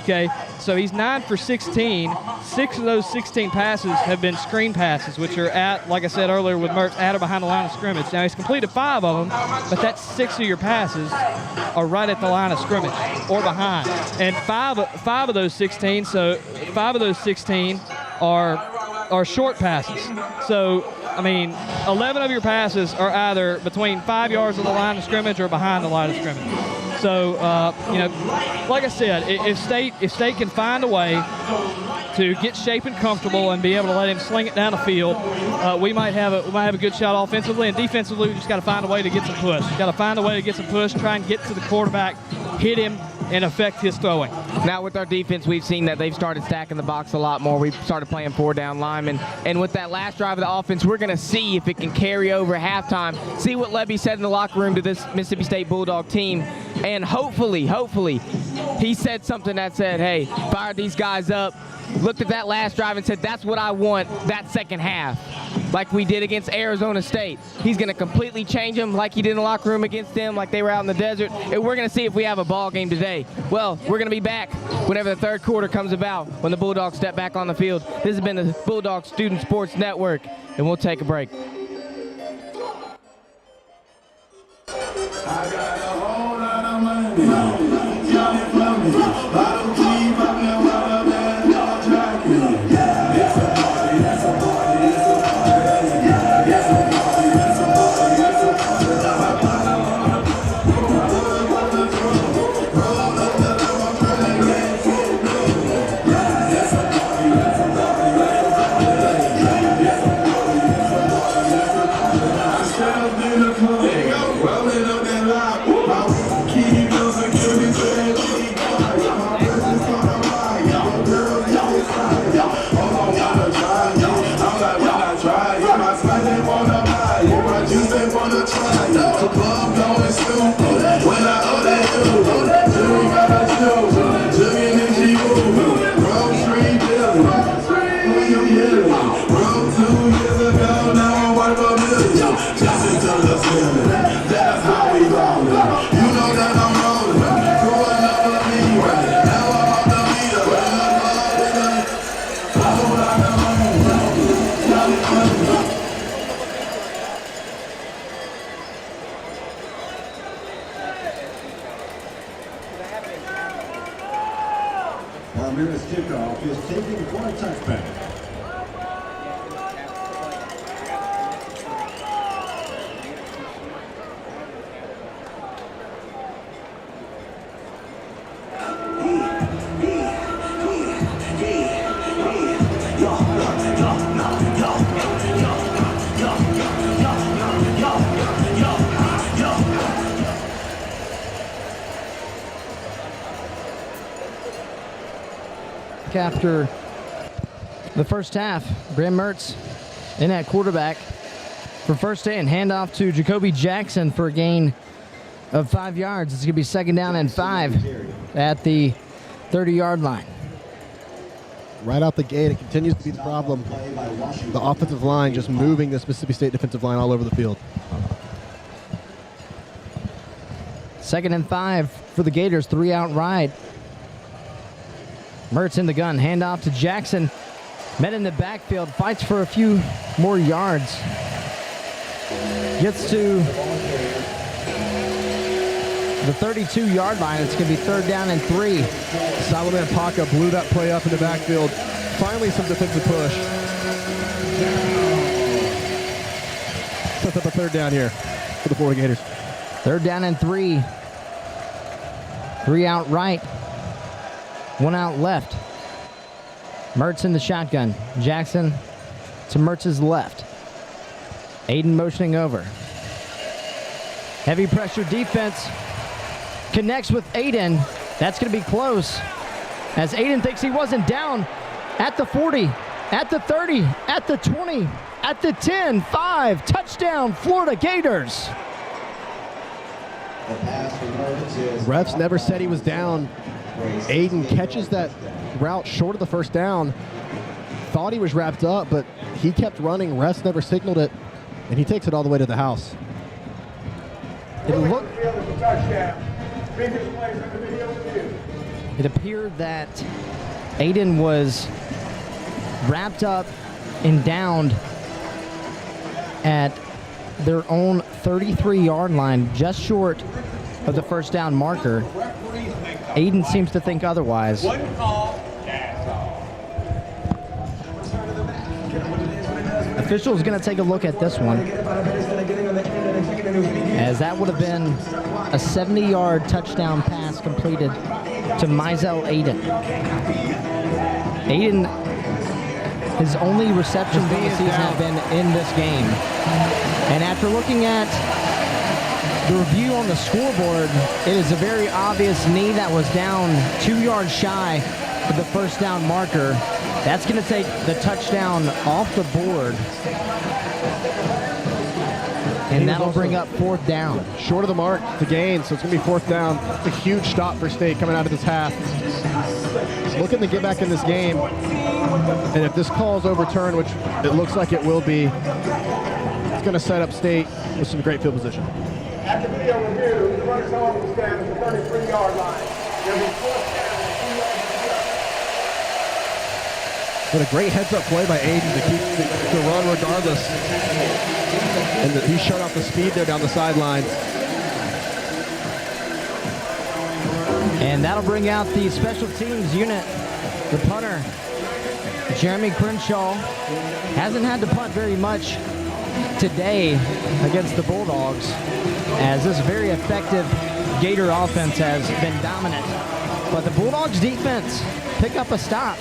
Speaker 9: Okay, so he's 9 for 16. 6 of those 16 passes have been screen passes, which are at, like I said earlier with Mertz, at or behind the line of scrimmage. Now, he's completed 5 of them, but that's 6 of your passes are right at the line of scrimmage or behind. And five of those 16, so 5 of those 16 are short passes. So, I mean, 11 of your passes are either between 5 yards of the line of scrimmage or behind the line of scrimmage. So, like I said, if State can find a way to get Chapin comfortable and be able to let him sling it down the field, we might have a good shot offensively. And defensively, we just got to find a way to get some push. Got to find a way to get some push, try and get to the quarterback, hit him, and affect his throwing.
Speaker 10: Now with our defense, we've seen that they've started stacking the box a lot more. We've started playing 4-down linemen. And with that last drive of the offense, we're going to see if it can carry over halftime. See what Levy said in the locker room to this Mississippi State Bulldog team. And hopefully, he said something that said, hey, fire these guys up. Looked at that last drive and said, that's what I want that second half. Like we did against Arizona State. He's going to completely change them like he did in the locker room against them, like they were out in the desert. And we're going to see if we have a ball game today. Well, we're going to be back whenever the 3rd quarter comes about, when the Bulldogs step back on the field. This has been the Bulldog Student Sports Network, and we'll take a break.
Speaker 6: I got a whole lot of money. Johnny Flummy. I don't keep up and what a man not tracking. It's a party, it's a party, it's a party. It's a party, it's a party, it's a party. Roll up the little party, it's a party, it's a party, it's a party. It's a party, it's a party, it's a party. I stepped in the club, rolling up that lock. My key goes again.
Speaker 3: Ramirez kickoff is taken for a touchback.
Speaker 2: After the first half, Graham Mertz in at quarterback for first and handoff to Jacoby Jackson for a gain of 5 yards. It's going to be 2nd down and 5 at the 30-yard line.
Speaker 1: Right out the gate, it continues to be the problem. The offensive line just moving this Mississippi State defensive line all over the field.
Speaker 2: 2nd and 5 for the Gators, 3-out ride. Mertz in the gun, handoff to Jackson. Met in the backfield, fights for a few more yards. Gets to the 32-yard line. It's going to be 3rd down and 3.
Speaker 1: Solomon Paka blew that play up in the backfield. Finally some defensive push. Sets up a 3rd down here for the Florida Gators.
Speaker 2: 3rd down and 3. 3 out right. 1 out left. Mertz in the shotgun. Jackson to Mertz's left. Aiden motioning over. Heavy pressure defense. Connects with Aiden. That's going to be close. As Aiden thinks he wasn't down at the 40, at the 30, at the 20, at the 10, 5. Touchdown, Florida Gators.
Speaker 1: Refs never said he was down. Aiden catches that route short of the 1st down. Thought he was wrapped up, but he kept running. Refs never signaled it, and he takes it all the way to the house.
Speaker 2: It appeared that Aiden was wrapped up and downed at their own 33-yard line, just short of the 1st down marker. Aiden seems to think otherwise.
Speaker 5: One call, that's all.
Speaker 2: Official's going to take a look at this one, as that would have been a 70-yard touchdown pass completed to Mizell Aiden. Aiden, his only receptions of the season have been in this game. And after looking at the review on the scoreboard, it is a very obvious knee that was down 2 yards shy of the 1st down marker. That's going to take the touchdown off the board. And that'll bring up 4th down.
Speaker 1: Short of the mark to gain, so it's going to be 4th down. It's a huge stop for State coming out of this half. Looking to get back in this game. And if this call is overturned, which it looks like it will be, it's going to set up State with some great field position.
Speaker 5: After video review, the runner's home will stand at the 33-yard line. There'll be 4th down and 2 yards to go.
Speaker 1: But a great heads-up play by Aiden to keep the run regardless. And he shut off the speed there down the sideline.
Speaker 2: And that'll bring out the special teams unit. The punter, Jeremy Crenshaw, hasn't had to punt very much today against the Bulldogs, as this very effective Gator offense has been dominant. But the Bulldogs defense pick up a stop.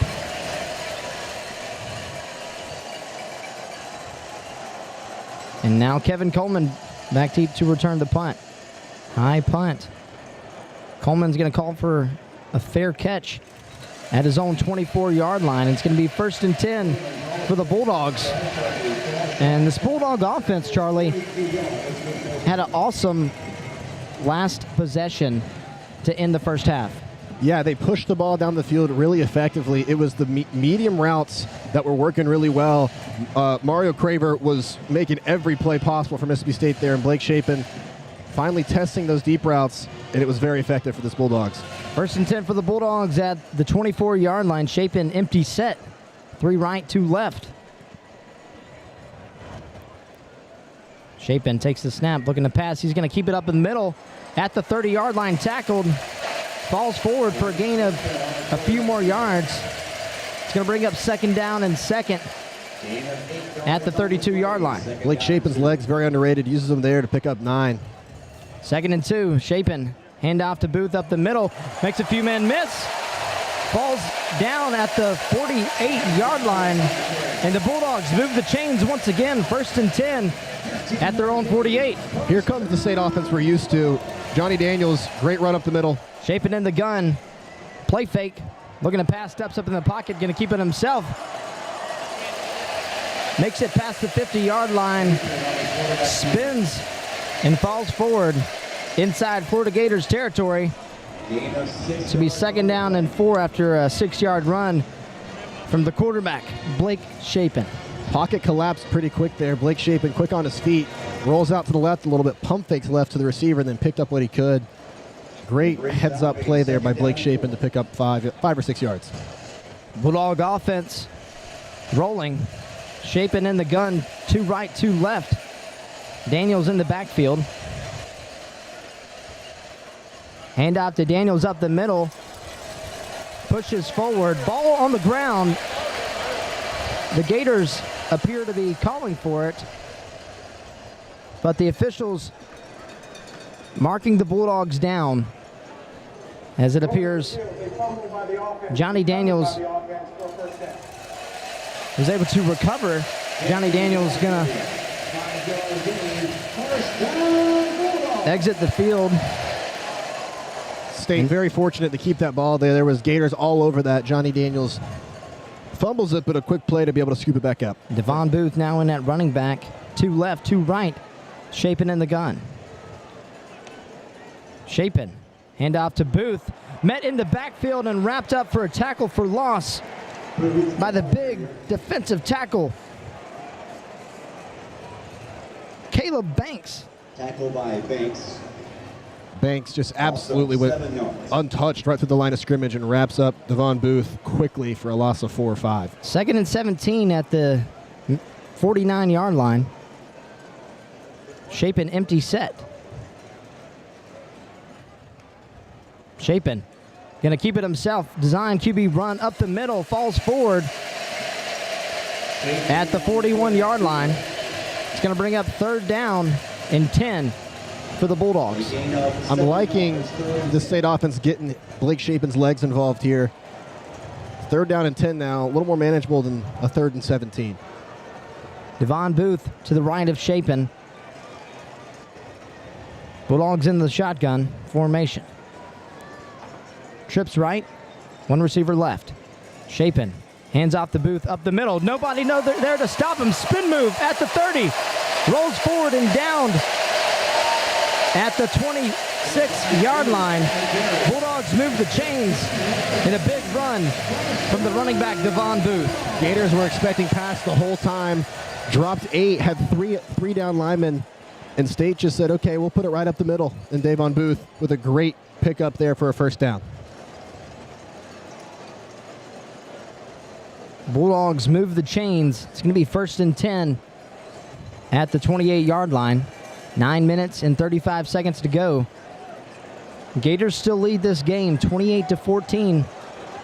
Speaker 2: And now Kevin Coleman back to return the punt. High punt. Coleman's going to call for a fair catch at his own 24-yard line. It's going to be 1st and 10 for the Bulldogs. And this Bulldog offense, Charlie, had an awesome last possession to end the 1st half.
Speaker 1: Yeah, they pushed the ball down the field really effectively. It was the medium routes that were working really well. Mario Craver was making every play possible for Mississippi State there, and Blake Shapen finally testing those deep routes, and it was very effective for this Bulldogs.
Speaker 2: 1st and 10 for the Bulldogs at the 24-yard line. Shapen empty set. 3 right, 2 left. Shapen takes the snap, looking to pass. He's going to keep it up in the middle at the 30-yard line, tackled falls forward for a gain of a few more yards. It's going to bring up 2nd down and 2nd at the 32-yard line.
Speaker 1: Blake Shapen's legs very underrated. Uses them there to pick up 9.
Speaker 2: 2nd and 2. Shapen, hand off to Booth up the middle. Makes a few men miss. Falls down at the 48-yard line. And the Bulldogs move the chains once again. 1st and 10 at their own 48.
Speaker 1: Here comes the state offense we're used to. Johnny Daniels, great run up the middle.
Speaker 2: Shapen in the gun. Play fake. Looking to pass, steps up in the pocket. Going to keep it himself. Makes it past the 50-yard line. Spins and falls forward inside Florida Gators territory. It's going to be 2nd down and 4 after a 6-yard run from the quarterback, Blake Shapen.
Speaker 1: Pocket collapsed pretty quick there. Blake Shapen quick on his feet. Rolls out to the left a little bit. Pump fakes left to the receiver and then picked up what he could. Great heads-up play there by Blake Shapen to pick up 5 or 6 yards.
Speaker 2: Bulldog offense rolling. Shapen in the gun, 2 right, 2 left. Daniels in the backfield. Hand off to Daniels up the middle. Pushes forward. Ball on the ground. The Gators appear to be calling for it. But the officials marking the Bulldogs down. As it appears, Johnny Daniels was able to recover. Johnny Daniels gonna exit the field.
Speaker 1: State very fortunate to keep that ball there. There was Gators all over that. Johnny Daniels fumbles it, but a quick play to be able to scoop it back up.
Speaker 2: Devon Booth now in that running back. 2 left, 2 right. Shapen in the gun. Shapen. Hand off to Booth. Met in the backfield and wrapped up for a tackle for loss by the big defensive tackle, Caleb Banks.
Speaker 3: Tackle by Banks.
Speaker 1: Banks just absolutely went untouched right through the line of scrimmage and wraps up Devon Booth quickly for a loss of 4 or 5.
Speaker 2: 2nd and 17 at the 49-yard line. Shapen empty set. Shapen gonna keep it himself. Design QB run up the middle, falls forward at the 41-yard line. It's gonna bring up 3rd down and 10 for the Bulldogs.
Speaker 1: I'm liking the state offense getting Blake Shapen's legs involved here. 3rd down and 10 now, a little more manageable than a 3rd and 17.
Speaker 2: Devon Booth to the right of Shapen. Bulldogs in the shotgun formation. Trips right, 1 receiver left. Shapen hands off the Booth up the middle. Nobody there to stop him. Spin move at the 30. Rolls forward and downed at the 26-yard line. Bulldogs move the chains in a big run from the running back, Devon Booth.
Speaker 1: Gators were expecting pass the whole time. Dropped 8, had three down linemen, and State just said, okay, we'll put it right up the middle. And Devon Booth with a great pickup there for a 1st down.
Speaker 2: Bulldogs move the chains. It's going to be 1st and 10 at the 28-yard line. 9 minutes and 35 seconds to go. Gators still lead this game 28-14.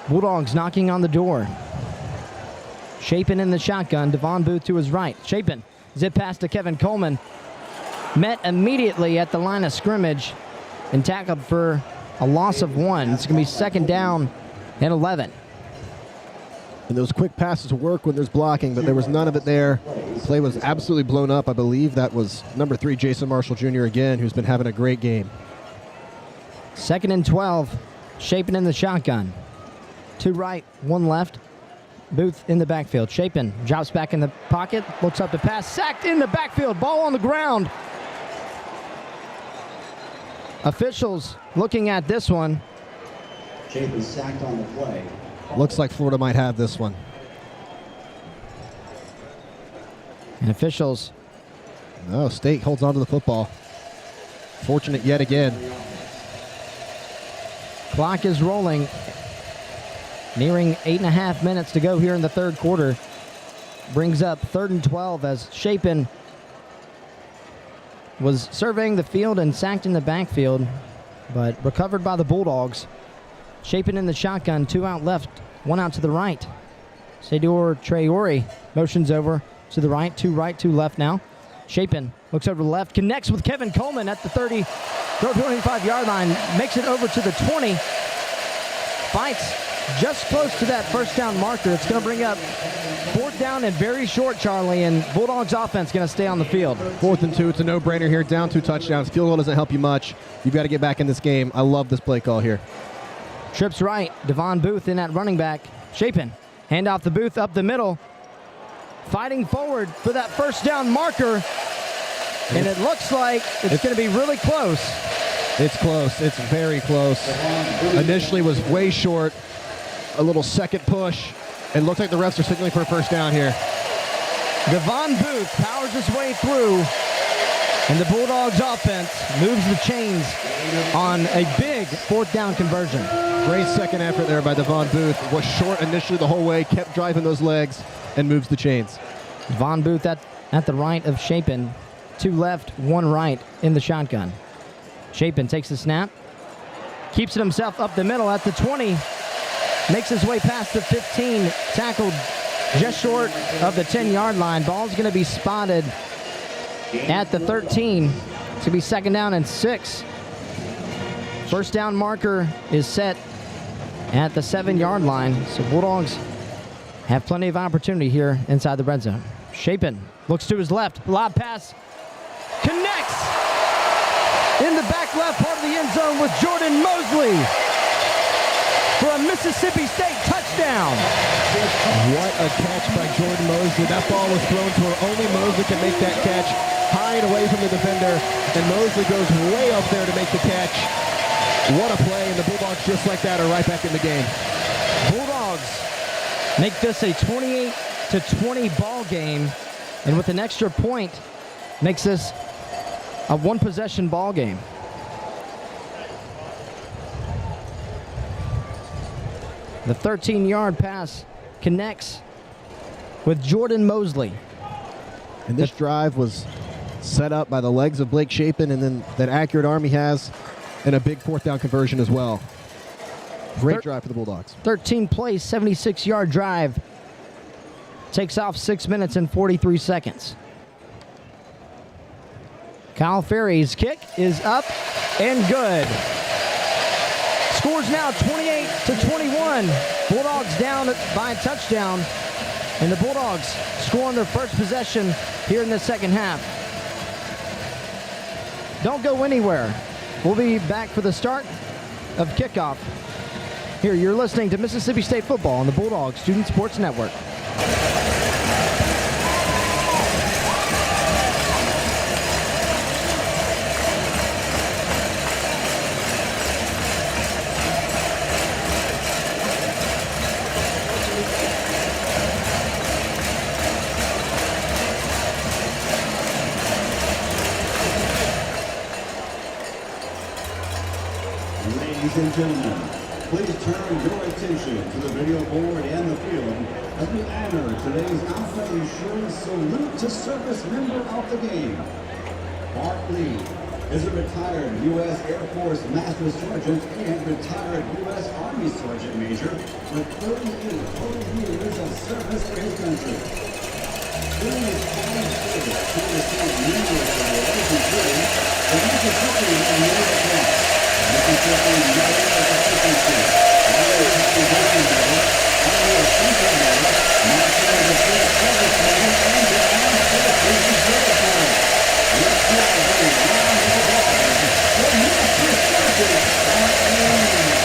Speaker 2: Bulldogs knocking on the door. Shapen in the shotgun. Devon Booth to his right. Shapen zip pass to Kevin Coleman. Met immediately at the line of scrimmage and tackled for a loss of 1. It's going to be 2nd down and 11.
Speaker 1: And those quick passes work when there's blocking, but there was none of it there. Play was absolutely blown up. I believe that was number 3, Jason Marshall Jr. again, who's been having a great game.
Speaker 2: 2nd and 12. Shapen in the shotgun. 2 right, 1 left. Booth in the backfield. Shapen drops back in the pocket, looks up to pass, sacked in the backfield, ball on the ground. Officials looking at this one.
Speaker 3: Shapen sacked on the play.
Speaker 1: Looks like Florida might have this one.
Speaker 2: And officials.
Speaker 1: No, State holds on to the football. Fortunate yet again.
Speaker 2: Clock is rolling. Nearing 8.5 minutes to go here in the 3rd quarter. Brings up 3rd and 12 as Shapen was surveying the field and sacked in the backfield, but recovered by the Bulldogs. Shaping in the shotgun, 2 out left, 1 out to the right. Sador Traore motions over to the right, 2 left now. Shapin looks over to the left, connects with Kevin Coleman at the 25-yard line, makes it over to the 20. Fights just close to that first down marker. It's going to bring up 4th down and very short, Charlie, and Bulldogs offense going to stay on the field.
Speaker 1: 4th and 2, it's a no-brainer here, down 2 touchdowns. Field goal doesn't help you much. You've got to get back in this game. I love this play call here.
Speaker 2: Trips right, Devon Booth in at running back. Shapin, hand off the Booth up the middle. Fighting forward for that first down marker, and it looks like it's going to be really close.
Speaker 1: It's close. It's very close. Initially was way short. A little second push. It looks like the refs are signaling for a first down here.
Speaker 2: Devon Booth powers his way through, and the Bulldogs offense moves the chains on a big 4th down conversion.
Speaker 1: Great second effort there by Devon Booth. Was short initially the whole way, kept driving those legs, and moves the chains.
Speaker 2: Devon Booth at the right of Shapin. 2 left, 1 right in the shotgun. Shapin takes the snap, keeps it himself up the middle at the 20, makes his way past the 15, tackled just short of the 10-yard line. Ball's going to be spotted at the 13. It's going to be 2nd down and 6. First down marker is set at the 7-yard line, so Bulldogs have plenty of opportunity here inside the red zone. Shapin looks to his left, lob pass, connects in the back left part of the end zone with Jordan Mosley for a Mississippi State touchdown.
Speaker 1: What a catch by Jordan Mosley. That ball was thrown to where only Mosley can make that catch, high and away from the defender, and Mosley goes way up there to make the catch. What a play, and the Bulldogs just like that are right back in the game.
Speaker 2: Bulldogs make this a 28-20 ball game, and with an extra point, makes this a 1-possession ball game. The 13-yard pass connects with Jordan Mosley.
Speaker 1: And this drive was set up by the legs of Blake Shapin, and then that accurate arm he has, and a big 4th down conversion as well. Great drive for the Bulldogs.
Speaker 2: 13-play, 76-yard drive. Takes off 6 minutes and 43 seconds. Kyle Ferry's kick is up and good. Scores now 28-21. Bulldogs down by a touchdown, and the Bulldogs score on their first possession here in the second half. Don't go anywhere. We'll be back for the start of kickoff. Here, you're listening to Mississippi State football on the Bulldogs Student Sports Network.
Speaker 3: Ladies and gentlemen, please turn your attention to the video board and the field as we honor today's Alpha Insurance Salute to Service member of the game. Bart Lee is a retired U.S. Air Force Master Sergeant and retired U.S. Army Sergeant Major with 38 total years of service for his country. During his time of service, he received numerous awards, including the Mississippi Medal of Honor, Mississippi Medal of Efficiency, Mississippi Medal, Army Essential Medal, National Defense Service Medal, and the Armed Forces Reserve Medal. Let's give a big round of applause for Master Sergeant Bart Lee.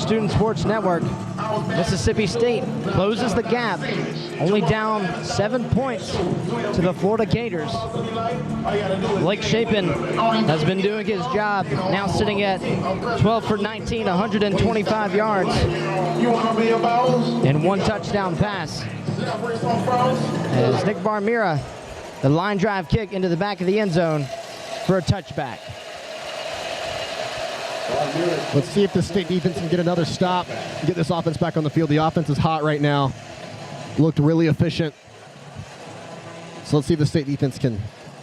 Speaker 2: Student Sports Network. Mississippi State closes the gap, only down 7 points to the Florida Gators. Blake Shapen has been doing his job, now sitting at 12 for 19, 125 yards, and 1 touchdown pass. As Nick Barmira, the line drive kick into the back of the end zone for a touchback.
Speaker 1: Let's see if the State defense can get another stop and get this offense back on the field. The offense is hot right now. Looked really efficient. So let's see if the State defense can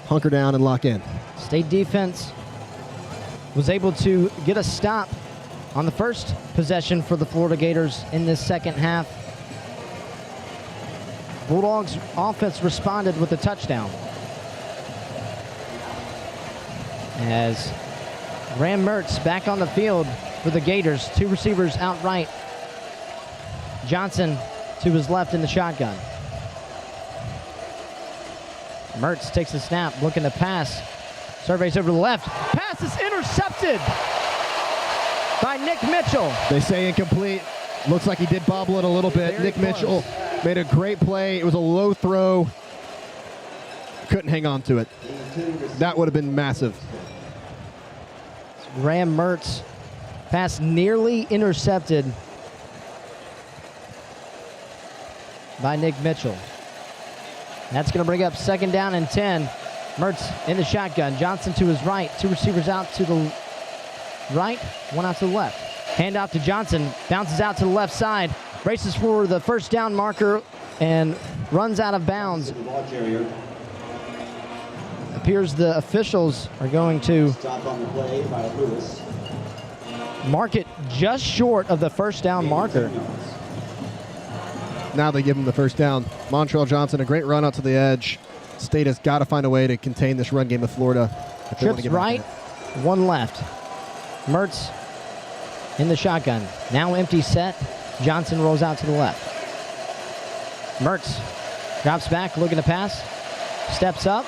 Speaker 1: hunker down and lock in.
Speaker 2: State defense was able to get a stop on the first possession for the Florida Gators in this second half. Bulldogs offense responded with a touchdown. As Graham Mertz back on the field for the Gators. 2 receivers outright. Johnson to his left in the shotgun. Mertz takes a snap, looking to pass. Surveys over to the left. Pass is intercepted by Nick Mitchell.
Speaker 1: They say incomplete. Looks like he did bobble it a little bit.
Speaker 2: Very
Speaker 1: Nick
Speaker 2: close.
Speaker 1: Mitchell made a great play. It was a low throw. Couldn't hang on to it. That would have been massive.
Speaker 2: Graham Mertz, pass nearly intercepted by Nick Mitchell. That's going to bring up 2nd down and 10. Mertz in the shotgun. Johnson to his right. 2 receivers out to the right, 1 out to the left. Hand off to Johnson. Bounces out to the left side. Races for the first down marker and runs out of bounds. Appears the officials are going to mark it just short of the first down marker.
Speaker 1: Now they give him the first down. Montrell Johnson, a great run out to the edge. State has got to find a way to contain this run game of Florida. if they wanna
Speaker 2: Trips
Speaker 1: get back
Speaker 2: right,
Speaker 1: in it.
Speaker 2: 1 left. Mertz in the shotgun. Now empty set. Johnson rolls out to the left. Mertz drops back, looking to pass. Steps up.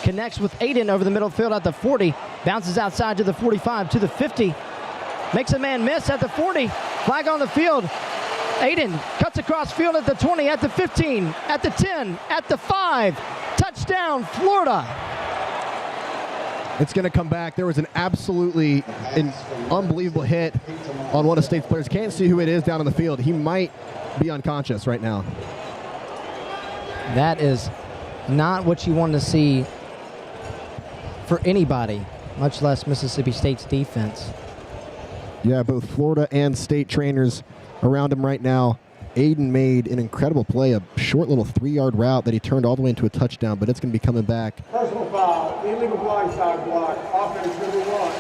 Speaker 2: Connects with Aiden over the middle of the field at the 40. Bounces outside to the 45, to the 50. Makes a man miss at the 40. Flag on the field. Aiden cuts across field at the 20, at the 15, at the 10, at the 5. Touchdown, Florida.
Speaker 1: It's going to come back. There was an absolutely unbelievable hit on one of State's players. Can't see who it is down on the field. He might be unconscious right now.
Speaker 2: That is not what you want to see for anybody, much less Mississippi State's defense.
Speaker 1: Yeah, both Florida and State trainers around him right now. Aiden made an incredible play, a short little 3-yard route that he turned all the way into a touchdown, but it's going to be coming back.
Speaker 5: Personal foul, illegal blindside block, offense number 1.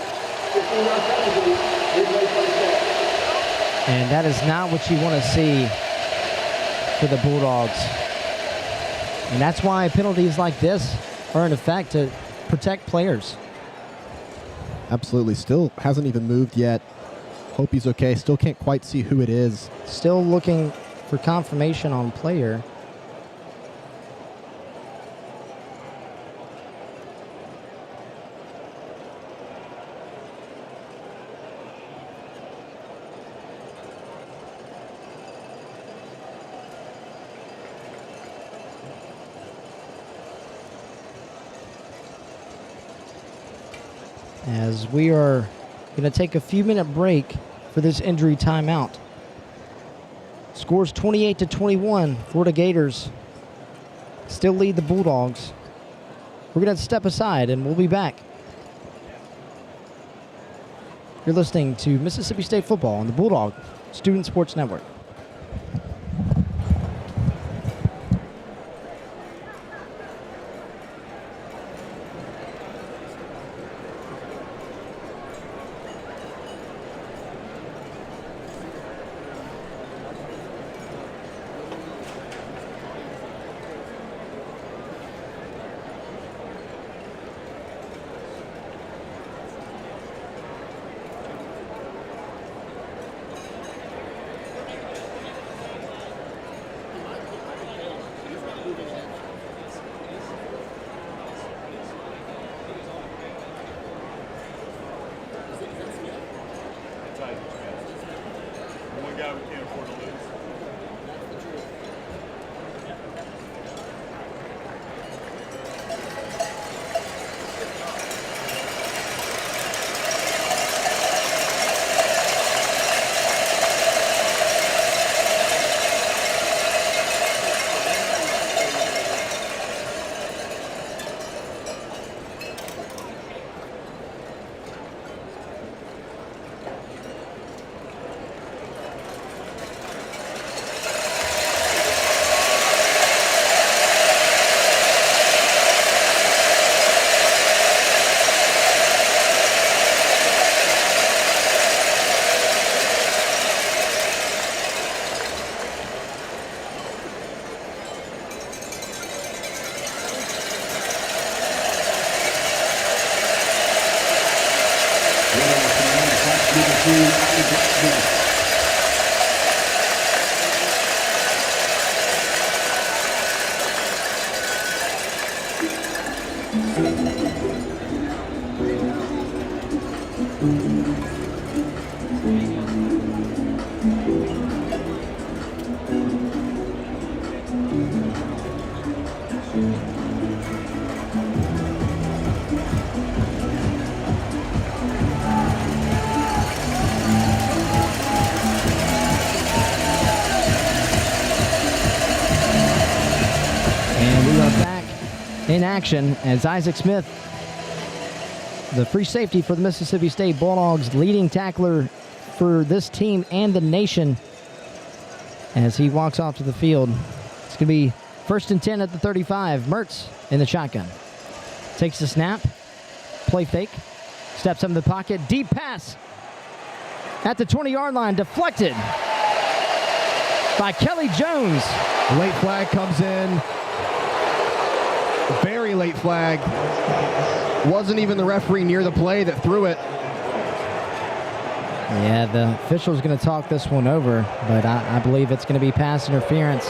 Speaker 5: 15-yard penalty, replay for the set.
Speaker 2: And that is not what you want to see for the Bulldogs. And that's why penalties like this are in effect to protect players.
Speaker 1: Absolutely. Still hasn't even moved yet. Hope he's okay. Still can't quite see who it is.
Speaker 2: Still looking for confirmation on player. As we are going to take a few-minute break for this injury timeout. Scores 28-21. Florida Gators still lead the Bulldogs. We're going to step aside, and we'll be back. You're listening to Mississippi State football on the Bulldog Student Sports Network.
Speaker 5: guy we can't afford to lose.
Speaker 2: And we are back in action as Isaac Smith, the free safety for the Mississippi State Bulldogs, leading tackler for this team and the nation, as he walks off to the field. It's going to be 1st and 10 at the 35. Mertz in the shotgun. Takes the snap. Play fake. Steps up in the pocket. Deep pass at the 20-yard line. Deflected by Kelly Jones.
Speaker 1: Late flag comes in. Very late flag. Wasn't even the referee near the play that threw it.
Speaker 2: Yeah, the official's going to talk this one over, but I believe it's going to be pass interference.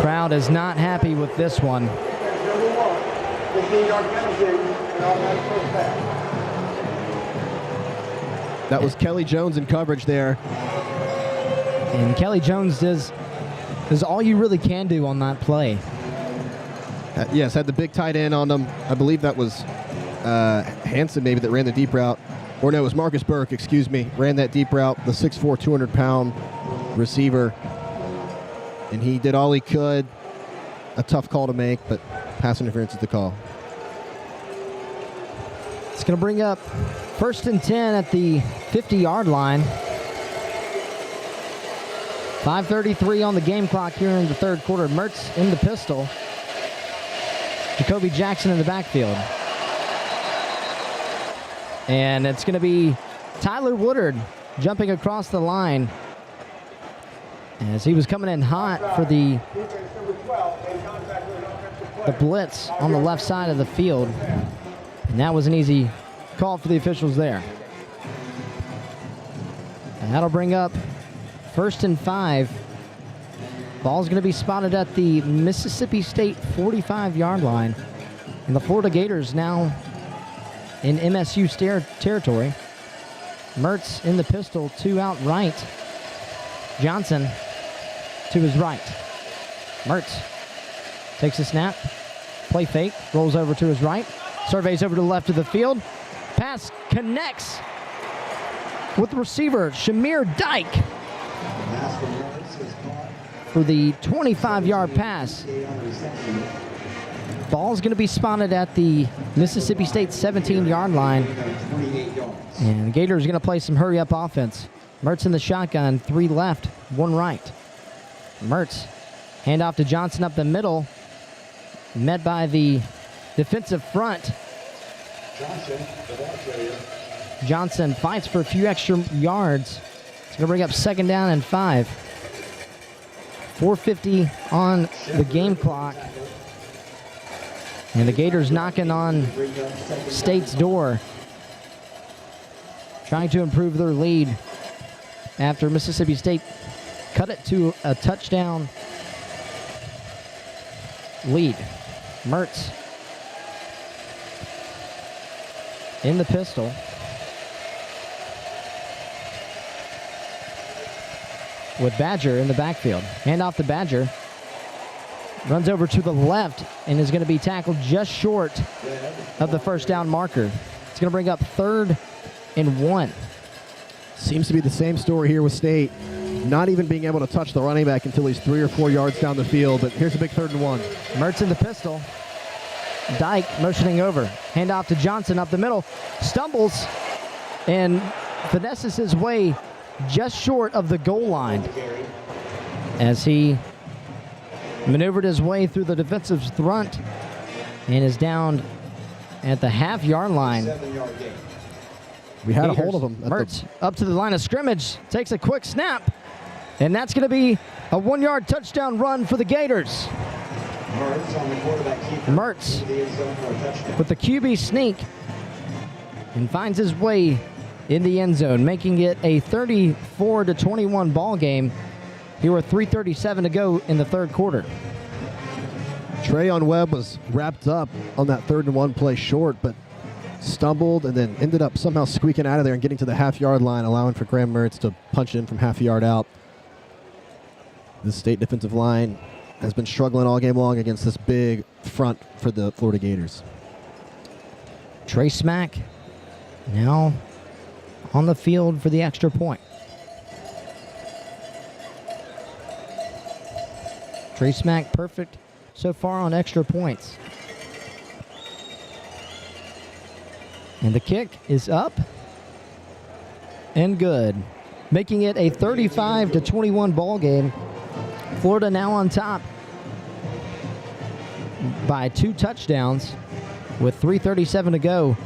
Speaker 2: Crowd is not happy with this one.
Speaker 5: Number 1, 15-yard penalty, and automatic first down.
Speaker 1: That was Kelly Jones in coverage there.
Speaker 2: And Kelly Jones does all you really can do on that play.
Speaker 1: Yes, had the big tight end on them. I believe that was Hanson maybe that ran the deep route. Or no, it was Marcus Burke, excuse me, ran that deep route, the 6'4", 200-pound receiver. And he did all he could. A tough call to make, but pass interference is the call.
Speaker 2: It's going to bring up 1st and 10 at the 50-yard line. 5:33 on the game clock here in the third quarter. Mertz in the pistol. Jacoby Jackson in the backfield. And it's going to be Tyler Woodard jumping across the line as he was coming in hot for the blitz on the left side of the field. And that was an easy call for the officials there. And that'll bring up 1st and 5. Ball's going to be spotted at the Mississippi State 45-yard line. And the Florida Gators now in MSU territory. Mertz in the pistol, 2 out right. Johnson to his right. Mertz takes a snap. Play fake. Rolls over to his right. Surveys over to the left of the field. Pass connects with the receiver, Shamir Dyke, for the 25-yard pass. Ball's going to be spotted at the Mississippi State 17-yard line. And the Gators are going to play some hurry-up offense. Mertz in the shotgun, 3 left, 1 right. Mertz, handoff to Johnson up the middle, met by the defensive front. Johnson fights for a few extra yards. It's going to bring up 2nd down and 5. 4:50 on the game clock. And the Gators knocking on State's door, trying to improve their lead after Mississippi State cut it to a touchdown lead. Mertz in the pistol. with Badger in the backfield. Hand off to Badger. Runs over to the left and is going to be tackled just short of the first down marker. It's going to bring up 3rd and 1.
Speaker 1: Seems to be the same story here with State. Not even being able to touch the running back until he's 3 or 4 yards down the field. But here's a big 3rd and 1.
Speaker 2: Mertz in the pistol. Dyke motioning over. Hand off to Johnson up the middle. Stumbles and finesses his way just short of the goal line as he maneuvered his way through the defensive front and is down at the half-yard line.
Speaker 1: We had a hold of him.
Speaker 2: Mertz up to the line of scrimmage, takes a quick snap, and that's going to be a 1-yard touchdown run for the Gators. Mertz with the QB sneak and finds his way in the end zone, making it a 34-21 ball game. Here with 3:37 to go in the third quarter.
Speaker 1: Treyon Webb was wrapped up on that 3rd and 1 play short, but stumbled and then ended up somehow squeaking out of there and getting to the half-yard line, allowing for Graham Mertz to punch in from half a yard out. The State defensive line has been struggling all game long against this big front for the Florida Gators.
Speaker 2: Trey Smack now on the field for the extra point. Trey Smack perfect so far on extra points. And the kick is up and good, making it a 35-21 ball game. Florida now on top by 2 touchdowns with 3:37 to go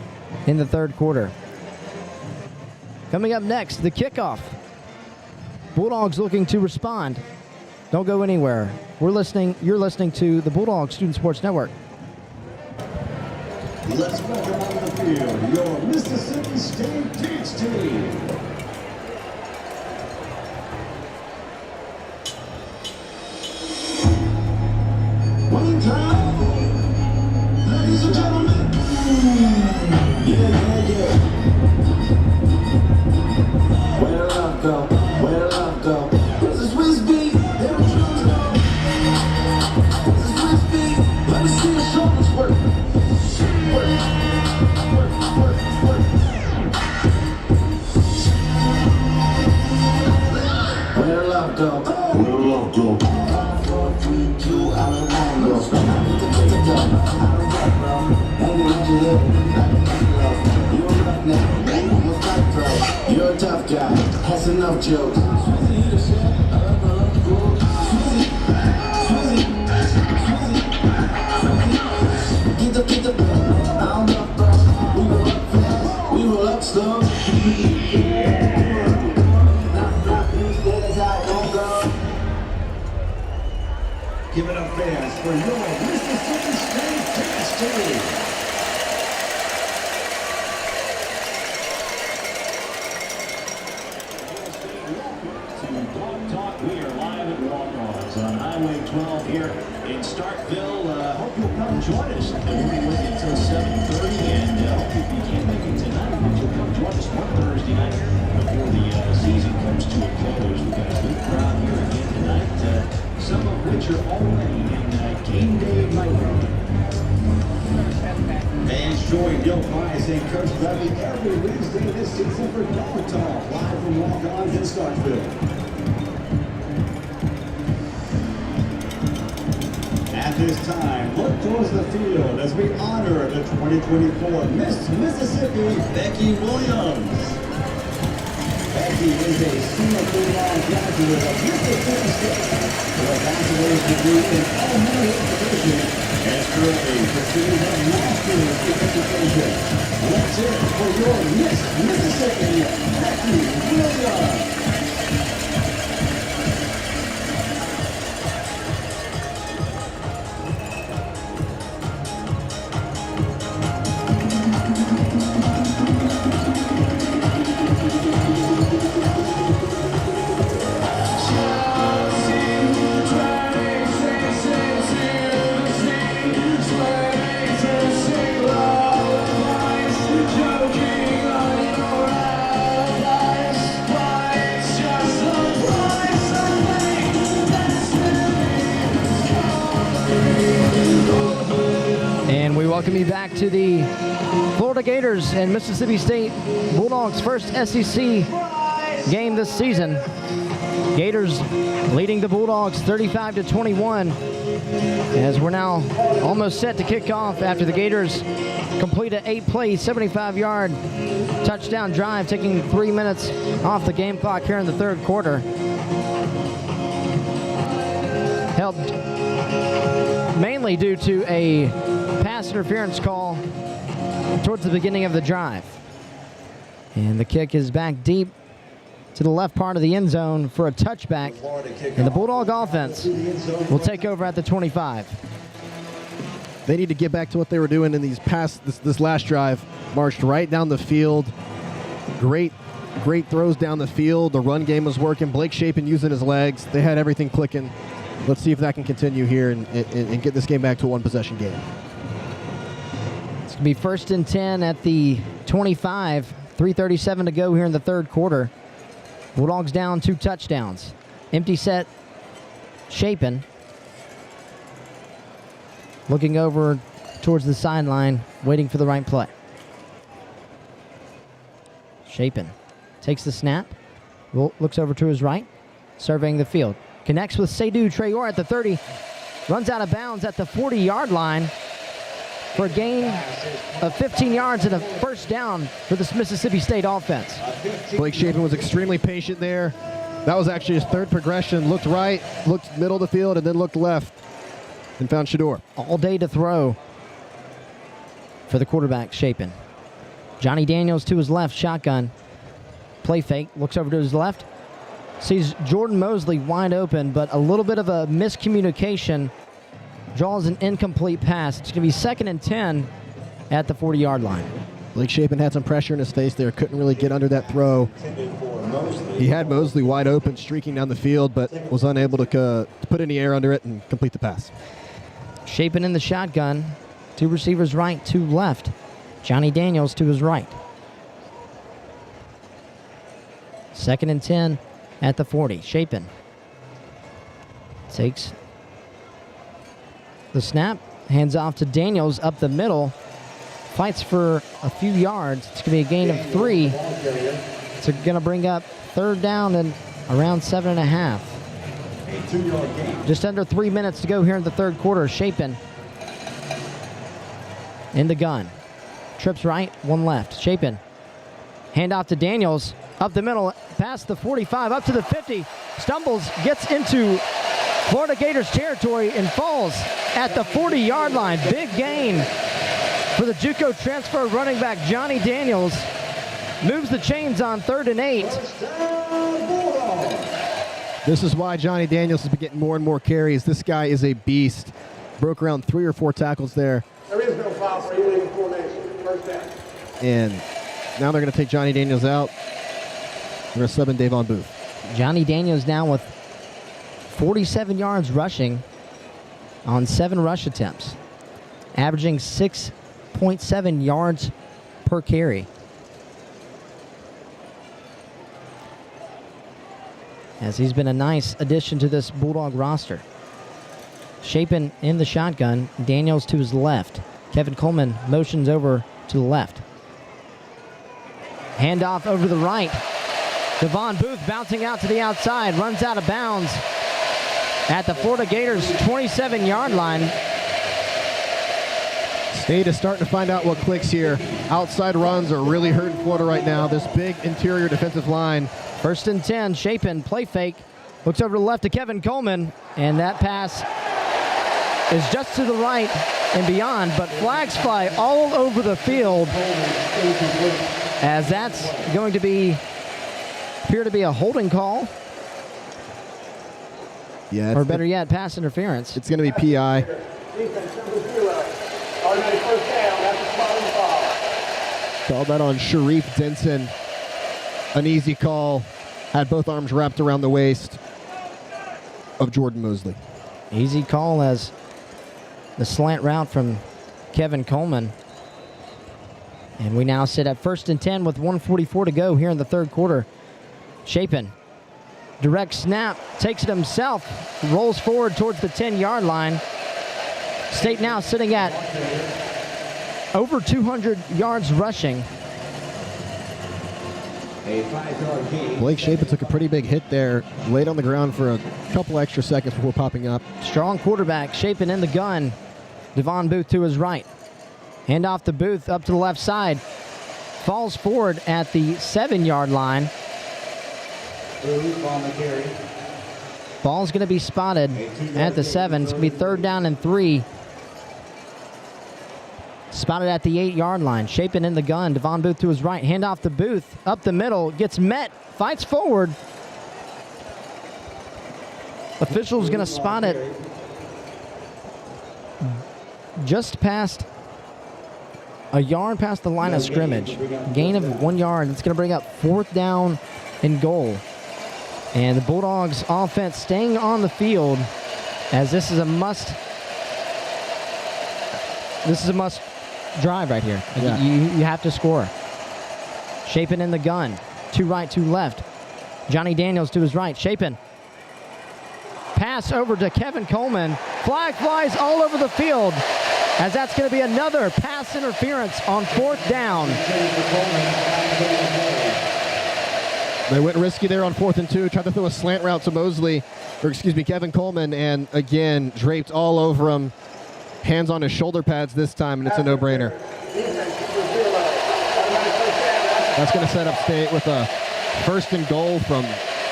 Speaker 2: in the third quarter. Coming up next, the kickoff. Bulldogs looking to respond. Don't go anywhere. You're listening to the Bulldog Student Sports Network.
Speaker 3: Let's welcome on the field your Mississippi State dance team.
Speaker 6: One time, ladies and gentlemen. Yeah. Where love go? Where love go? This is Whiskey. There are drums go. This is Whiskey. Let me see your shoulders work. Where love go? Where love go? 5, 4, 3, 2, I don't want no. I need to take it down. I don't got bro. Hang around your head. I don't got love. You're a rough now. I'm a fight bro. You're a tough guy. Has enough jokes. Swizzy hit a shot. I love my love gold. Swizzy. Get the I don't know bro. We roll up fast. We roll up slow.
Speaker 3: Give it up fans for your Mississippi State dance team. To Blog Talk, we are live at Walk-Ons on Highway 12 here in Starkville. Hope you'll come join us. We'll be with you until 7:30, and hope if you can't make it tonight, you'll come join us one Thursday night before the season comes to a close. We've got a good crowd here again tonight. Some of which are already in game day mode. Fans join Bill Price and Coach Levy every Wednesday this season for Dog Talk, live from Walk-Ons in Starkville. At this time, look towards the field as we honor the 2024 Miss Mississippi, Becky Williams. Becky is a senior football graduate of Mississippi State with a bachelor's degree in elementary education and currently pursuing her master's in education. Let's hear it for your Miss Mississippi, Becky Williams.
Speaker 2: Welcome you back to the Florida Gators and Mississippi State Bulldogs' first SEC game this season. Gators leading the Bulldogs 35-21 as we're now almost set to kick off after the Gators complete an 8-play, 75-yard touchdown drive, taking 3 minutes off the game clock here in the third quarter. Helped mainly due to a pass interference call towards the beginning of the drive. And the kick is back deep to the left part of the end zone for a touchback. And the Bulldog offense will take over at the 25.
Speaker 1: They need to get back to what they were doing in this last drive. Marched right down the field. Great throws down the field. The run game was working. Blake Shapen using his legs. They had everything clicking. Let's see if that can continue here and get this game back to a one-possession game.
Speaker 2: It's going to be 1st and 10 at the 25. 3:37 to go here in the third quarter. Bulldogs down 2 touchdowns. Empty set, Shapen. Looking over towards the sideline, waiting for the right play. Shapen takes the snap, looks over to his right, surveying the field. Connects with Seydou Traore at the 30, runs out of bounds at the 40-yard line for a gain of 15 yards and a first down for this Mississippi State offense.
Speaker 1: Blake Shapen was extremely patient there. That was actually his third progression. Looked right, looked middle of the field, and then looked left and found Shedeur.
Speaker 2: All day to throw for the quarterback, Shapen. Johnny Daniels to his left, shotgun. Play fake, looks over to his left. Sees Jordan Mosley wide open, but a little bit of a miscommunication. Draws an incomplete pass. It's going to be 2nd and 10 at the 40-yard line.
Speaker 1: Blake Shapen had some pressure in his face there. Couldn't really get under that throw. He had Mosley wide open, streaking down the field, but was unable to put any air under it and complete the pass.
Speaker 2: Shapen in the shotgun. 2 receivers right, 2 left. Johnny Daniels to his right. 2nd and 10 at the 40. Shapen takes the snap, hands off to Daniels up the middle, fights for a few yards. It's going to be a gain of 3. It's going to bring up 3rd down and around 7.5. Just under 3 minutes to go here in the third quarter. Shapen in the gun. Trips right, 1 left. Shapen. Hand off to Daniels. Up the middle, past the 45, up to the 50. Stumbles, gets into Florida Gators territory and falls at the 40-yard line. Big gain for the JUCO transfer running back Johnny Daniels. Moves the chains on 3rd and 8.
Speaker 1: This is why Johnny Daniels has been getting more and more carries. This guy is a beast. Broke around 3 or 4 tackles there.
Speaker 5: There is no foul for illegal formation. First down.
Speaker 1: And now they're going to take Johnny Daniels out. They're going to sub in Davon Booth.
Speaker 2: Johnny Daniels now with 47 yards rushing on 7 rush attempts, averaging 6.7 yards per carry. As he's been a nice addition to this Bulldog roster. Shapen in the shotgun, Daniels to his left. Kevin Coleman motions over to the left. Handoff over to the right. Davon Booth bouncing out to the outside, runs out of bounds at the Florida Gators 27-yard line.
Speaker 1: State is starting to find out what clicks here. Outside runs are really hurting Florida right now. This big interior defensive line.
Speaker 2: 1st and 10, Shapen, play fake. Looks over to the left to Kevin Coleman, and that pass is just to the right and beyond, but flags fly all over the field as that's going to appear to be a holding call.
Speaker 1: Yeah,
Speaker 2: or better yet, pass interference.
Speaker 1: It's going to be PI. Called that on Sharif Denson. An easy call. Had both arms wrapped around the waist of Jordan Mosley.
Speaker 2: Easy call as the slant route from Kevin Coleman. And we now sit at 1st and 10 with 1:44 to go here in the third quarter. Shapen, direct snap, takes it himself, rolls forward towards the 10-yard line. State now sitting at over 200 yards rushing.
Speaker 3: A 5-yard gain.
Speaker 1: Blake Shapen took a pretty big hit there, laid on the ground for a couple extra seconds before popping up.
Speaker 2: Strong quarterback, Shapen in the gun. Devon Booth to his right. Hand off to Booth up to the left side. Falls forward at the 7-yard line.
Speaker 3: Booth on the carry.
Speaker 2: Ball's going to be spotted at the 7. It's going to be 3rd down and 3. Spotted at the 8-yard line. Shapen in the gun. Devon Booth to his right. Hand off to Booth. Up the middle. Gets met. Fights forward. Official's going to spot it just past a yard past the line of scrimmage. Gain of 1 yard. It's going to bring up 4th down and goal. And the Bulldogs offense staying on the field as this is a must drive right here.
Speaker 1: Yeah.
Speaker 2: You have to score. Shapen in the gun. 2 right, 2 left. Johnny Daniels to his right. Shapen. Pass over to Kevin Coleman. Flag flies all over the field as that's going to be another pass interference on 4th down.
Speaker 1: They went risky there on 4th and 2, tried to throw a slant route to Kevin Coleman, and again, draped all over him. Hands on his shoulder pads this time, and it's a no-brainer. That's going to set up State with a 1st and goal from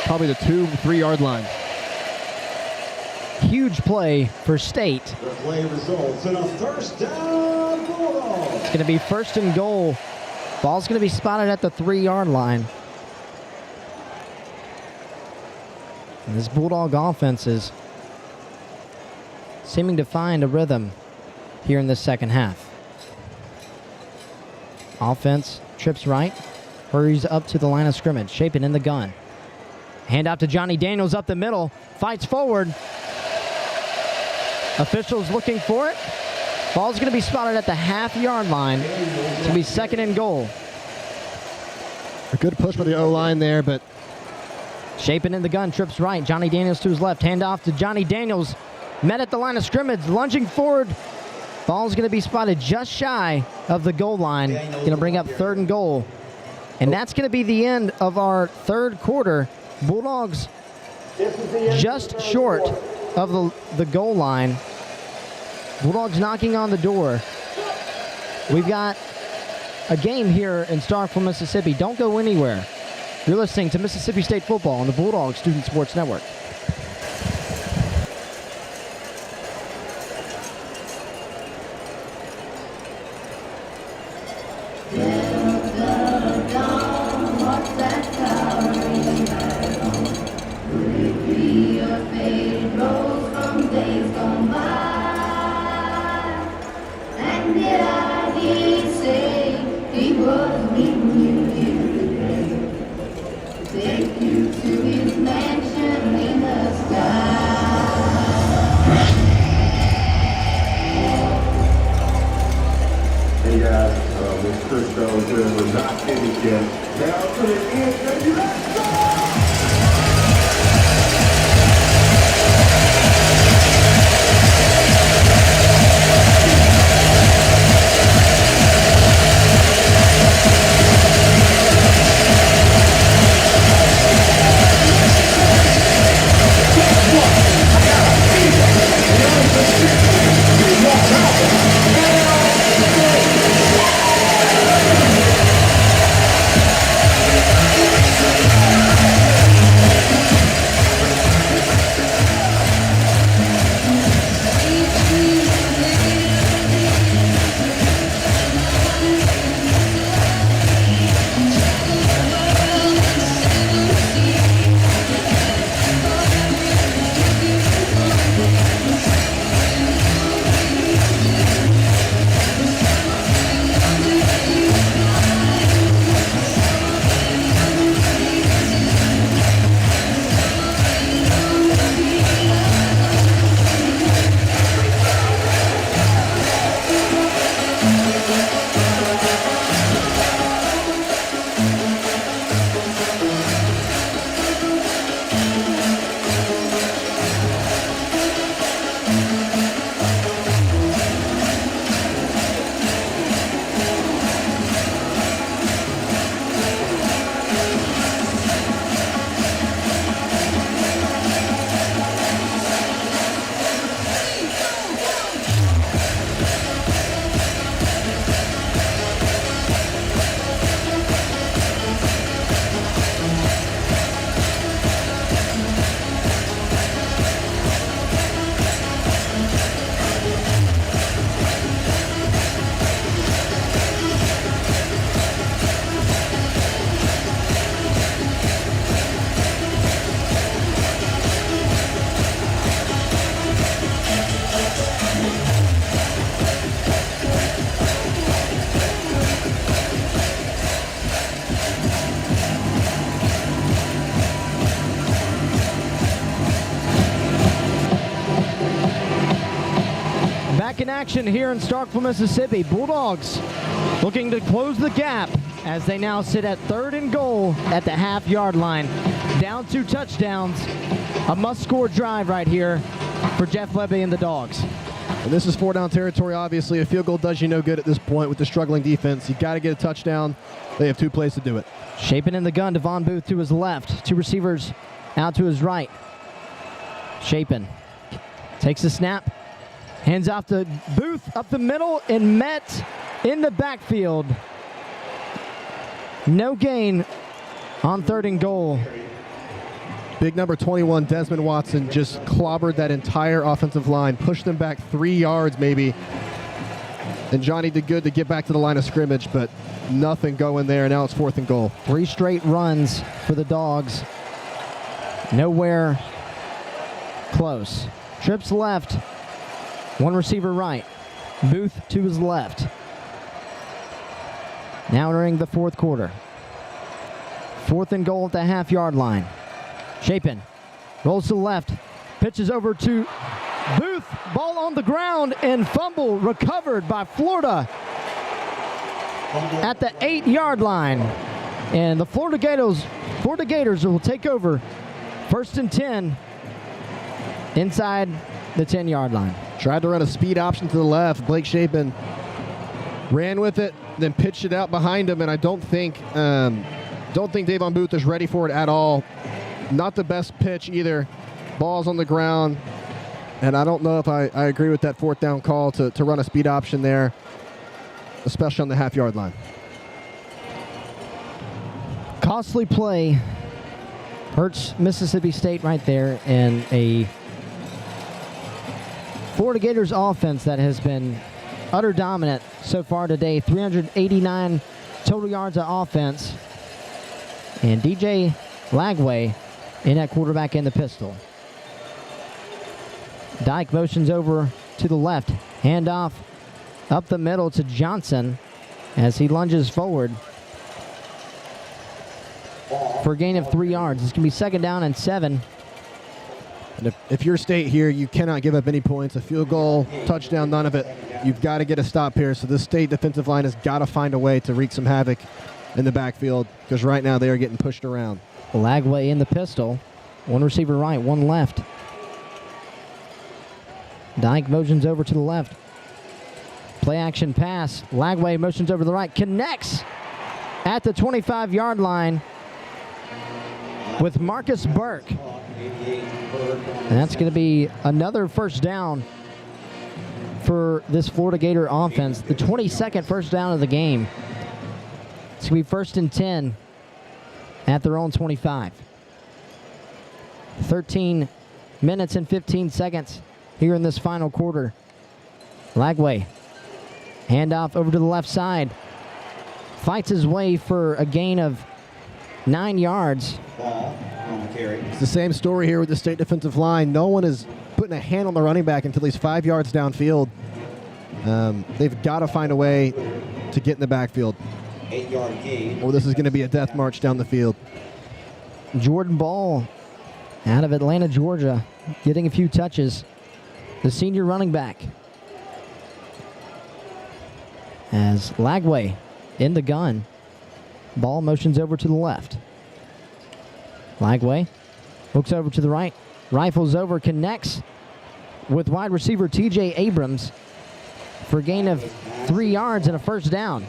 Speaker 1: probably the 2-3 yard line.
Speaker 2: Huge play for State.
Speaker 3: The play results in a 1st down Bulldogs.
Speaker 2: It's going to be 1st and goal. Ball's going to be spotted at the 3-yard line. And this Bulldog offense is seeming to find a rhythm here in the second half. Offense trips right, hurries up to the line of scrimmage. Shapen in the gun. Hand out to Johnny Daniels up the middle. Fights forward. Officials looking for it. Ball's going to be spotted at the half-yard line. It's going to be 2nd and goal.
Speaker 1: A good push by the O-line there, but
Speaker 2: Shapen in the gun, trips right. Johnny Daniels to his left. Hand off to Johnny Daniels. Met at the line of scrimmage, lunging forward. Ball's going to be spotted just shy of the goal line. Going to bring up 3rd and goal. And that's going to be the end of our 3rd quarter. Bulldogs just short of the goal line. Bulldogs knocking on the door. We've got a game here in Starkville, Mississippi. Don't go anywhere. You're listening to Mississippi State Football on the Bulldog Student Sports Network.
Speaker 6: Hey guys, this Chris Jones here was not finished yet. Now to the end, baby, let's go!
Speaker 2: Back in action here in Starkville, Mississippi. Bulldogs looking to close the gap as they now sit at 3rd and goal at the half-yard line. Down 2 touchdowns. A must-score drive right here for Jeff Lebby and the Dogs.
Speaker 1: And this is 4-down territory, obviously. A field goal does you no good at this point with the struggling defense. You got to get a touchdown. They have 2 plays to do it.
Speaker 2: Shaping in the gun, Devon Booth to his left. 2 receivers out to his right. Shaping takes the snap. Hands off to Booth up the middle and met in the backfield. No gain on 3rd and goal.
Speaker 1: Big number 21, Desmond Watson, just clobbered that entire offensive line, pushed them back 3 yards maybe. And Johnny did good to get back to the line of scrimmage, but nothing going there. Now it's 4th and goal.
Speaker 2: 3 straight runs for the Dogs. Nowhere close. Trips left. 1 receiver right. Booth to his left. Now entering the 4th quarter. 4th and goal at the half-yard line. Shapin rolls to the left. Pitches over to Booth. Ball on the ground and fumble recovered by Florida at the 8-yard line. And the Florida Gators will take over 1st and 10 inside the 10-yard line.
Speaker 1: Tried to run a speed option to the left. Blake Shapin ran with it, then pitched it out behind him, and I don't think Davon Booth is ready for it at all. Not the best pitch either. Ball's on the ground, and I don't know if I agree with that 4th down call to run a speed option there, especially on the half-yard line.
Speaker 2: Costly play. Hurts Mississippi State right there, and a Florida Gators offense that has been utter dominant so far today. 389 total yards of offense. And DJ Lagway in at quarterback in the pistol. Dyke motions over to the left. Handoff up the middle to Johnson as he lunges forward for a gain of 3 yards. It's going to be 2nd down and 7.
Speaker 1: And if you're State here, you cannot give up any points. A field goal, touchdown, none of it. You've got to get a stop here. So this State defensive line has got to find a way to wreak some havoc in the backfield because right now they are getting pushed around.
Speaker 2: Lagway in the pistol. 1 receiver right, 1 left. Dyke motions over to the left. Play action pass. Lagway motions over to the right. Connects at the 25-yard line with Marcus Burke. And that's going to be another 1st down for this Florida Gator offense. The 22nd 1st down of the game. It's going to be 1st and 10 at their own 25. 13 minutes and 15 seconds here in this final quarter. Lagway, handoff over to the left side. Fights his way for a gain of 9 yards.
Speaker 1: It's the same story here with the State defensive line. No one is putting a hand on the running back until he's 5 yards downfield. They've got to find a way to get in the backfield,
Speaker 3: 8-yard gain.
Speaker 1: or this is going to be a death march down the field.
Speaker 2: Jordan Ball out of Atlanta, Georgia, getting a few touches. The senior running back. As Lagway in the gun. Ball motions over to the left. Lagway looks over to the right. Rifles over, connects with wide receiver TJ Abrams for a gain of 3 yards and a 1st down.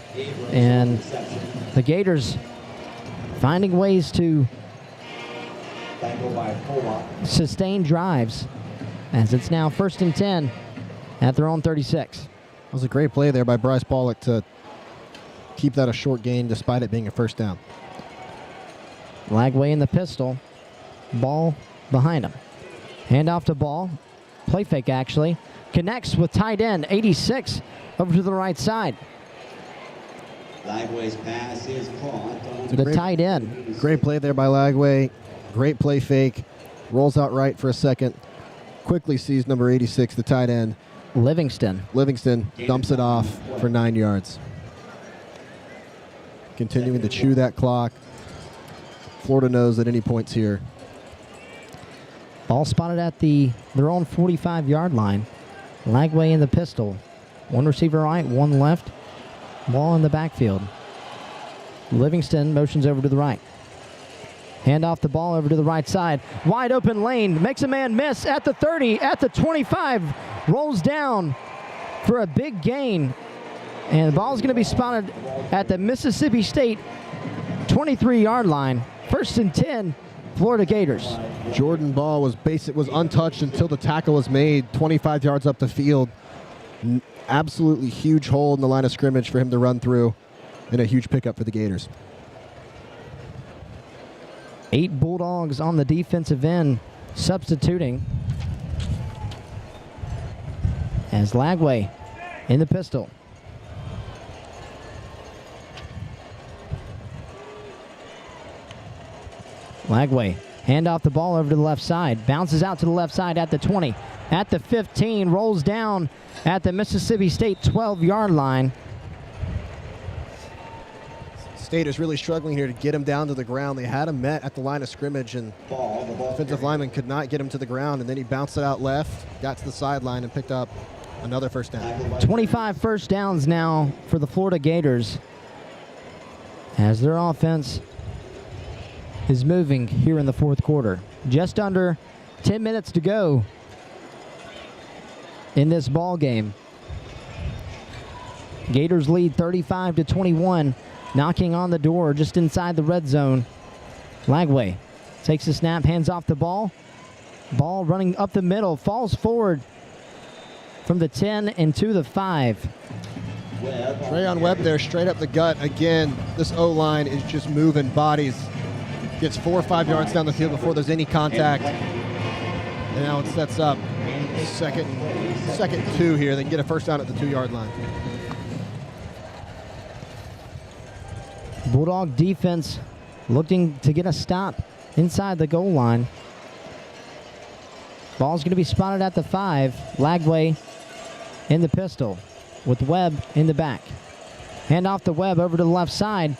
Speaker 2: And the Gators finding ways to sustain drives as it's now 1st and 10 at their own 36.
Speaker 1: That was a great play there by Bryce Pollock to keep that a short gain despite it being a 1st down.
Speaker 2: Lagway in the pistol. Ball behind him. Handoff to Ball. Play fake actually. Connects with tight end 86 over to the right side.
Speaker 3: Lagway's pass is caught.
Speaker 2: The tight end.
Speaker 1: Great play there by Lagway. Great play fake. Rolls out right for a second. Quickly sees number 86, the tight end.
Speaker 2: Livingston.
Speaker 1: Livingston dumps it off for 9 yards. Continuing to chew that clock. Florida knows at any points here.
Speaker 2: Ball spotted at their own 45-yard line. Lagway in the pistol. One receiver right, one left. Ball in the backfield. Livingston motions over to the right. Hand off the ball over to the right side. Wide open lane. Makes a man miss at the 30, at the 25. Rolls down for a big gain. And the ball is going to be spotted at the Mississippi State 23-yard line. 1st and 10, Florida Gators.
Speaker 1: Jordan Ball was untouched until the tackle was made, 25 yards up the field. Absolutely huge hole in the line of scrimmage for him to run through, and a huge pickup for the Gators.
Speaker 2: 8 Bulldogs on the defensive end substituting as Lagway in the pistol. Lagway, hand off the ball over to the left side. Bounces out to the left side at the 20. At the 15, rolls down at the Mississippi State 12-yard line.
Speaker 1: State is really struggling here to get him down to the ground. They had him met at the line of scrimmage, and the offensive lineman could not get him to the ground, and then he bounced it out left, got to the sideline, and picked up another first down.
Speaker 2: 25 first downs now for the Florida Gators as their offense is moving here in the fourth quarter. Just under 10 minutes to go in this ball game. Gators lead 35-21, knocking on the door just inside the red zone. Lagway takes the snap, hands off the ball. Ball running up the middle, falls forward from the 10 and to the 5.
Speaker 1: Trayon Webb there, straight up the gut. Again, this O-line is just moving bodies. Gets 4 or 5 yards down the field before there's any contact. And now it sets up second 2 here. They can get a first down at the 2-yard line.
Speaker 2: Bulldog defense looking to get a stop inside the goal line. Ball's going to be spotted at the 5. Lagway in the pistol with Webb in the back. Hand off the Webb over to the left side.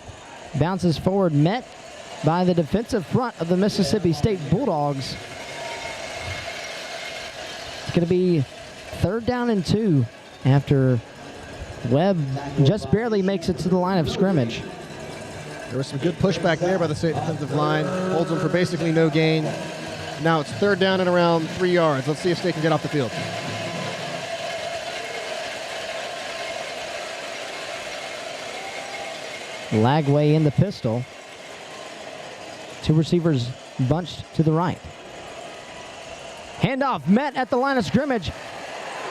Speaker 2: Bounces forward, met by the defensive front of the Mississippi State Bulldogs. It's going to be 3rd down and 2 after Webb just barely makes it to the line of scrimmage.
Speaker 1: There was some good pushback there by the State defensive line. Holds them for basically no gain. Now it's 3rd down and around 3 yards. Let's see if State can get off the field.
Speaker 2: Lagway in the pistol. 2 receivers bunched to the right. Handoff met at the line of scrimmage.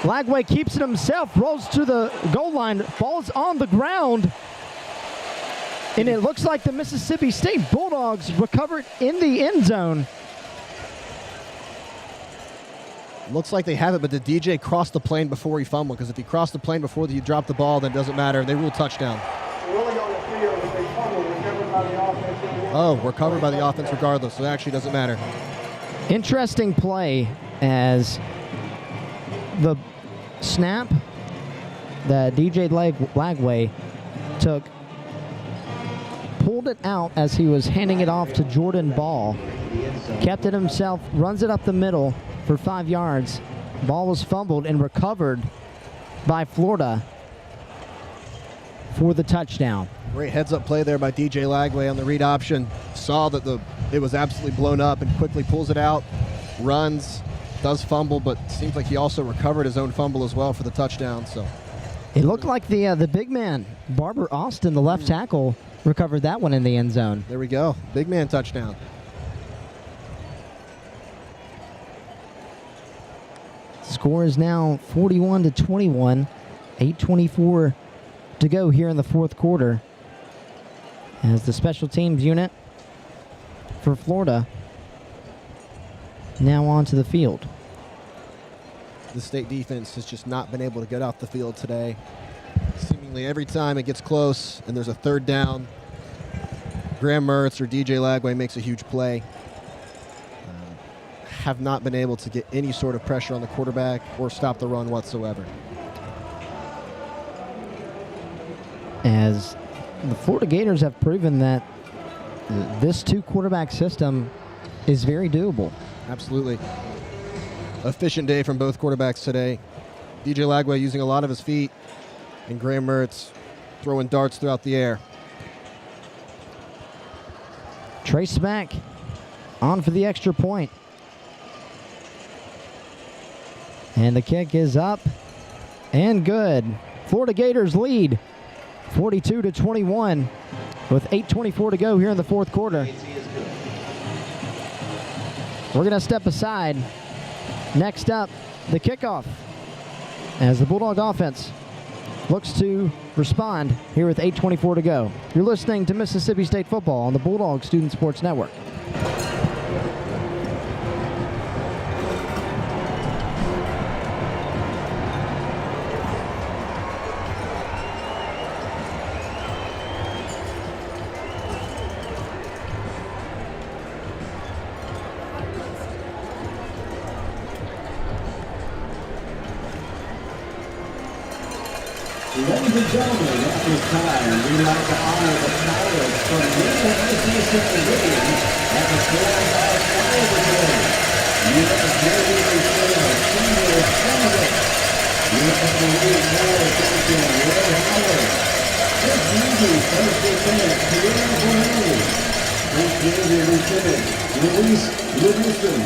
Speaker 2: Lagway keeps it himself, rolls to the goal line, falls on the ground. And it looks like the Mississippi State Bulldogs recovered in the end zone.
Speaker 1: Looks like they have it, but did DJ cross the plane before he fumbled? Because if he crossed the plane before he dropped the ball, then it doesn't matter. They rule touchdown.
Speaker 5: Really on the field, if they fumble, recovered by the offense.
Speaker 1: Oh, recovered by the offense regardless, so it actually doesn't matter.
Speaker 2: Interesting play as the snap that DJ Lagway took, pulled it out as he was handing it off to Jordan Ball, kept it himself, runs it up the middle for 5 yards. Ball was fumbled and recovered by Florida for the touchdown.
Speaker 1: Great heads-up play there by DJ Lagway on the read option. Saw that it was absolutely blown up and quickly pulls it out, runs, does fumble, but seems like he also recovered his own fumble as well for the touchdown. So
Speaker 2: it looked like the big man, Barber Austin, the left tackle, recovered that one in the end zone.
Speaker 1: There we go. Big man touchdown.
Speaker 2: Score is now 41-21. 8:24 to go here in the fourth quarter. As the special teams unit for Florida now onto the field.
Speaker 1: The State defense has just not been able to get off the field today. Seemingly every time it gets close and there's a 3rd down, Graham Mertz or DJ Lagway makes a huge play. Have not been able to get any sort of pressure on the quarterback or stop the run whatsoever.
Speaker 2: As the Florida Gators have proven that this 2-quarterback system is very doable.
Speaker 1: Absolutely. Efficient day from both quarterbacks today. DJ Lagway using a lot of his feet, and Graham Mertz throwing darts throughout the air.
Speaker 2: Trey Smack on for the extra point. And the kick is up and good. Florida Gators lead 42-21 with 8:24 to go here in the fourth quarter. We're going to step aside. Next up, the kickoff as the Bulldog offense looks to respond here with 8:24 to go. You're listening to Mississippi State football on the Bulldog Student Sports Network.
Speaker 3: Ladies and gentlemen, at this time, we'd like to honor the pilots from Naval Air Station Meridian at the Florida flyover today. U.S. Navy Lieutenant Samuel Sullivan, U.S. Marine Corps Captain Roy Howard, First Navy First Lieutenant Pierre Bonet, First Navy Lieutenant Luis Livingston,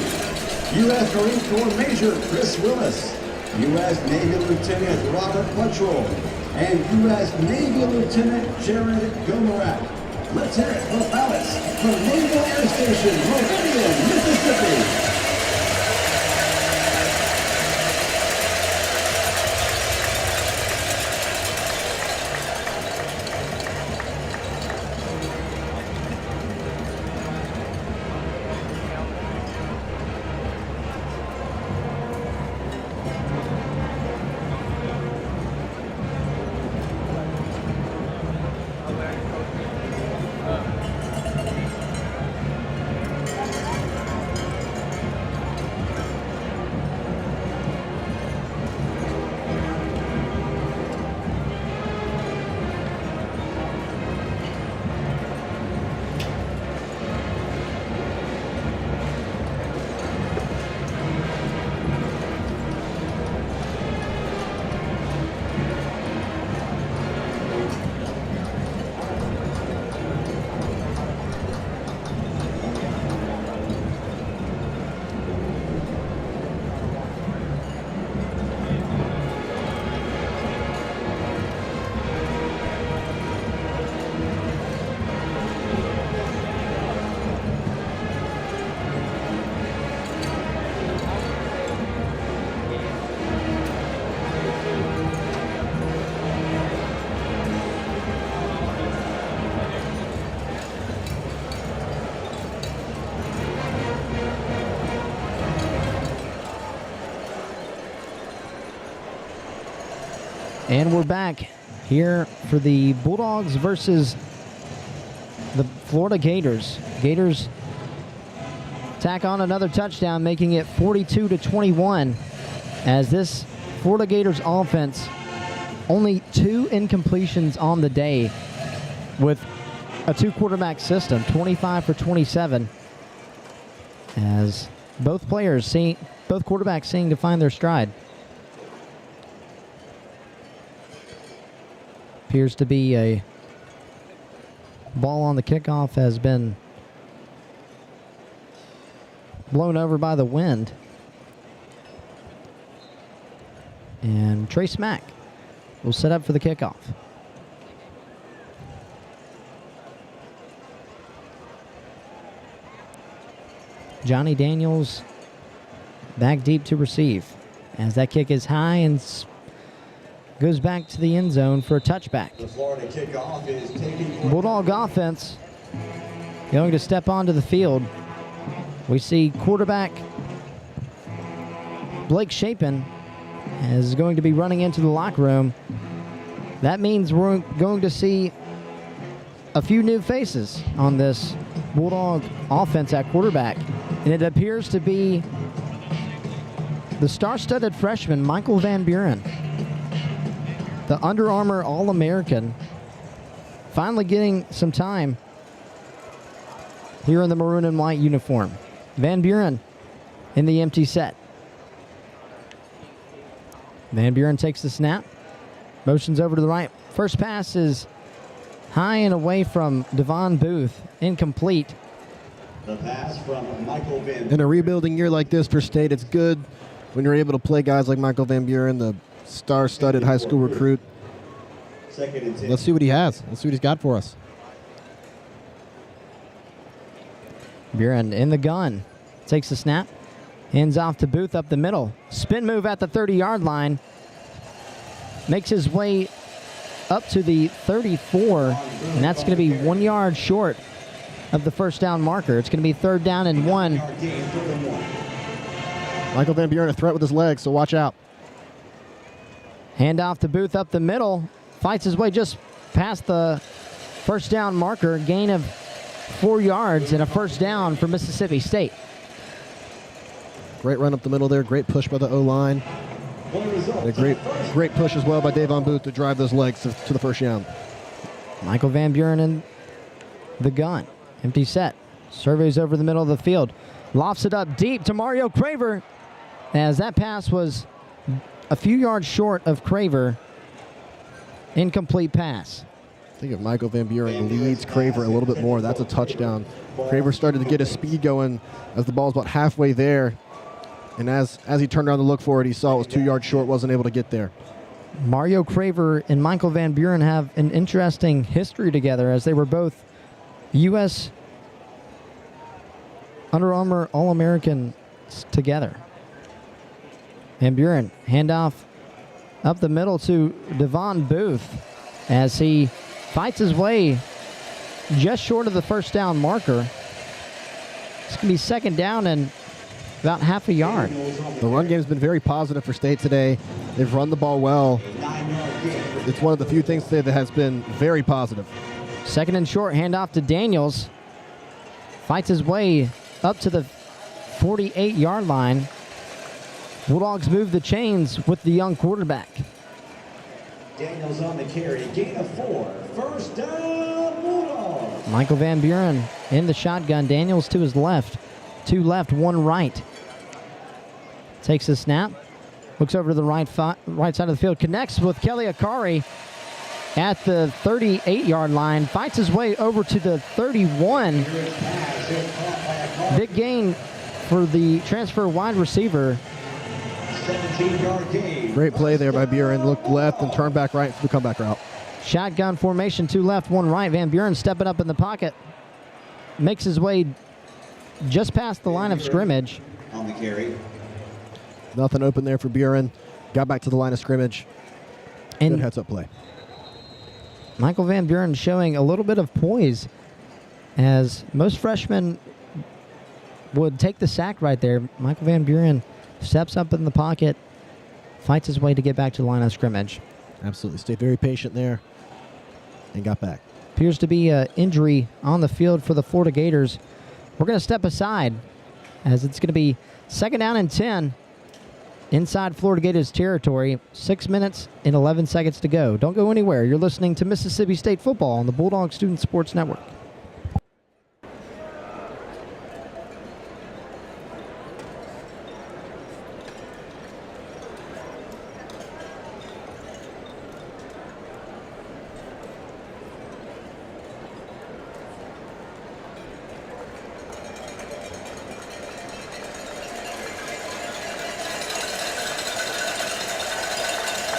Speaker 3: U.S. Marine Corps Major Chris Willis, U.S. Navy Lieutenant Robert Buttrell, and U.S. Navy Lieutenant Jared Gomarak. Let's hear it for the pilots from Naval Air Station, Meridian, Mississippi.
Speaker 2: And we're back here for the Bulldogs versus the Florida Gators. Gators tack on another touchdown, making it 42-21 as this Florida Gators offense, only 2 incompletions on the day with a 2-quarterback system, 25 for 27, as both quarterbacks seem to find their stride. Appears to be a ball on the kickoff has been blown over by the wind. And Trey Smack will set up for the kickoff. Johnny Daniels back deep to receive as that kick is high and goes back to the end zone for a touchback.
Speaker 3: The Florida kickoff is taking
Speaker 2: Bulldog offense going to step onto the field. We see quarterback Blake Chapin is going to be running into the locker room. That means we're going to see a few new faces on this Bulldog offense at quarterback. And it appears to be the star-studded freshman, Michael Van Buren, the Under Armour All-American, finally getting some time here in the maroon and white uniform. Van Buren in the empty set. Van Buren takes the snap. Motions over to the right. First pass is high and away from Devon Booth. Incomplete.
Speaker 3: The pass from Michael Van
Speaker 1: In a rebuilding year like this for State, it's good when you're able to play guys like Michael Van Buren, the star-studded high school recruit.
Speaker 3: Second and 10.
Speaker 1: Let's see what he has. Let's see what he's got for us.
Speaker 2: Buren in the gun. Takes the snap. Hands off to Booth up the middle. Spin move at the 30-yard line. Makes his way up to the 34, and that's going to be 1 yard short of the first down marker. It's going to be 3rd down and 1.
Speaker 1: Michael Van Buren a threat with his legs, so watch out.
Speaker 2: Hand off to Booth up the middle. Fights his way just past the first down marker. Gain of 4 yards and a first down for Mississippi State.
Speaker 1: Great run up the middle there. Great push by the O-line. And a great push as well by Devon Booth to drive those legs to the first down.
Speaker 2: Michael Van Buren in the gun. Empty set. Surveys over the middle of the field. Lofts it up deep to Mario Craver, as that pass was a few yards short of Craver. Incomplete pass.
Speaker 1: I think if Michael Van Buren leads Craver a little bit more, that's a touchdown. Craver started to get his speed going as the ball's about halfway there. And as he turned around to look for it, he saw it was 2 yards short, wasn't able to get there.
Speaker 2: Mario Craver and Michael Van Buren have an interesting history together, as they were both U.S. Under Armour All-Americans together. Van Buren, handoff up the middle to Devon Booth as he fights his way just short of the first down marker. It's going to be 2nd down and about half a yard.
Speaker 1: The run game has been very positive for State today. They've run the ball well. It's one of the few things today that has been very positive.
Speaker 2: 2nd and short, handoff to Daniels. Fights his way up to the 48-yard line. Bulldogs move the chains with the young quarterback.
Speaker 3: Daniels on the carry. Gain of 4. First down, Bulldogs.
Speaker 2: Michael Van Buren in the shotgun. Daniels to his left. 2 left, 1 right. Takes the snap. Looks over to the right side of the field. Connects with Kelly Akari at the 38-yard line. Fights his way over to the 31. Big gain for the transfer wide receiver.
Speaker 3: 17-yard gain.
Speaker 1: Great play there by Buren. Looked left and turned back right for the comeback route.
Speaker 2: Shotgun formation, 2 left, 1 right. Van Buren stepping up in the pocket. Makes his way just past the line of scrimmage.
Speaker 3: On the carry.
Speaker 1: Nothing open there for Buren. Got back to the line of scrimmage.
Speaker 2: And
Speaker 1: good heads-up play.
Speaker 2: Michael Van Buren showing a little bit of poise, as most freshmen would take the sack right there. Michael Van Buren steps up in the pocket, fights his way to get back to the line of scrimmage.
Speaker 1: Absolutely. Stayed very patient there and got back.
Speaker 2: Appears to be an injury on the field for the Florida Gators. We're going to step aside, as it's going to be 2nd down and 10 inside Florida Gators territory. 6 minutes and 11 seconds to go. Don't go anywhere. You're listening to Mississippi State football on the Bulldog Student Sports Network.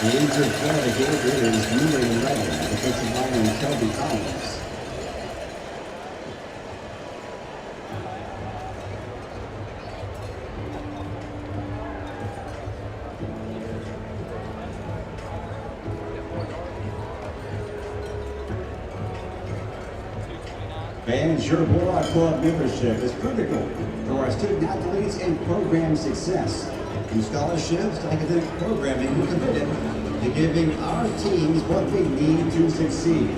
Speaker 3: The injured Florida Gators number 11, defensive lineman Kelby Collins. And your Bulldog Club membership is critical to our student athletes and program success. From scholarships to academic programming, we're committed to giving our teams what they need to succeed.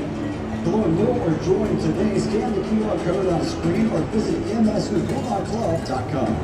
Speaker 3: To learn more or join today, scan the QR code on the screen or visit mswithbulldogclub.com.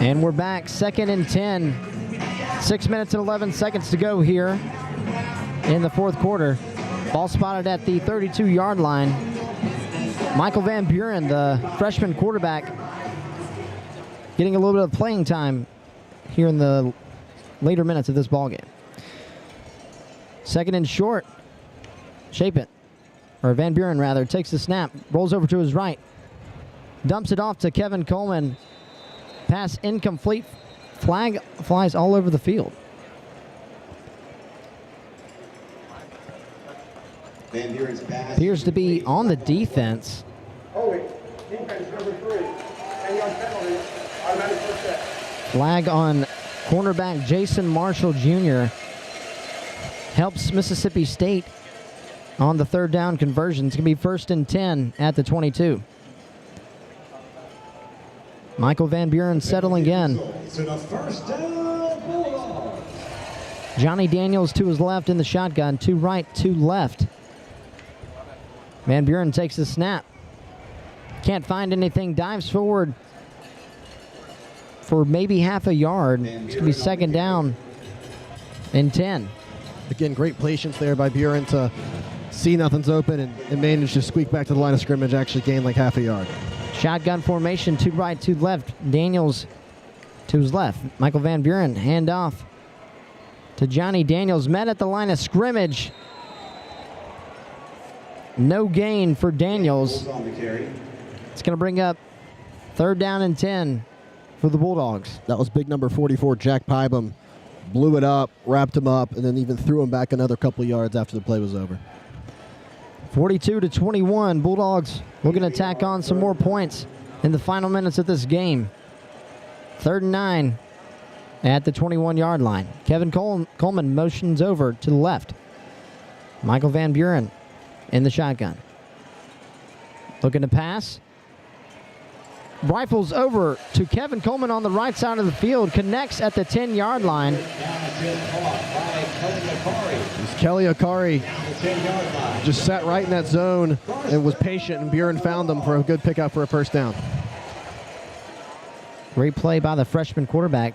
Speaker 2: And we're back, 2nd and 10. 6 minutes and 11 seconds to go here in the fourth quarter. Ball spotted at the 32-yard line. Michael Van Buren, the freshman quarterback, getting a little bit of playing time here in the later minutes of this ball game. 2nd and short. Chapin, or Van Buren rather, takes the snap, rolls over to his right, dumps it off to Kevin Coleman. Pass incomplete. Flag flies all over the field.
Speaker 3: Van Buren's pass
Speaker 2: Appears to be on the defense.
Speaker 5: Holding. Defense number 3. 10-yard penalty. Automatic first down.
Speaker 2: Flag on cornerback Jason Marshall Jr. Helps Mississippi State on the 3rd down conversion. It's going to be 1st and 10 at the 22. Michael Van Buren settling in.
Speaker 3: to the first down Bulldogs.
Speaker 2: Johnny Daniels to his left in the shotgun. 2 right, 2 left. Van Buren takes the snap. Can't find anything. Dives forward for maybe half a yard. It's going to be 2nd down and 10.
Speaker 1: Again, great patience there by Buren to see nothing's open and manage to squeak back to the line of scrimmage, actually gain like half a yard.
Speaker 2: Shotgun formation, 2 right, 2 left. Daniels to his left. Michael Van Buren, handoff to Johnny Daniels. Met at the line of scrimmage. No gain for Daniels.
Speaker 3: On the carry.
Speaker 2: It's going to bring up 3rd down and 10 for the Bulldogs.
Speaker 1: That was big number 44, Jack Pybum. Blew it up, wrapped him up, and then even threw him back another couple yards after the play was over.
Speaker 2: 42-21. Bulldogs looking to tack on some more points in the final minutes of this game. 3rd and 9 at the 21-yard line. Kevin Coleman motions over to the left. Michael Van Buren in the shotgun. Looking to pass. Rifles over to Kevin Coleman on the right side of the field. Connects at the 10-yard line.
Speaker 1: Kelly Akari just sat right in that zone and was patient, and Buren found them for a good pickup for a first down.
Speaker 2: Great play by the freshman quarterback.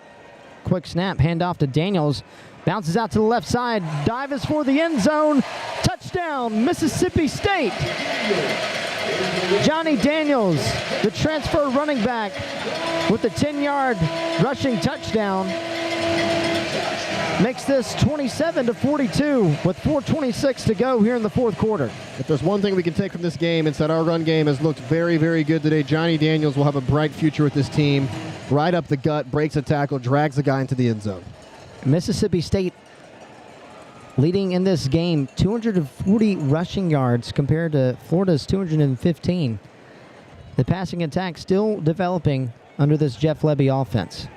Speaker 2: Quick snap, handoff to Daniels. Bounces out to the left side. Dive is for the end zone. Touchdown, Mississippi State. Johnny Daniels, the transfer running back, with the 10-yard rushing touchdown. Makes this 27-42 with 4:26 to go here in the fourth quarter.
Speaker 1: If there's one thing we can take from this game, it's that our run game has looked very, very good today. Johnny Daniels will have a bright future with this team. Right up the gut, breaks a tackle, drags the guy into the end zone.
Speaker 2: Mississippi State leading in this game, 240 rushing yards compared to Florida's 215. The passing attack still developing under this Jeff Lebby offense.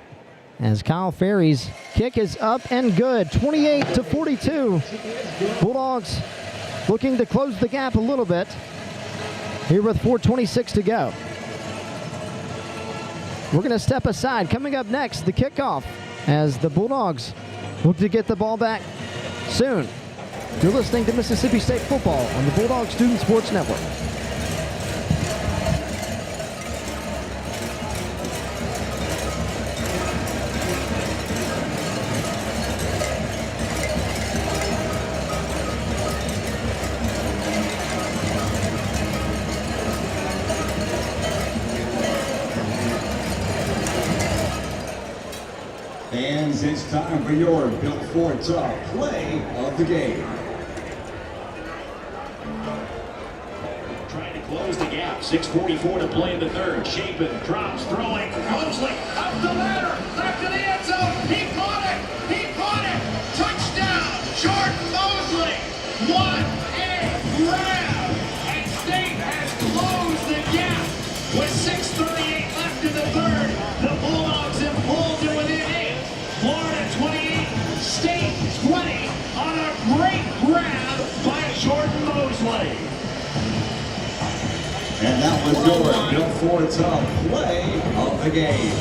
Speaker 2: As Kyle Ferry's kick is up and good, 28-42. Bulldogs looking to close the gap a little bit here with 4:26 to go. We're going to step aside. Coming up next, the kickoff as the Bulldogs look to get the ball back soon. You're listening to Mississippi State football on the Bulldog Student Sports Network.
Speaker 3: Fans, it's time for your Built Ford Top play of the game.
Speaker 11: Trying to close the gap. 6:44 to play in the third. Chapin drops, throwing. Mosley up the ladder, back to the end zone. He caught it. He caught it. Touchdown, Jordan Mosley. What a grab! And State has closed the gap with 6:38 left in the third. The Bulldogs have pulled to within 8. Florida 28, State 20 on a great grab by Jordan Mosley.
Speaker 3: And that was your Built Ford Top play of the game.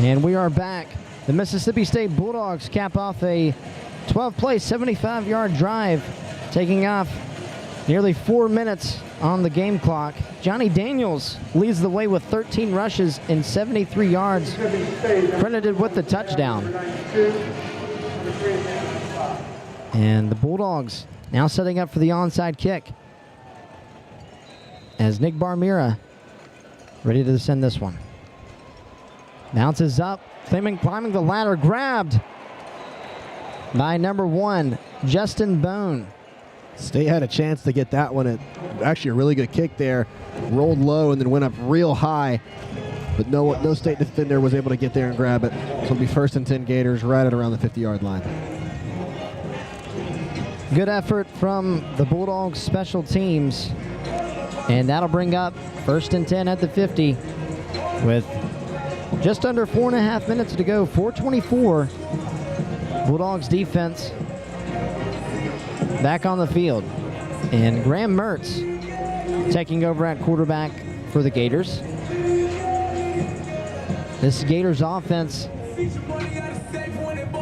Speaker 2: And we are back. The Mississippi State Bulldogs cap off a 12-play, 75-yard drive, taking off nearly 4 minutes on the game clock. Johnny Daniels leads the way with 13 rushes and 73 yards, credited with the touchdown. And the Bulldogs now setting up for the onside kick as Nick Barmira ready to send this one. Bounces up, climbing the ladder, grabbed by number 1, Justin Bone.
Speaker 1: State had a chance to get that one. Actually a really good kick there. Rolled low and then went up real high. But no State defender was able to get there and grab it. So it'll be 1st and 10 Gators right at around the 50-yard line.
Speaker 2: Good effort from the Bulldogs special teams. And that'll bring up 1st and 10 at the 50 with just under 4.5 minutes to go. 4:24. Bulldogs defense back on the field. And Graham Mertz taking over at quarterback for the Gators. This Gators offense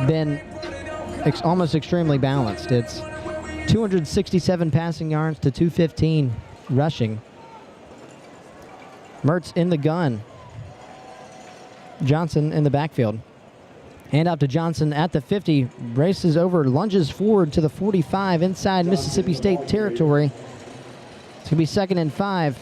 Speaker 2: been almost extremely balanced. It's 267 passing yards to 215 rushing. Mertz in the gun. Johnson in the backfield. Hand out to Johnson at the 50. Races over, lunges forward to the 45 inside Mississippi State territory. It's going to be 2nd and 5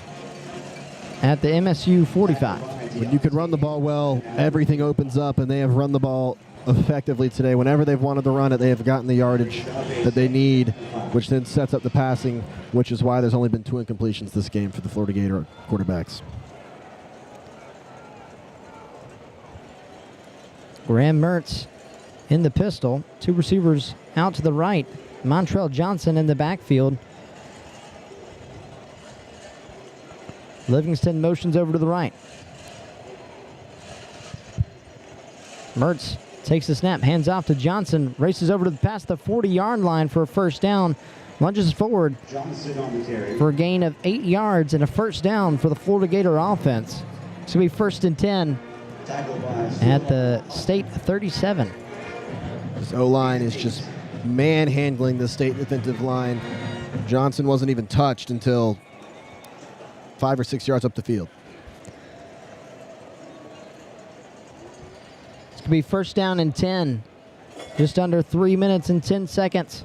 Speaker 2: at the MSU 45.
Speaker 1: When you can run the ball well, everything opens up, and they have run the ball effectively today. Whenever they've wanted to run it, they have gotten the yardage that they need, which then sets up the passing, which is why there's only been 2 incompletions this game for the Florida Gator quarterbacks.
Speaker 2: Graham Mertz in the pistol. 2 receivers out to the right. Montrell Johnson in the backfield. Livingston motions over to the right. Mertz takes the snap, hands off to Johnson, races over to past the 40-yard line for a 1st down, lunges forward for a gain of 8 yards and a 1st down for the Florida Gator offense. It's going to be 1st and 10 at the State 37.
Speaker 1: This O-line is just manhandling the State defensive line. Johnson wasn't even touched until 5 or 6 yards up the field.
Speaker 2: It's going to be 1st down and 10. Just under 3 minutes and 10 seconds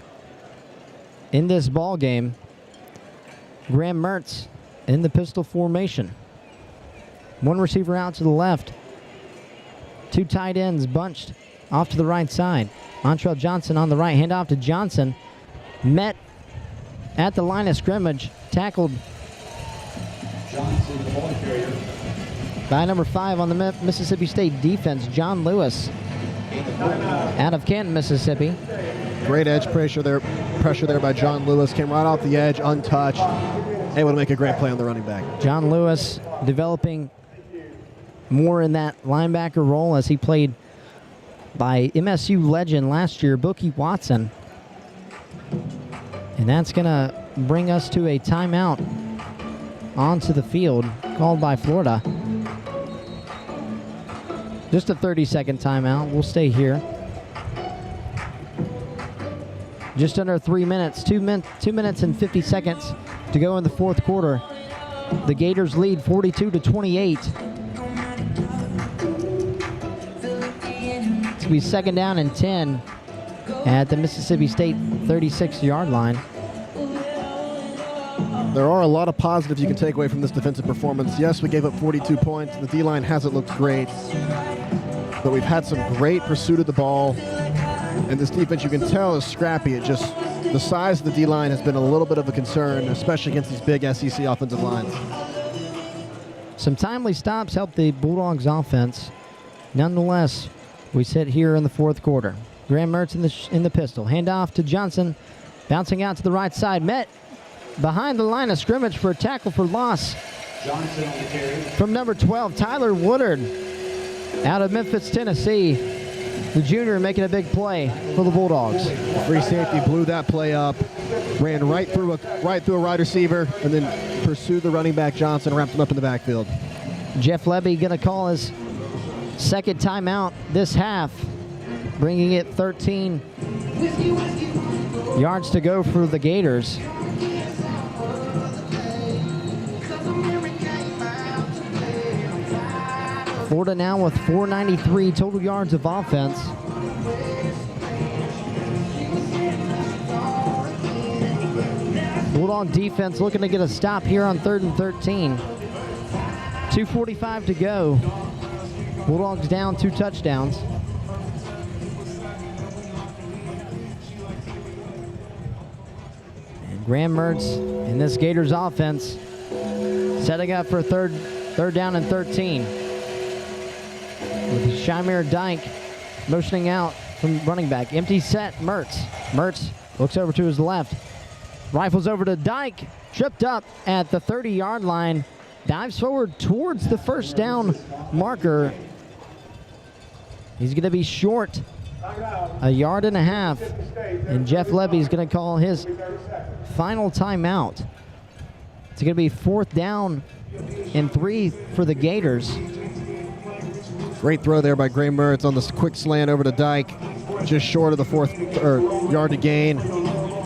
Speaker 2: in this ball game. Graham Mertz in the pistol formation. 1 receiver out to the left. 2 tight ends bunched off to the right side. Montrell Johnson on the right, hand off to Johnson. Met at the line of scrimmage, tackled
Speaker 8: Johnson, the ball carrier.
Speaker 2: by number 5 on the Mississippi State defense, John Lewis, out of Canton, Mississippi.
Speaker 1: Great edge pressure there by John Lewis. Came right off the edge, untouched. Able to make a great play on the running back.
Speaker 2: John Lewis developing more in that linebacker role as he played by MSU legend last year, Bookie Watson. And that's going to bring us to a timeout onto the field called by Florida. Just a 30-second timeout. We'll stay here. Just under 3 minutes, 2 minutes and 50 seconds to go in the 4th quarter. The Gators lead 42-28. It's going to be 2nd down and 10 at the Mississippi State 36-yard line.
Speaker 1: There are a lot of positives you can take away from this defensive performance. Yes, we gave up 42 points. The D-line hasn't looked great. But we've had some great pursuit of the ball. And this defense, you can tell, is scrappy. It just, the size of the D-line has been a little bit of a concern, especially against these big SEC offensive lines.
Speaker 2: Some timely stops helped the Bulldogs offense. Nonetheless, we sit here in the 4th quarter. Graham Mertz in the pistol. Hand off to Johnson. Bouncing out to the right side. Met behind the line of scrimmage for a tackle for loss.
Speaker 8: Johnson on the carry.
Speaker 2: From number 12, Tyler Woodard, out of Memphis, Tennessee. The junior making a big play for the Bulldogs.
Speaker 1: Free safety blew that play up, ran right through a wide receiver, and then pursued the running back Johnson, wrapped him up in the backfield.
Speaker 2: Jeff Levy going to call his second timeout this half, bringing it 13 yards to go for the Gators. Florida now with 493 total yards of offense. Bulldog defense looking to get a stop here on 3rd and 13. 2:45 to go. Bulldogs down 2 touchdowns. And Graham Mertz in this Gators offense setting up for third down and 13. With Shamir Dyke motioning out from running back. Empty set, Mertz. Mertz looks over to his left. Rifles over to Dyke. Tripped up at the 30-yard line. Dives forward towards the first down marker. He's going to be short a yard and a half. And Jeff Levy's going to call his final timeout. It's going to be 4th down and 3 for the Gators.
Speaker 1: Great throw there by Gray Mertz on this quick slant over to Dyke. Just short of the 4th yard to gain.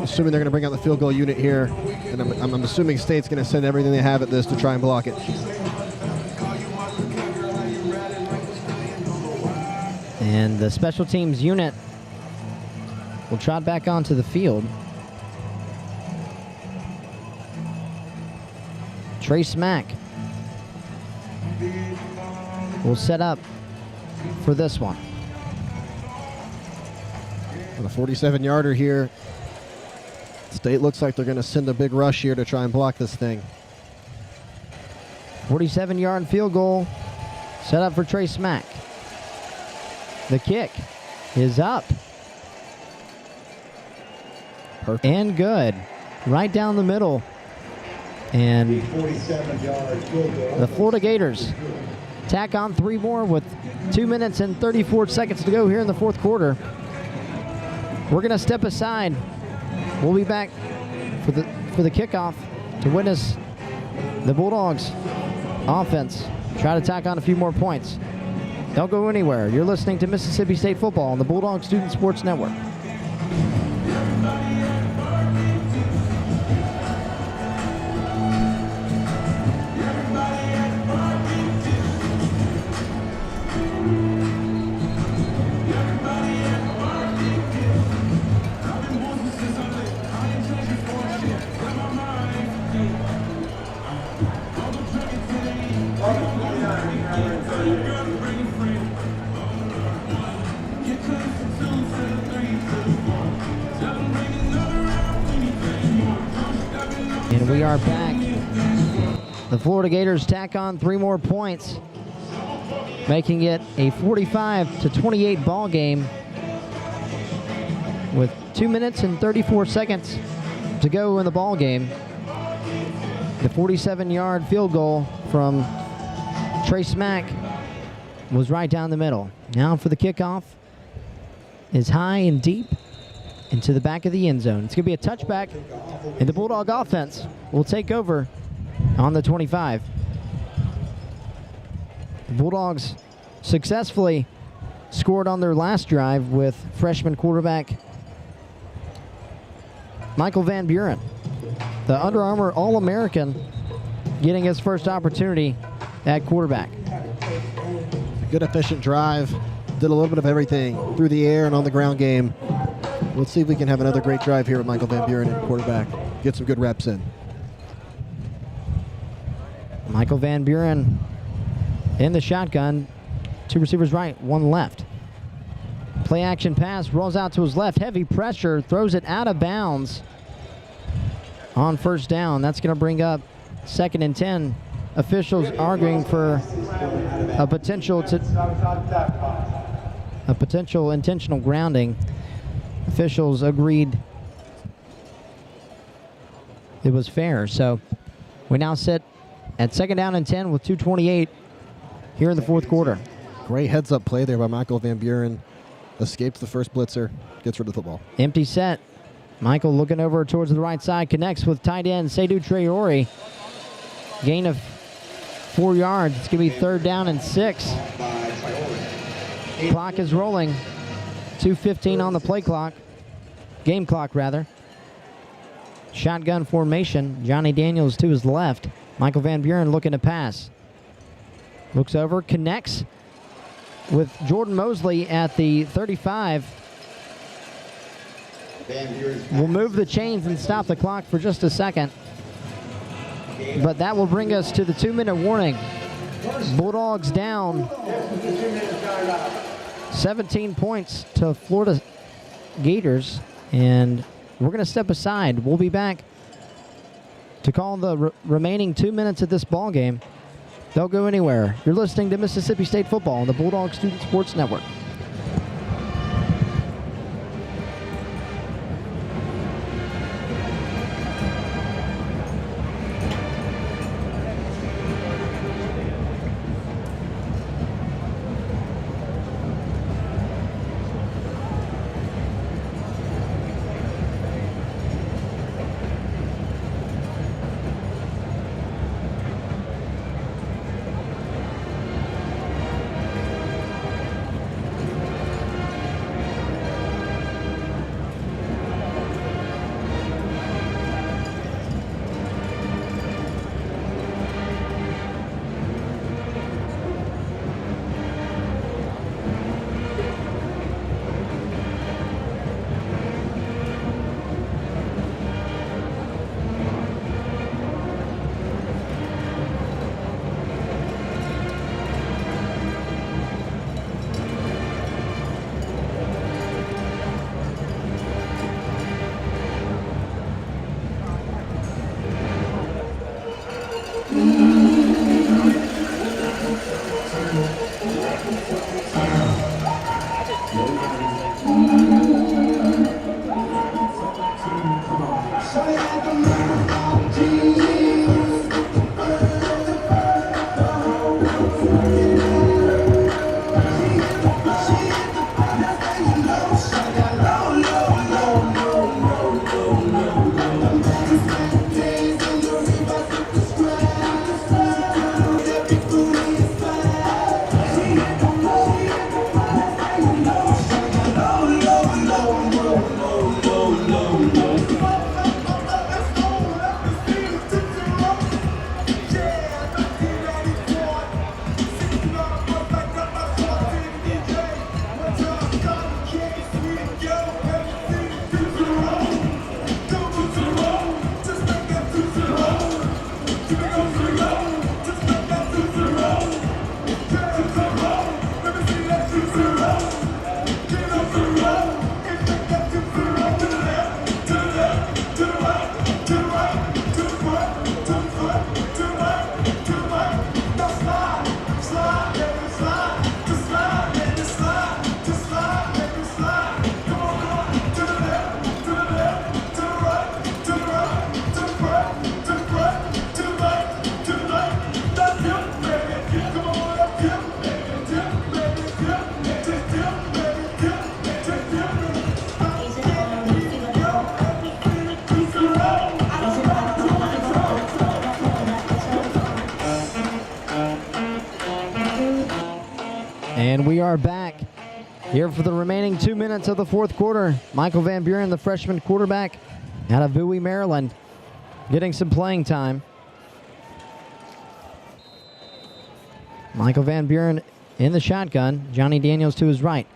Speaker 1: Assuming they're going to bring out the field goal unit here. And I'm assuming State's going to send everything they have at this to try and block it.
Speaker 2: And the special teams unit will trot back onto the field. Trace Mack will set up for this one.
Speaker 1: On a 47-yarder here. State looks like they're going to send a big rush here to try and block this thing.
Speaker 2: 47-yard field goal set up for Trace Mack. The kick is up.
Speaker 1: Perfect.
Speaker 2: And good. Right down the middle. And the Florida Gators tack on 3 more with 2 minutes and 34 seconds to go here in the 4th quarter. We're going to step aside. We'll be back for the kickoff to witness the Bulldogs offense try to tack on a few more points. Don't go anywhere. You're listening to Mississippi State football on the Bulldog Student Sports Network. And we are back. The Florida Gators tack on 3 more points, making it a 45-28 ball game with 2 minutes and 34 seconds to go in the ball game. The 47-yard field goal from Trace Mack was right down the middle. Now for the kickoff is high and deep into the back of the end zone. It's going to be a touchback, and the Bulldog offense will take over on the 25. The Bulldogs successfully scored on their last drive with freshman quarterback Michael Van Buren, the Under Armour All-American, getting his first opportunity at quarterback.
Speaker 1: Good efficient drive. Did a little bit of everything through the air and on the ground game. Let's see if we can have another great drive here with Michael Van Buren at quarterback. Get some good reps in.
Speaker 2: Michael Van Buren in the shotgun. 2 receivers right, 1 left. Play action pass, rolls out to his left. Heavy pressure, throws it out of bounds on first down. That's going to bring up 2nd and 10. Officials arguing for a potential intentional grounding. Officials agreed it was fair. So we now sit at 2nd down and 10 with 2:28 here in the 4th quarter.
Speaker 1: Great heads-up play there by Michael Van Buren. Escapes the first blitzer, gets rid of the football.
Speaker 2: Empty set. Michael looking over towards the right side, connects with tight end Seydou Traore. Gain of 4 yards. It's going to be 3rd down and 6. Clock is rolling. 2:15 on the play clock. Game clock, rather. Shotgun formation. Johnny Daniels to his left. Michael Van Buren looking to pass. Looks over, connects with Jordan Mosley at the 35. We'll move the chains and stop the clock for just a second. But that will bring us to the 2-minute warning. Bulldogs down 17 points to Florida Gators. And we're going to step aside. We'll be back to call the remaining 2 minutes of this ball game. Don't go anywhere. You're listening to Mississippi State Football on the Bulldog Student Sports Network. And we are back here for the remaining 2 minutes of the fourth quarter. Michael Van Buren, the freshman quarterback out of Bowie, Maryland, getting some playing time. Michael Van Buren in the shotgun. Johnny Daniels to his right.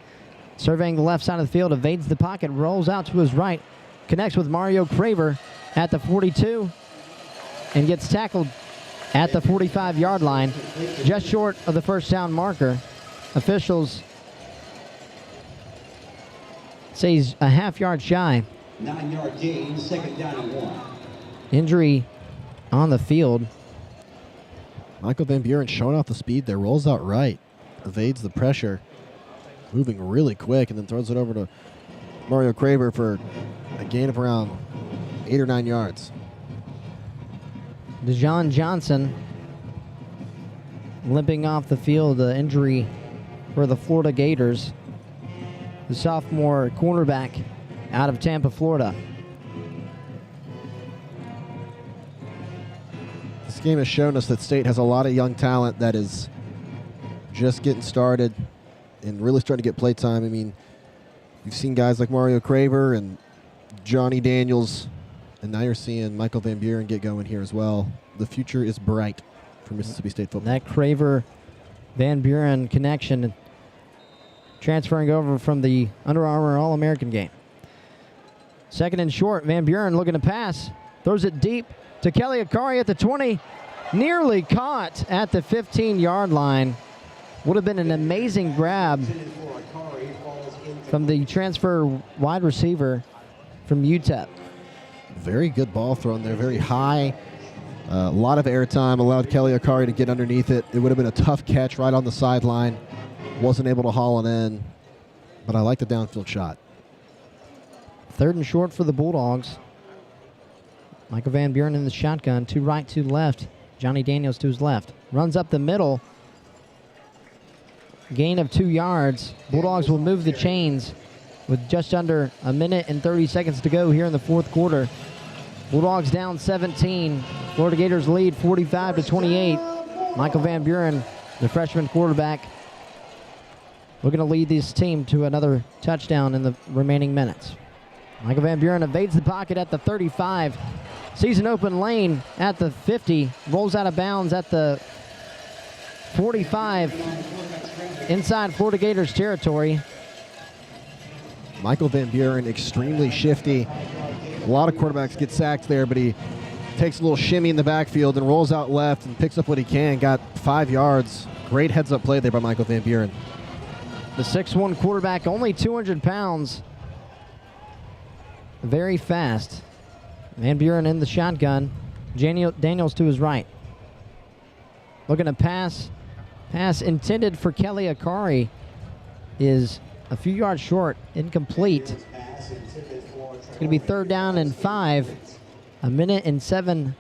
Speaker 2: Surveying the left side of the field, evades the pocket, rolls out to his right, connects with Mario Craver at the 42, and gets tackled at the 45-yard line, just short of the first down marker. Officials say he's a half-yard shy.
Speaker 3: 9-yard gain, 2nd down and 1.
Speaker 2: Injury on the field.
Speaker 1: Michael Van Buren showing off the speed there, rolls out right, evades the pressure, moving really quick, and then throws it over to Mario Craver for a gain of around 8 or 9 yards.
Speaker 2: DeJohn Johnson limping off the field, injury for the Florida Gators. The sophomore cornerback out of Tampa, Florida.
Speaker 1: This game has shown us that State has a lot of young talent that is just getting started and really starting to get play time. I mean, you've seen guys like Mario Craver and Johnny Daniels, and now you're seeing Michael Van Buren get going here as well. The future is bright for Mississippi State football.
Speaker 2: That Craver-Van Buren connection transferring over from the Under Armour All-American game. Second and short, Van Buren looking to pass. Throws it deep to Kelly Akari at the 20. Nearly caught at the 15-yard line. Would have been an amazing grab from the transfer wide receiver from UTEP.
Speaker 1: Very good ball thrown there, very high. A lot of airtime, allowed Kelly Akari to get underneath it. It would have been a tough catch right on the sideline. Wasn't able to haul it in, but I like the downfield shot.
Speaker 2: Third and short for the Bulldogs. Michael Van Buren in the shotgun, to right, to left. Johnny Daniels to his left. Runs up the middle. Gain of 2 yards. Bulldogs will move the chains with just under a minute and 30 seconds to go here in the fourth quarter. Bulldogs down 17. Florida Gators lead 45-28. Michael Van Buren, the freshman quarterback, looking to lead this team to another touchdown in the remaining minutes. Michael Van Buren evades the pocket at the 35. Sees an open lane at the 50. Rolls out of bounds at the 45. Inside Florida Gators territory.
Speaker 1: Michael Van Buren, extremely shifty. A lot of quarterbacks get sacked there, but he takes a little shimmy in the backfield and rolls out left and picks up what he can. Got 5 yards. Great heads-up play there by Michael Van Buren.
Speaker 2: The 6'1 quarterback, only 200 pounds. Very fast. Van Buren in the shotgun. Daniels to his right. Looking to pass. Pass intended for Kelly Akari is a few yards short, incomplete. It's going to be 3rd down and 5. A minute and 7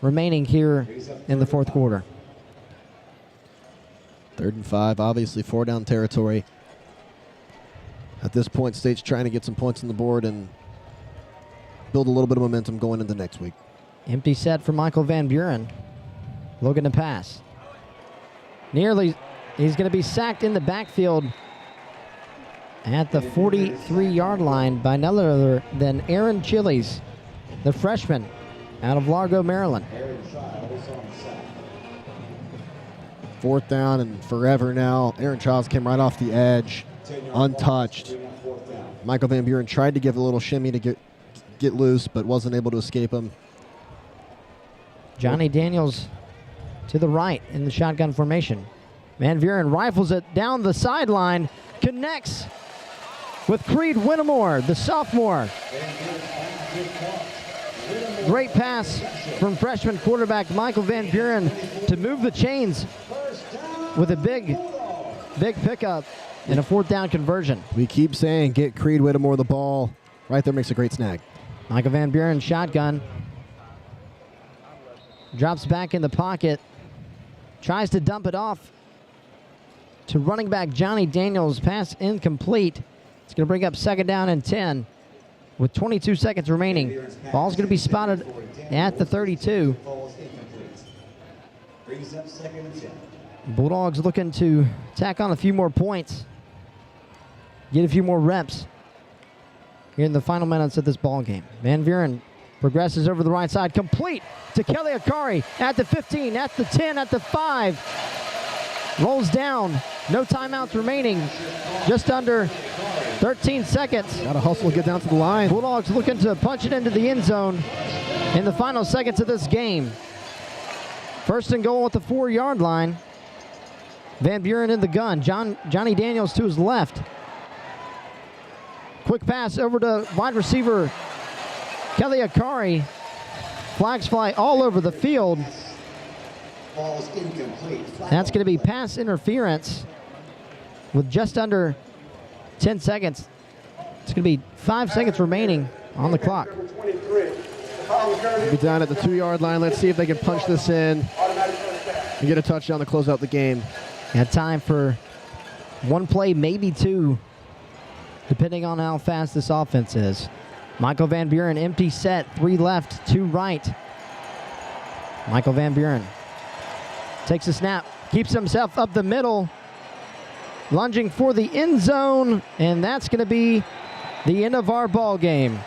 Speaker 2: remaining here in the fourth quarter.
Speaker 1: 3rd and 5, obviously 4 down territory. At this point, State's trying to get some points on the board and build a little bit of momentum going into next week.
Speaker 2: Empty set for Michael Van Buren. Looking to pass. Nearly, he's going to be sacked in the backfield at the 43-yard line by none other than Aaron Chiles, the freshman out of Largo, Maryland.
Speaker 1: 4th down and forever now. Aaron Childs came right off the edge, untouched. Michael Van Buren tried to give a little shimmy to get loose, but wasn't able to escape him.
Speaker 2: Johnny Daniels to the right in the shotgun formation. Van Buren rifles it down the sideline, connects with Creed Whittemore, the sophomore. Great pass from freshman quarterback Michael Van Buren to move the chains with a big pickup and a 4th down conversion.
Speaker 1: We keep saying get Creed Whittemore the ball. Right there makes a great snag.
Speaker 2: Michael Van Buren shotgun. Drops back in the pocket. Tries to dump it off to running back Johnny Daniels. Pass incomplete. It's going to bring up 2nd down and 10 with 22 seconds remaining. Ball's going to be spotted at the 32. Bulldogs looking to tack on a few more points, get a few more reps here in the final minutes of this ball game. Van Buren progresses over the right side, complete to Kelly Akari at the 15, at the 10, at the 5. Rolls down, no timeouts remaining, just under 13 seconds.
Speaker 1: Got to hustle to get down to the line.
Speaker 2: Bulldogs looking to punch it into the end zone in the final seconds of this game. 1st and goal at the 4-yard line. Van Buren in the gun. Johnny Daniels to his left. Quick pass over to wide receiver Kelly Akari. Flags fly all over the field. That's going to be pass interference with just under 10 seconds. It's going to be 5 seconds remaining on the clock.
Speaker 1: We'll be down at the 2-yard line. Let's see if they can punch this in and get a touchdown to close out the game.
Speaker 2: Got time for 1 play, maybe 2, depending on how fast this offense is. Michael Van Buren, empty set, 3 left, 2 right. Michael Van Buren takes a snap, keeps himself up the middle, lunging for the end zone, and that's going to be the end of our ball game.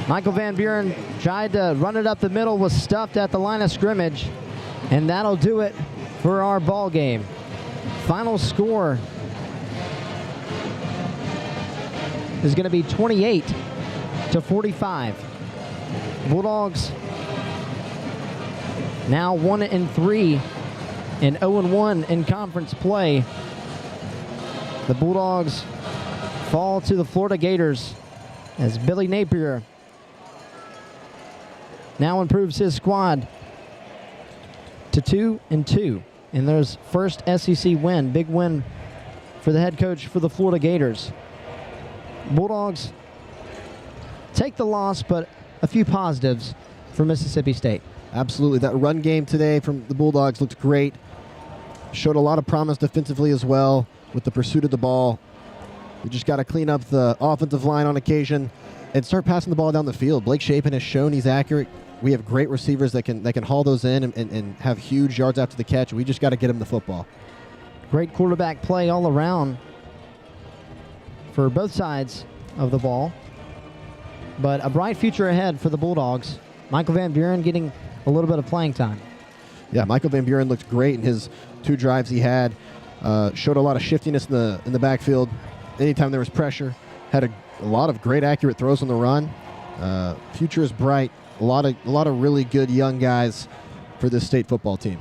Speaker 2: Michael Van Buren tried to run it up the middle, was stuffed at the line of scrimmage, and that'll do it for our ball game. Final score is going to be 28-45. Bulldogs now 1-3 and 0-1 in conference play. The Bulldogs fall to the Florida Gators as Billy Napier now improves his squad to 2-2 in their first SEC win. Big win for the head coach for the Florida Gators. Bulldogs take the loss, but a few positives for Mississippi State.
Speaker 1: Absolutely. That run game today from the Bulldogs looked great. Showed a lot of promise defensively as well with the pursuit of the ball. We just got to clean up the offensive line on occasion and start passing the ball down the field. Blake Shapen has shown he's accurate. We have great receivers that can haul those in and have huge yards after the catch. We just got to get him the football.
Speaker 2: Great quarterback play all around for both sides of the ball. But a bright future ahead for the Bulldogs. Michael Van Buren getting a little bit of playing time.
Speaker 1: Yeah, Michael Van Buren looked great in his 2 drives he had. Showed a lot of shiftiness in the backfield. Anytime there was pressure, had a lot of great accurate throws on the run. Future is bright. A lot of really good young guys for this state football team.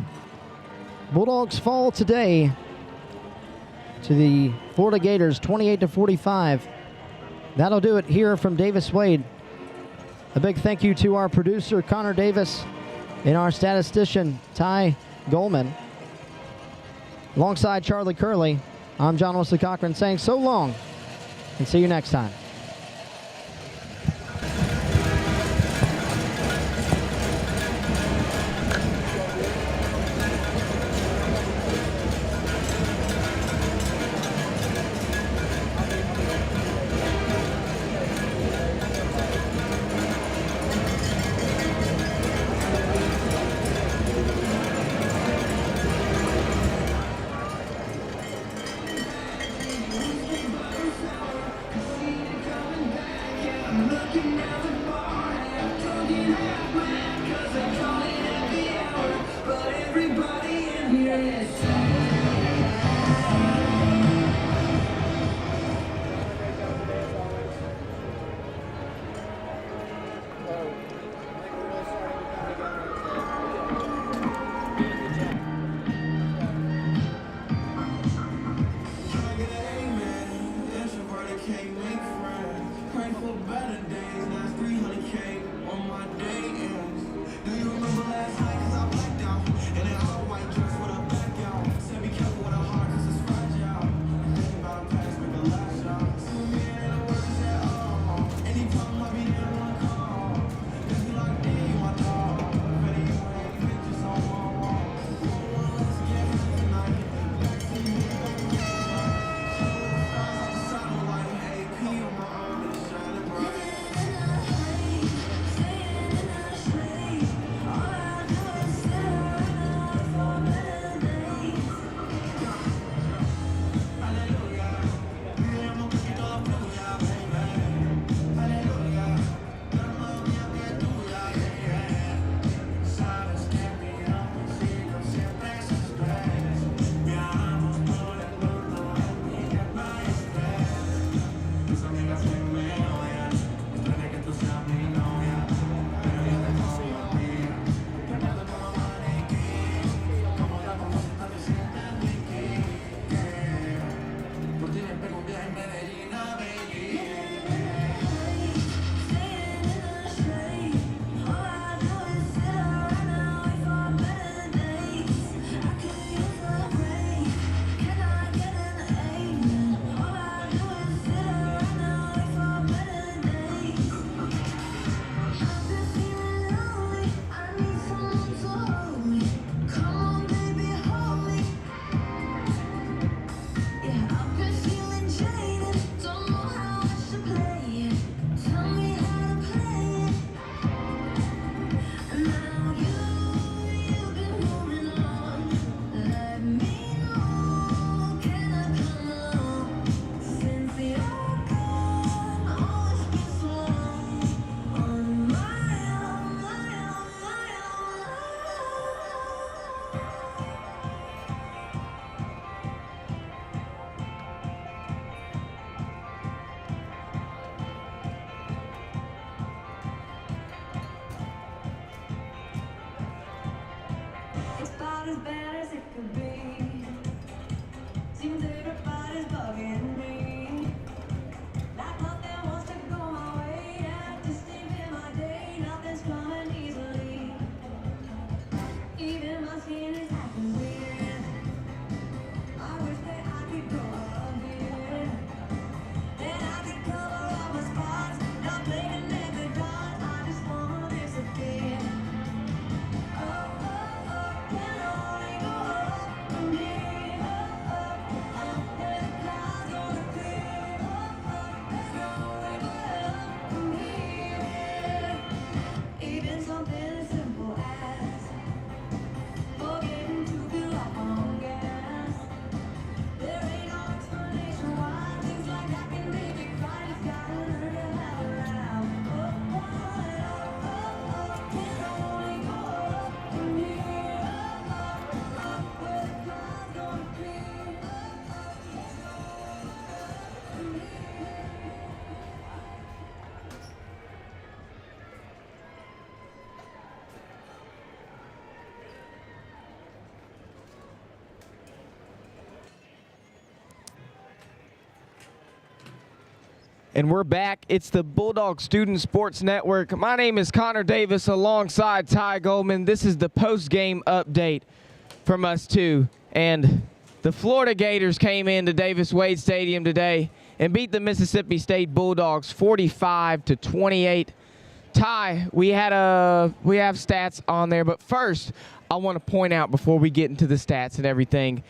Speaker 2: Bulldogs fall today to the Florida Gators 28-45. That'll do it here from Davis Wade. A big thank you to our producer Connor Davis and our statistician Ty Goldman. Alongside Charlie Curley, I'm John Wesley Cochran saying so long and see you next time.
Speaker 12: about as bad as it could be. Seems everybody's bugging me. Like nothing wants to go my way. Yeah, just even my day, nothing's coming easily. Even my skin is acting weird. I wish that I could grow a beard. Then I could cover all my spots. Not playing at the dot. I just wanna disappear. Oh, oh, oh, can only go up from here. Oh, oh, oh, where the clouds gonna clear. Oh, oh, there's no way but up from here. Even something as simple as forgetting to fill up on gas. There ain't no explanation why things like that can make me cry. Just gotta learn to have a laugh. Oh, oh, oh, oh, can only go up from here. Oh, oh, oh, where the clouds gonna clear. Oh, oh, there's no way but up from here.
Speaker 10: And we're back. It's the Bulldog Student Sports Network. My name is Connor Davis alongside Ty Goldman. This is the post-game update from us two. And the Florida Gators came into Davis Wade Stadium today and beat the Mississippi State Bulldogs 45-28. Ty, we have stats on there, but first I want to point out before we get into the stats and everything,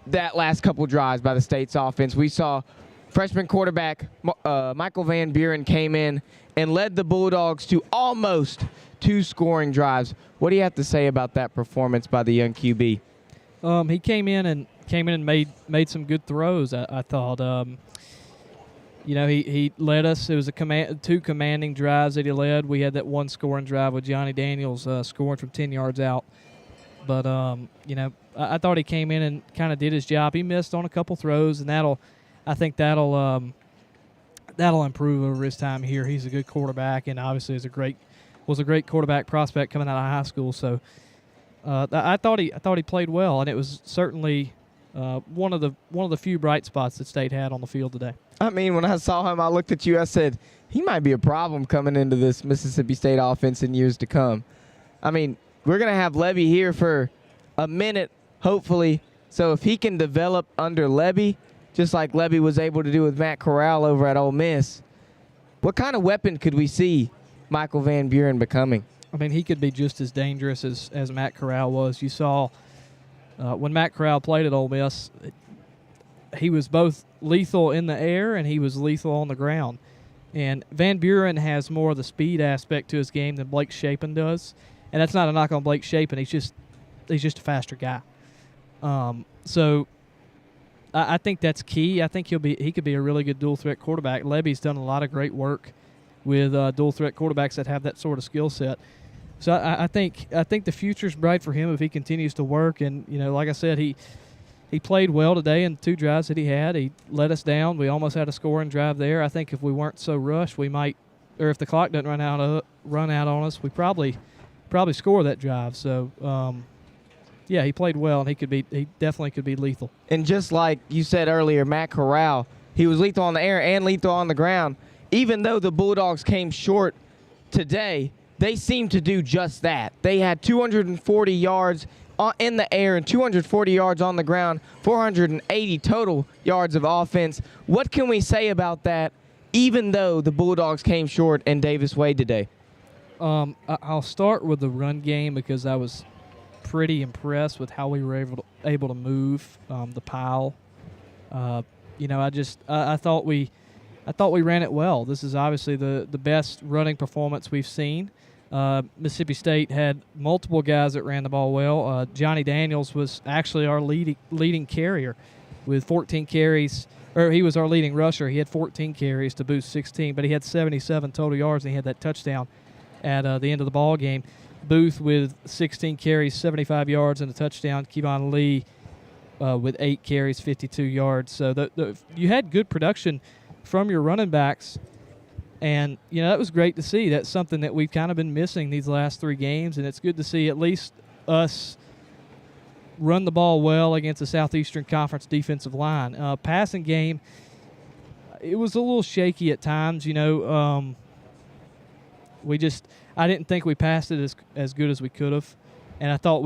Speaker 10: that last couple drives by the State's offense, we saw freshman quarterback Michael Van Buren came in and led the Bulldogs to almost 2 scoring drives. What do you have to say about that performance by the young QB?
Speaker 9: He came in and made some good throws. I thought. He led us. It was 2 commanding drives that he led. We had that 1 scoring drive with Johnny Daniels scoring from 10 yards out. But I thought he came in and kind of did his job. He missed on a couple throws, and I think that'll improve over his time here. He's a good quarterback, and obviously was a great quarterback prospect coming out of high school. So I thought he played well, and it was certainly one of the few bright spots that State had on the field today.
Speaker 10: I mean, when I saw him, I looked at you. I said, he might be a problem coming into this Mississippi State offense in years to come. I mean, we're going to have Levy here for a minute, hopefully. So if he can develop under Levy, just like Levy was able to do with Matt Corral over at Ole Miss, what kind of weapon could we see Michael Van Buren becoming?
Speaker 9: I mean, he could be just as dangerous as Matt Corral was. You saw when Matt Corral played at Ole Miss, he was both lethal in the air and he was lethal on the ground. And Van Buren has more of the speed aspect to his game than Blake Shapen does. And that's not a knock on Blake Shapen. He's just a faster guy. So I think that's key. I think he could be a really good dual threat quarterback. Levy's done a lot of great work with dual threat quarterbacks that have that sort of skill set. So I think the future's bright for him if he continues to work. And like I said, he played well today in the 2 drives that he had. He let us down. We almost had a scoring drive there. I think if we weren't so rushed, we might, or if the clock doesn't run out on us, we probably score that drive. So. Yeah, he played well, and he definitely could be lethal.
Speaker 10: And just like you said earlier, Matt Corral, he was lethal on the air and lethal on the ground. Even though the Bulldogs came short today, they seemed to do just that. They had 240 yards in the air and 240 yards on the ground, 480 total yards of offense. What can we say about that, even though the Bulldogs came short in Davis Wade today?
Speaker 9: I'll start with the run game because I was pretty impressed with how we were able to move the pile. I thought we ran it well. This is obviously the best running performance we've seen. Mississippi State had multiple guys that ran the ball well. Johnny Daniels was actually our leading carrier with 14 carries, or he was our leading rusher. He had 14 carries to boost 16, but he had 77 total yards, and he had that touchdown at the end of the ball game. Booth with 16 carries, 75 yards, and a touchdown. Kevon Lee with 8 carries, 52 yards. So you had good production from your running backs, and that was great to see. That's something that we've kind of been missing these last 3 games, and it's good to see at least us run the ball well against the Southeastern Conference defensive line. Passing game, it was a little shaky at times. You know, I didn't think we passed it as good as we could have, and I thought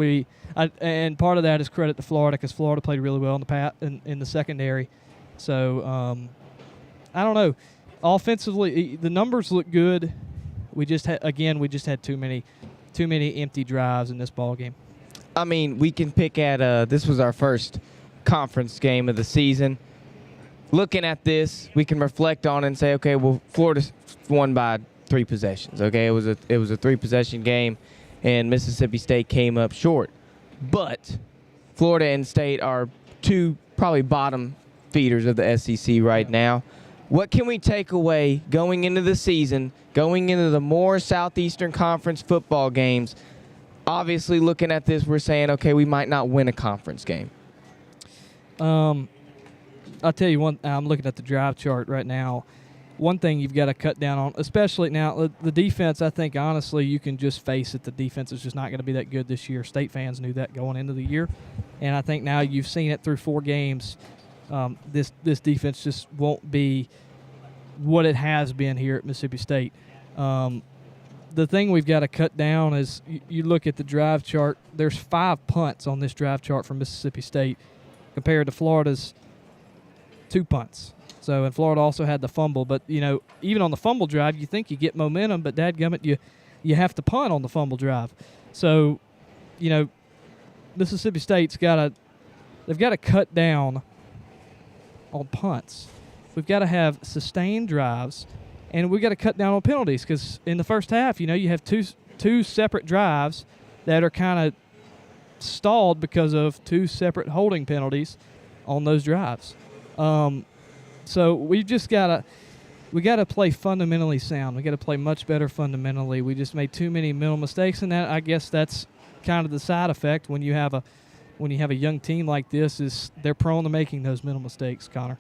Speaker 9: and part of that is credit to Florida because Florida played really well in the secondary. So I don't know. Offensively, the numbers look good. We just had too many empty drives in this ball game.
Speaker 10: I mean, we can pick at this was our first conference game of the season. Looking at this, we can reflect on it and say, okay, well, Florida won by 3 possessions. Okay, it was a 3-possession game, and Mississippi State came up short. But Florida and State are 2 probably bottom feeders of the SEC right now. What can we take away going into the season, going into the more Southeastern Conference football games? Obviously, looking at this, we're saying, okay, we might not win a conference game.
Speaker 9: I'll tell you one. I'm looking at the drive chart right now. One thing you've got to cut down on, especially now, the defense, I think, honestly, you can just face it. The defense is just not going to be that good this year. State fans knew that going into the year. And I think now you've seen it through 4 games. This defense just won't be what it has been here at Mississippi State. The thing we've got to cut down is you look at the drive chart. There's 5 punts on this drive chart for Mississippi State compared to Florida's 2 punts. So, and Florida also had the fumble. But, you know, even on the fumble drive, you think you get momentum, but dadgummit, you have to punt on the fumble drive. So, you know, Mississippi State's they've got to cut down on punts. We've got to have sustained drives, and we've got to cut down on penalties because in the first half, you know, you have two separate drives that are kind of stalled because of 2 separate holding penalties on those drives. So we got to play fundamentally sound. We got to play much better fundamentally. We just made too many mental mistakes, and I guess that's kind of the side effect when you have a young team like this. Is they're prone to making those mental mistakes, Connor.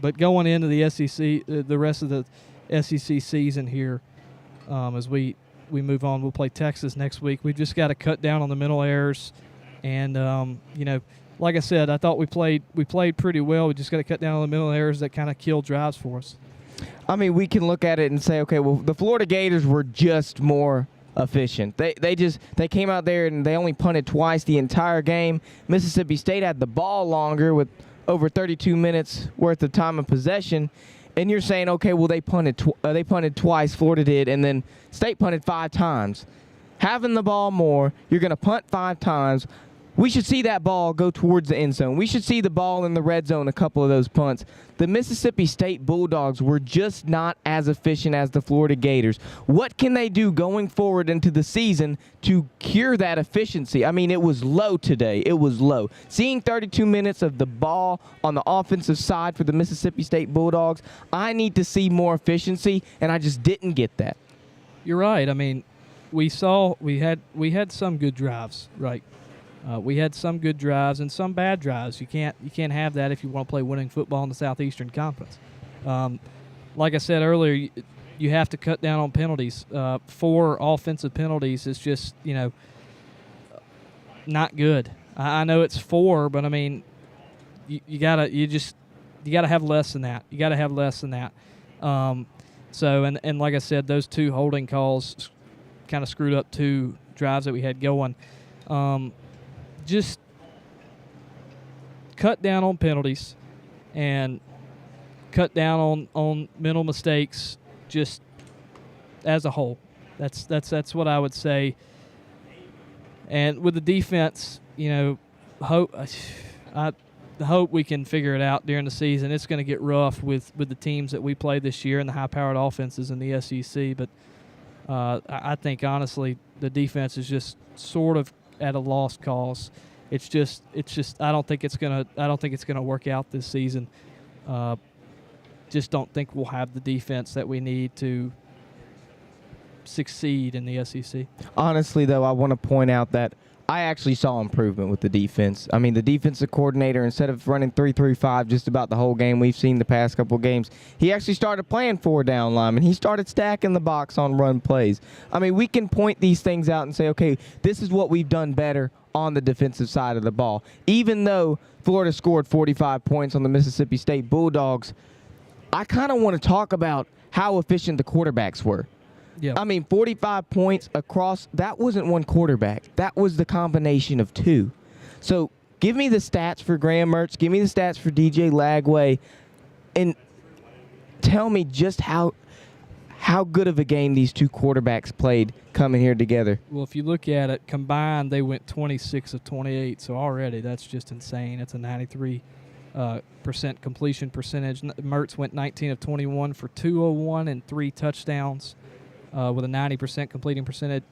Speaker 9: But going into the SEC, the rest of the SEC season here, as we move on, we'll play Texas next week. We've just got to cut down on the mental errors, and you know, like I said, I thought we played pretty well. We just got to cut down on the mental errors that kind of kill drives for us.
Speaker 10: I mean, we can look at it and say, okay, well, the Florida Gators were just more efficient. They came out there and they only punted twice the entire game. Mississippi State had the ball longer with over 32 minutes worth of time of possession, and you're saying, okay, well, they punted twice, Florida did, and then State punted 5 times. Having the ball more, you're going to punt 5 times. We should see that ball go towards the end zone. We should see the ball in the red zone, a couple of those punts. The Mississippi State Bulldogs were just not as efficient as the Florida Gators. What can they do going forward into the season to cure that efficiency? I mean, it was low today. It was low. Seeing 32 minutes of the ball on the offensive side for the Mississippi State Bulldogs, I need to see more efficiency, and I just didn't get that.
Speaker 9: You're right. I mean, we had some good drives, right? We had some good drives and some bad drives. You can't have that if you want to play winning football in the Southeastern Conference. Like I said earlier, you have to cut down on penalties. 4 offensive penalties is just, you know, not good. I know it's 4, but I mean, you gotta have less than that. You gotta have less than that. So and like I said, those 2 holding calls kind of screwed up 2 drives that we had going. Just cut down on penalties and cut down on mental mistakes just as a whole. That's what I would say. And with the defense, you know, hope we can figure it out during the season. It's going to get rough with the teams that we play this year and the high-powered offenses in the SEC, but I think honestly the defense is just sort of at a lost cause. It's just I don't think it's gonna work out this season. Just don't think we'll have the defense that we need to succeed in the SEC.
Speaker 10: Honestly, though, I want to point out that I actually saw improvement with the defense. I mean, the defensive coordinator, instead of running 3-3-5 just about the whole game we've seen the past couple games, he actually started playing 4 down linemen. He started stacking the box on run plays. I mean, we can point these things out and say, okay, this is what we've done better on the defensive side of the ball. Even though Florida scored 45 points on the Mississippi State Bulldogs, I kind of want to talk about how efficient the quarterbacks were.
Speaker 9: Yeah.
Speaker 10: I mean, 45 points across, that wasn't one quarterback. That was the combination of 2. So give me the stats for Graham Mertz. Give me the stats for DJ Lagway. And tell me just how good of a game these 2 quarterbacks played coming here together.
Speaker 9: Well, if you look at it, combined, they went 26 of 28. So already that's just insane. It's a 93% completion percentage. Mertz went 19 of 21 for 201 and 3 touchdowns. With a 90%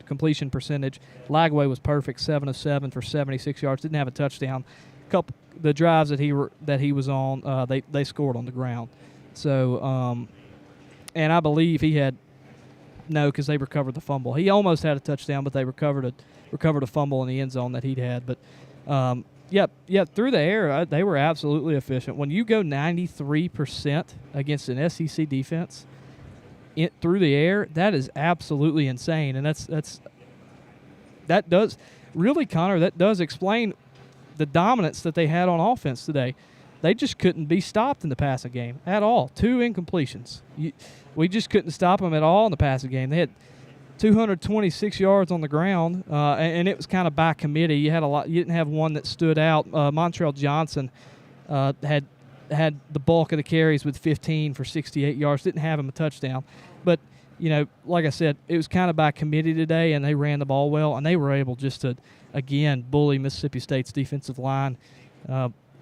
Speaker 9: completion percentage. Lagway was perfect, 7 of 7 for 76 yards. Didn't have a touchdown. The drives that he was on, they scored on the ground. So, and I believe he had because they recovered the fumble. He almost had a touchdown, but they recovered a fumble in the end zone that he'd had. But through the air, they were absolutely efficient. When you go 93% against an SEC defense. Through the air, that is absolutely insane, and that does explain the dominance that they had on offense today. They just couldn't be stopped in the passing game at all. 2 incompletions. We just couldn't stop them at all in the passing game. They had 226 yards on the ground, and it was kind of by committee. You didn't have one that stood out. Montrell Johnson had the bulk of the carries with 15 for 68 yards. Didn't have him a touchdown. But, like I said, it was kind of by committee today, and they ran the ball well, and they were able just to, again, bully Mississippi State's defensive line.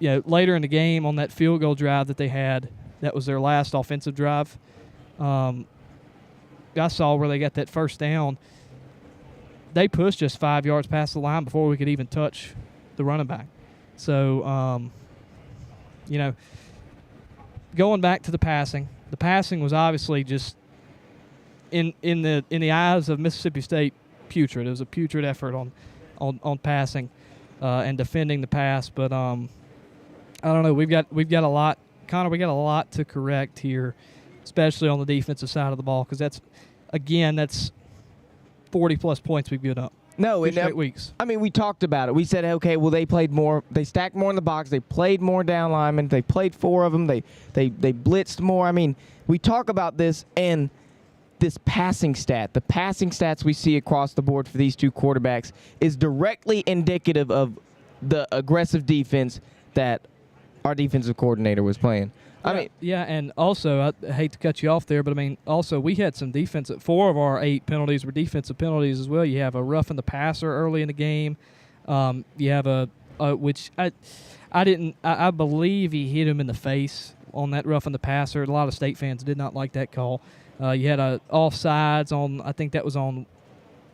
Speaker 9: Later in the game on that field goal drive that they had, that was their last offensive drive, I saw where they got that first down. They pushed just 5 yards past the line before we could even touch the running back. So, going back to the passing was obviously just in the eyes of Mississippi State putrid. It was a putrid effort on passing and defending the pass. But I don't know. We've got a lot, Connor. We got a lot to correct here, especially on the defensive side of the ball, because that's 40+ points we've given up.
Speaker 10: No,
Speaker 9: 2 straight weeks.
Speaker 10: I mean, we talked about it. We said, okay, well, they played more. They stacked more in the box. They played more down linemen. They played 4 of them. They blitzed more. I mean, we talk about this, and this passing stat, the passing stats we see across the board for these 2 quarterbacks is directly indicative of the aggressive defense that our defensive coordinator was playing.
Speaker 9: And also, I hate to cut you off there, but also we had some defense. 4 of our 8 penalties were defensive penalties as well. You have a roughing the passer early in the game. You have which I believe he hit him in the face on that roughing the passer. A lot of State fans did not like that call. You had a offsides on, I think that was on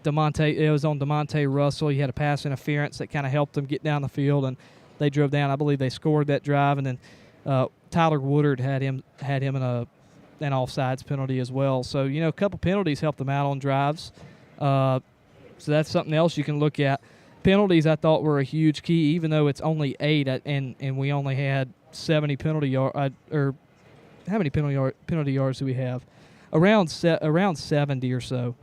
Speaker 9: DeMonte Russell. You had a pass interference that kind of helped them get down the field, and they drove down. I believe they scored that drive, and then Tyler Woodard had him in an offsides penalty as well. So, a couple penalties helped them out on drives. So that's something else you can look at. Penalties I thought were a huge key, even though it's only 8 and we only had 70 penalty yards. Or how many penalty yards do we have? Around 70 or so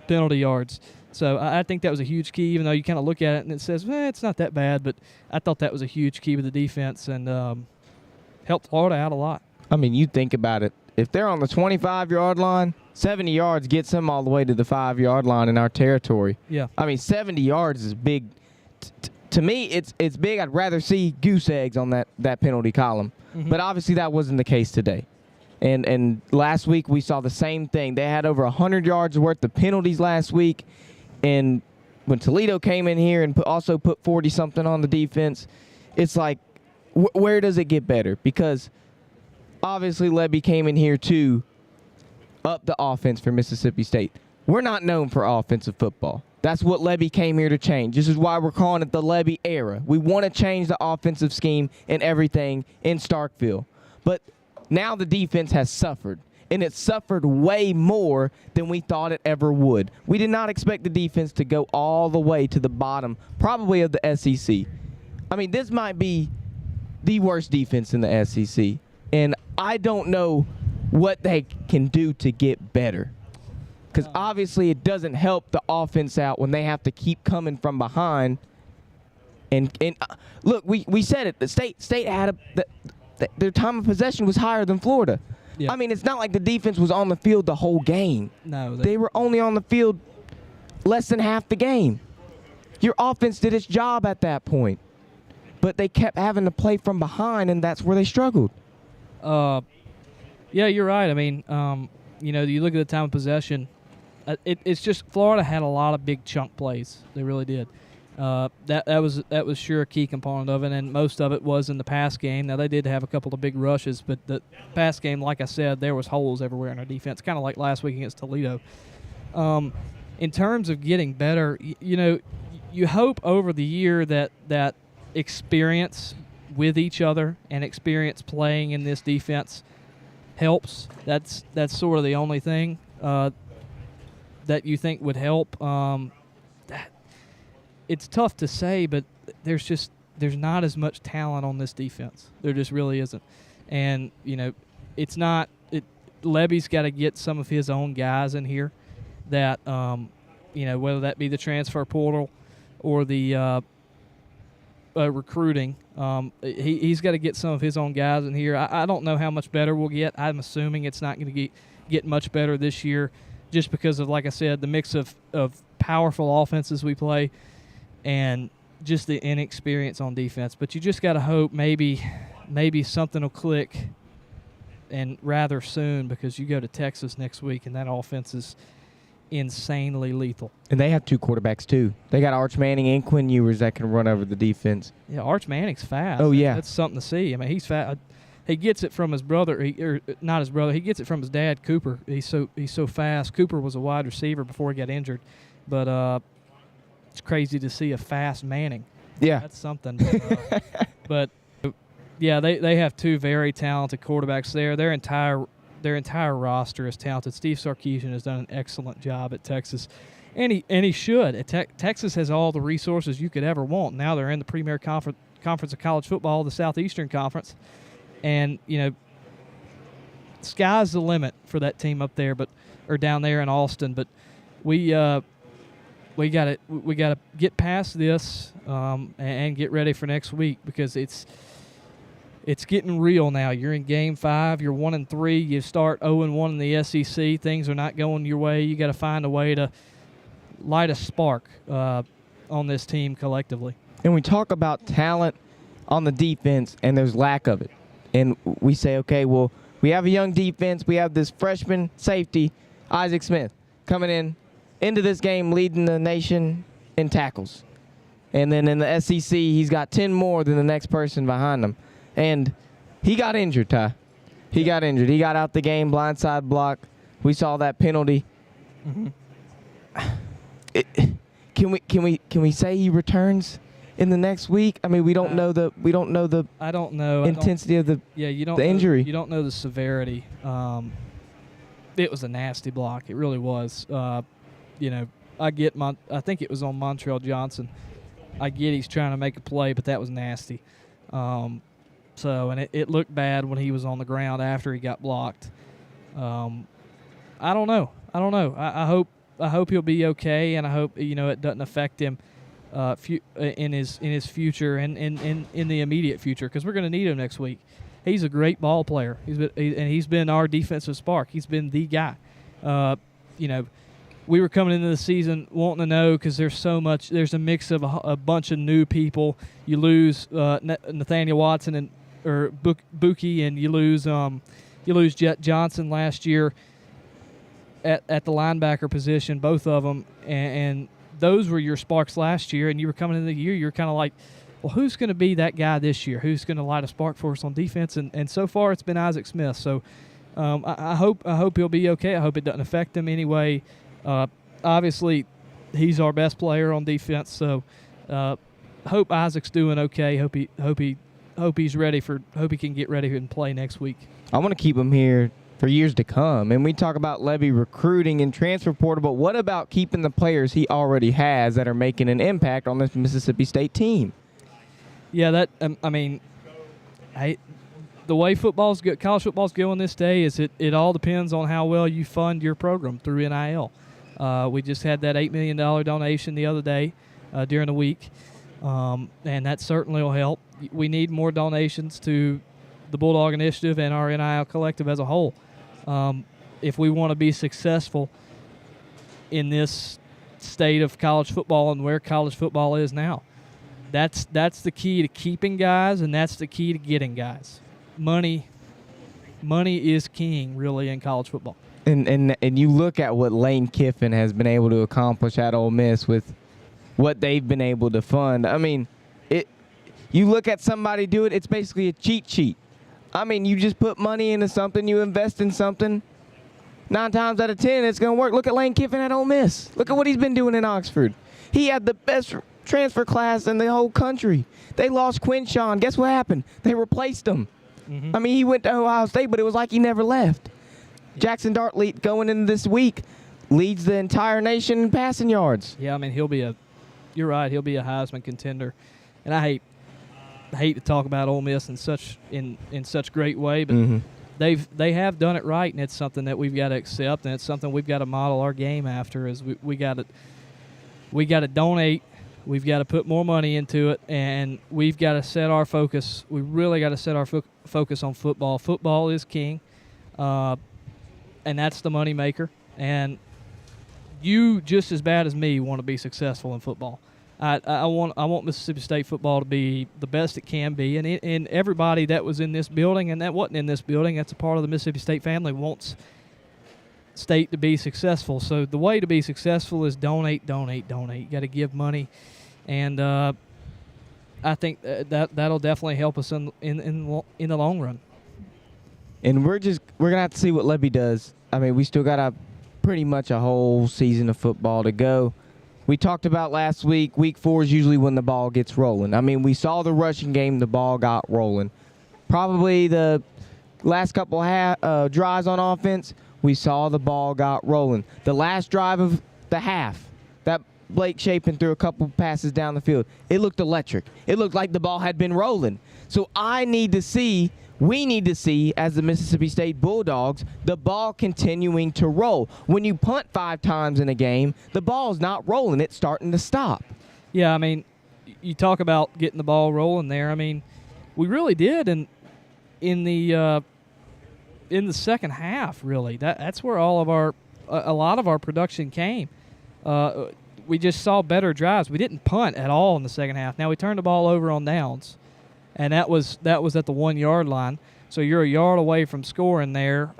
Speaker 9: penalty yards. So I think that was a huge key, even though you kind of look at it and it says, it's not that bad. But I thought that was a huge key with the defense and helped Florida out a lot.
Speaker 10: I mean, you think about it. If they're on the 25-yard line, 70 yards gets them all the way to the 5-yard line in our territory.
Speaker 9: Yeah.
Speaker 10: I mean, 70 yards is big. To me, it's big. I'd rather see goose eggs on that penalty column. Mm-hmm. But obviously that wasn't the case today. And last week we saw the same thing. They had over 100 yards worth of penalties last week. And when Toledo came in here and also put 40-something on the defense, it's like, where does it get better? Because obviously Lebby came in here to up the offense for Mississippi State. We're not known for offensive football. That's what Lebby came here to change. This is why we're calling it the Lebby era. We want to change the offensive scheme and everything in Starkville. But now the defense has suffered. and it suffered way more than we thought it ever would. We did not expect the defense to go all the way to the bottom, probably of the SEC. I mean, this might be the worst defense in the SEC, and I don't know what they can do to get better. Because obviously it doesn't help the offense out when they have to keep coming from behind. And look, we said it. The state had their time of possession was higher than Florida.
Speaker 9: Yeah.
Speaker 10: I mean, it's not like the defense was on the field the whole game.
Speaker 9: No,
Speaker 10: They were only on the field less than half the game. Your offense did its job at that point. But they kept having to play from behind, and that's where they struggled.
Speaker 9: Yeah, you're right. I mean, you look at the time of possession. It's just Florida had a lot of big chunk plays. They really did. That was sure a key component of it, and most of it was in the pass game. Now, they did have a couple of big rushes, but the pass game, like I said, there was holes everywhere in our defense, kind of like last week against Toledo. In terms of getting better, you hope over the year that experience with each other and experience playing in this defense helps. That's sort of the only thing that you think would help. It's tough to say, but there's not as much talent on this defense. There just really isn't. And, it's not – Levy's got to get some of his own guys in here that, whether that be the transfer portal or the recruiting. He's got to get some of his own guys in here. I don't know how much better we'll get. I'm assuming it's not going to get much better this year just because of, like I said, the mix of powerful offenses we play and just the inexperience on defense. But you just got to hope maybe something will click and rather soon, because you go to Texas next week and that offense is insanely lethal.
Speaker 10: And they have two quarterbacks, too. They got Arch Manning and Quinn Ewers that can run over the defense.
Speaker 9: Yeah, Arch Manning's fast.
Speaker 10: Oh, yeah.
Speaker 9: That's something to see. I mean, he's fast. He gets it from his brother, not his brother. He gets it from his dad, Cooper. He's so fast. Cooper was a wide receiver before he got injured, but it's crazy to see a fast Manning.
Speaker 10: Yeah,
Speaker 9: that's something. But yeah, they have two very talented quarterbacks there. Their entire roster is talented. Steve Sarkisian has done an excellent job at Texas, and he should. Texas has all the resources you could ever want. Now they're in the premier conference of college football, the Southeastern Conference. And, sky's the limit for that team up there, or down there in Austin. But we got to get past this and get ready for next week, because it's getting real now. You're in Game 5. You're 1-3. You start 0-1 in the SEC. Things are not going your way. You got to find a way to light a spark on this team collectively.
Speaker 10: And we talk about talent on the defense, and there's lack of it. And we say, okay, well, we have a young defense. We have this freshman safety, Isaac Smith, coming into this game leading the nation in tackles. And then in the SEC, he's got 10 more than the next person behind him. And he got injured, Ty. He got injured. He got out the game, blindside block. We saw that penalty.
Speaker 9: Mm-hmm.
Speaker 10: Can we say he returns in the next week? I mean, we don't know the
Speaker 9: I don't know
Speaker 10: intensity of the injury.
Speaker 9: You don't know the severity. It was a nasty block. It really was. I think it was on Montrell Johnson. I get he's trying to make a play, but that was nasty. And it looked bad when he was on the ground after he got blocked. I don't know. I hope he'll be okay, and I hope it doesn't affect him in his future and in the immediate future, because we're going to need him next week. He's a great ball player. He's been our defensive spark. He's been the guy. We were coming into the season wanting to know, because there's a mix of a bunch of new people. You lose Nathaniel Watson or Buki, and you lose Jet Johnson last year at the linebacker position, both of them, and those were your sparks last year. And you were coming into the year, you're kind of like, well, who's going to be that guy this year? Who's going to light a spark for us on defense? And so far, it's been Isaac Smith. So I hope he'll be okay. I hope it doesn't affect him anyway. Obviously, he's our best player on defense. So hope Isaac's doing okay. Hope he can get ready and play next week.
Speaker 10: I want to keep him here for years to come. And we talk about Lebby recruiting and transfer portal, but what about keeping the players he already has that are making an impact on this Mississippi State team?
Speaker 9: Yeah, that I mean, the way college football's going this day is it all depends on how well you fund your program through NIL. We just had that $8 million donation the other day during the week, and that certainly will help. We need more donations to the Bulldog Initiative and our NIL collective as a whole. If we want to be successful in this state of college football and where college football is now, that's the key to keeping guys, and that's the key to getting guys. Money is king, really, in college football.
Speaker 10: And you look at what Lane Kiffin has been able to accomplish at Ole Miss with what they've been able to fund. I mean, you look at somebody do it, it's basically a cheat sheet. I mean, you just put money into something, you invest in something, 9 times out of 10, it's going to work. Look at Lane Kiffin at Ole Miss. Look at what he's been doing in Oxford. He had the best transfer class in the whole country. They lost Quinshawn. Guess what happened? They replaced him. I mean, he went to Ohio State, but it was like he never left. Jackson Dart going into this week leads the entire nation in passing yards.
Speaker 9: Yeah, I mean, you're right, he'll be a Heisman contender. And I hate to talk about Ole Miss in such great way, but they have done it right, and it's something that we've got to accept, and it's something we've got to model our game after. Is we got to donate, we've got to put more money into it, and we've got to set our focus. We really got to set our focus on football. Football is king, and that's the money maker. And you, just as bad as me, want to be successful in football. I want Mississippi State football to be the best it can be, and everybody that was in this building and that wasn't in this building, that's a part of the Mississippi State family, wants State to be successful. So the way to be successful is donate. You got to give money, and I think that'll definitely help us in the long run.
Speaker 10: And we're gonna have to see what Lebby does. I mean, we still got pretty much a whole season of football to go. We talked about last week, week 4 is usually when the ball gets rolling. I mean, we saw the rushing game, the ball got rolling. Probably the last couple drives on offense, we saw the ball got rolling. The last drive of the half, that Blake Shapen threw a couple passes down the field, it looked electric. It looked like the ball had been rolling. So we need to see, as the Mississippi State Bulldogs, the ball continuing to roll. When you punt 5 times in a game, the ball's not rolling. It's starting to stop.
Speaker 9: Yeah, I mean, you talk about getting the ball rolling there. I mean, we really did in the second half, really. That's where a lot of our production came. We just saw better drives. We didn't punt at all in the second half. Now, we turned the ball over on downs, and that was at the 1-yard line. So you're a yard away from scoring there.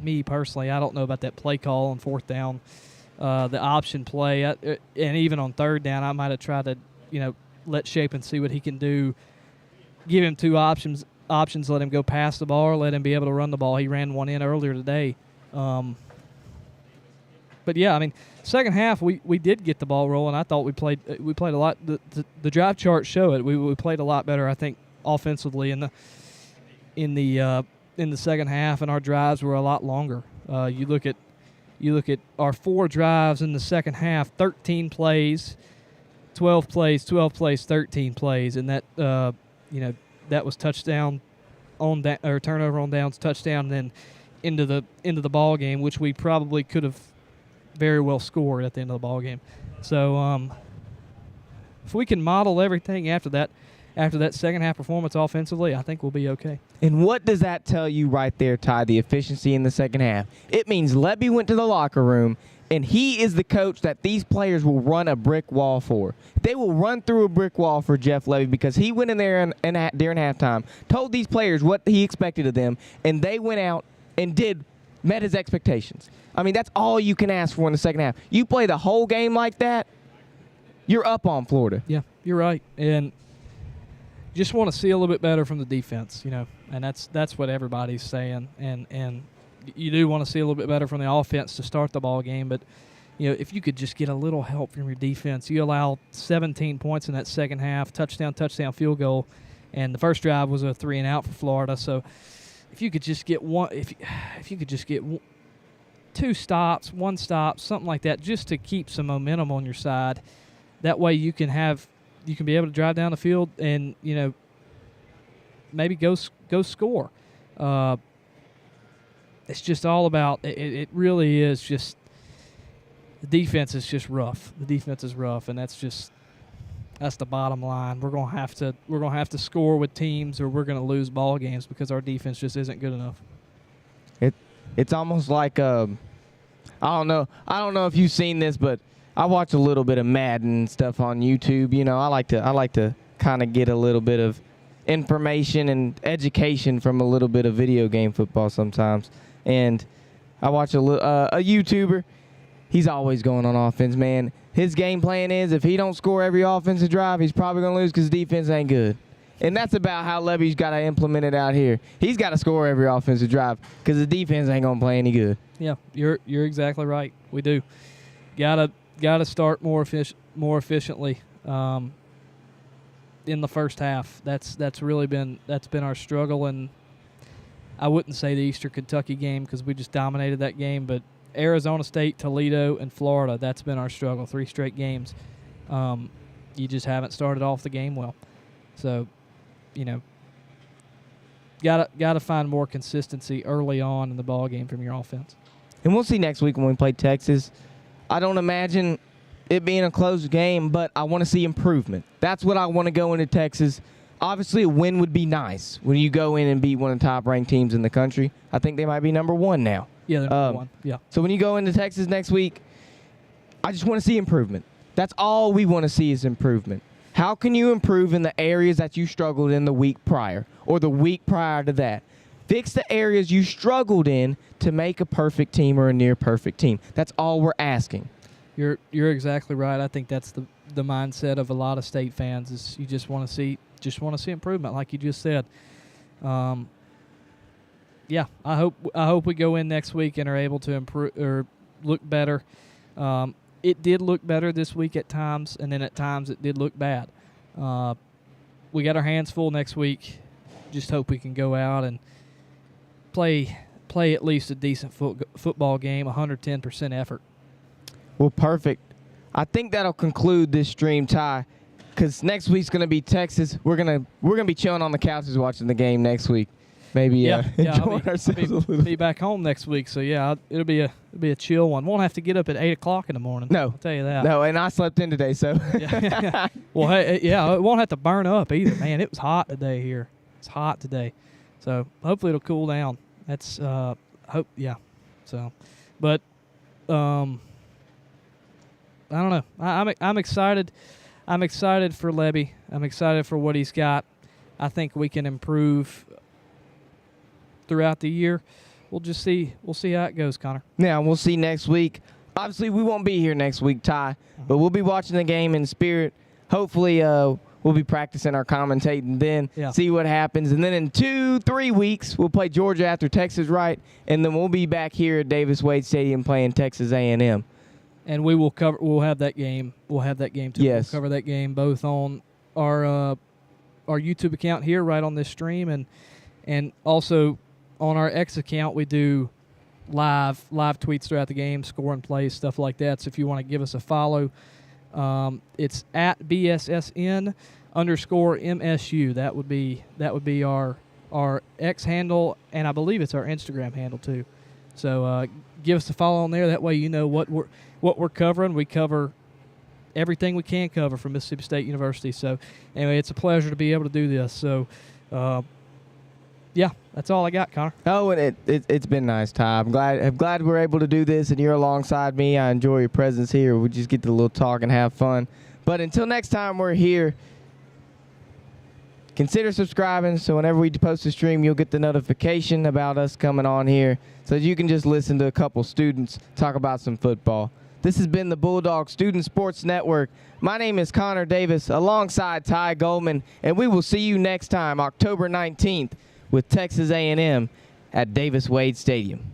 Speaker 9: Me personally, I don't know about that play call on 4th down, the option play, and even on 3rd down, I might have tried to, let Shapen see what he can do. Give him 2 options. Let him go pass the ball, or let him be able to run the ball. He ran one in earlier today. But yeah, I mean, second half we did get the ball rolling. I thought we played a lot. The drive charts show it. We played a lot better, I think, offensively in the second half, and our drives were a lot longer. You look at our 4 drives in the second half: 13 plays, 12 plays, 13 plays, and that that was touchdown or turnover on downs, touchdown, and then into the ball game, which we probably could have very well scored at the end of the ball game. So if we can model everything after that second half performance offensively, I think we'll be okay.
Speaker 10: And what does that tell you right there, Ty, the efficiency in the second half? It means Lebby went to the locker room, and he is the coach that these players will run a brick wall for. They will run through a brick wall for Jeff Lebby, because he went in there and during halftime, told these players what he expected of them, and they went out and met his expectations. I mean, that's all you can ask for in the second half. You play the whole game like that, you're up on Florida.
Speaker 9: Yeah, you're right. And just want to see a little bit better from the defense, and that's what everybody's saying. And you do want to see a little bit better from the offense to start the ball game, but if you could just get a little help from your defense. You allow 17 points in that second half, touchdown, field goal, and the first drive was a 3-and-out for Florida. So if you could just get if you could just get 2 stops, 1 stop, something like that, just to keep some momentum on your side. That way you can be able to drive down the field and, you know, maybe go score. It's just all about it really is just the defense is just rough. The defense is rough, and that's the bottom line. We're gonna have to score with teams, or we're gonna lose ball games because our defense just isn't good enough.
Speaker 10: It's almost like I don't know if you've seen this, but I watch a little bit of Madden and stuff on YouTube. You know, I like to kind of get a little bit of information and education from a little bit of video game football sometimes. And I watch a YouTuber. He's always going on offense, man. His game plan is if he don't score every offensive drive, he's probably going to lose because defense ain't good. And that's about how Levy's got to implement it out here. He's got to score every offensive drive because the defense ain't going to play any good.
Speaker 9: Yeah, you're exactly right. We do. Gotta start more efficiently in the first half. That's been our struggle, and I wouldn't say the Eastern Kentucky game because we just dominated that game, but Arizona State, Toledo, and Florida, that's been our struggle. 3 straight games. You just haven't started off the game well. So, you know, gotta find more consistency early on in the ball game from your offense.
Speaker 10: And we'll see next week when we play Texas. I don't imagine it being a close game, but I want to see improvement. That's what I want to go into Texas. Obviously, a win would be nice when you go in and beat one of the top-ranked teams in the country. I think they might be number 1 now.
Speaker 9: Yeah, they're number 1. Yeah.
Speaker 10: So when you go into Texas next week, I just want to see improvement. That's all we want to see is improvement. How can you improve in the areas that you struggled in the week prior or the week prior to that? Fix the areas you struggled in to make a perfect team or a near perfect team. That's all we're asking.
Speaker 9: You're exactly right. I think that's the mindset of a lot of state fans is you just want to see improvement, like you just said. Yeah, I hope we go in next week and are able to improve or look better. It did look better this week at times, and then at times it did look bad. We got our hands full next week. Just hope we can go out and play at least a decent football game, 110% effort.
Speaker 10: Well, perfect. I think that'll conclude this stream, Ty, because next week's going to be Texas. We're gonna be chilling on the couches watching the game next week. Maybe enjoying ourselves a little.
Speaker 9: Be back home next week, so yeah, it'll be a chill one. Won't have to get up at 8 o'clock in the morning.
Speaker 10: No,
Speaker 9: I'll tell you that.
Speaker 10: No, and I slept in today, so.
Speaker 9: Yeah. Well, hey, yeah, it won't have to burn up either, man. It was hot today here. It's hot today, so hopefully it'll cool down. That's hope, yeah. So, but I don't know. I'm excited. I'm excited for Levy. I'm excited for what he's got. I think we can improve throughout the year. We'll just see. We'll see how it goes, Connor.
Speaker 10: Yeah, we'll see next week. Obviously, we won't be here next week, Ty, but we'll be watching the game in spirit. Hopefully, we'll be practicing our commentating then, see what happens. And then in 2-3 weeks, we'll play Georgia after Texas, right? And then we'll be back here at Davis Wade Stadium playing Texas A&M.
Speaker 9: And we will cover. We'll have that game. We'll have that game too.
Speaker 10: Yes.
Speaker 9: We'll cover that game both on our YouTube account here, right on this stream, and also on our X account. We do live tweets throughout the game, score and plays, stuff like that. So if you want to give us a follow, it's at BSSN_MSU. That would be our X handle, and I believe it's our Instagram handle too. So give us a follow on there. That way you know what we're covering. We cover everything we can cover from Mississippi State University. So anyway, it's a pleasure to be able to do this. So yeah, that's all I got, Connor.
Speaker 10: Oh, and it's been nice, Ty. I'm glad we're able to do this, and you're alongside me. I enjoy your presence here. We just get to a little talk and have fun. But until next time we're here, consider subscribing so whenever we post a stream, you'll get the notification about us coming on here so that you can just listen to a couple students talk about some football. This has been the Bulldog Student Sports Network. My name is Connor Davis alongside Ty Goldman, and we will see you next time, October 19th, with Texas A&M at Davis Wade Stadium.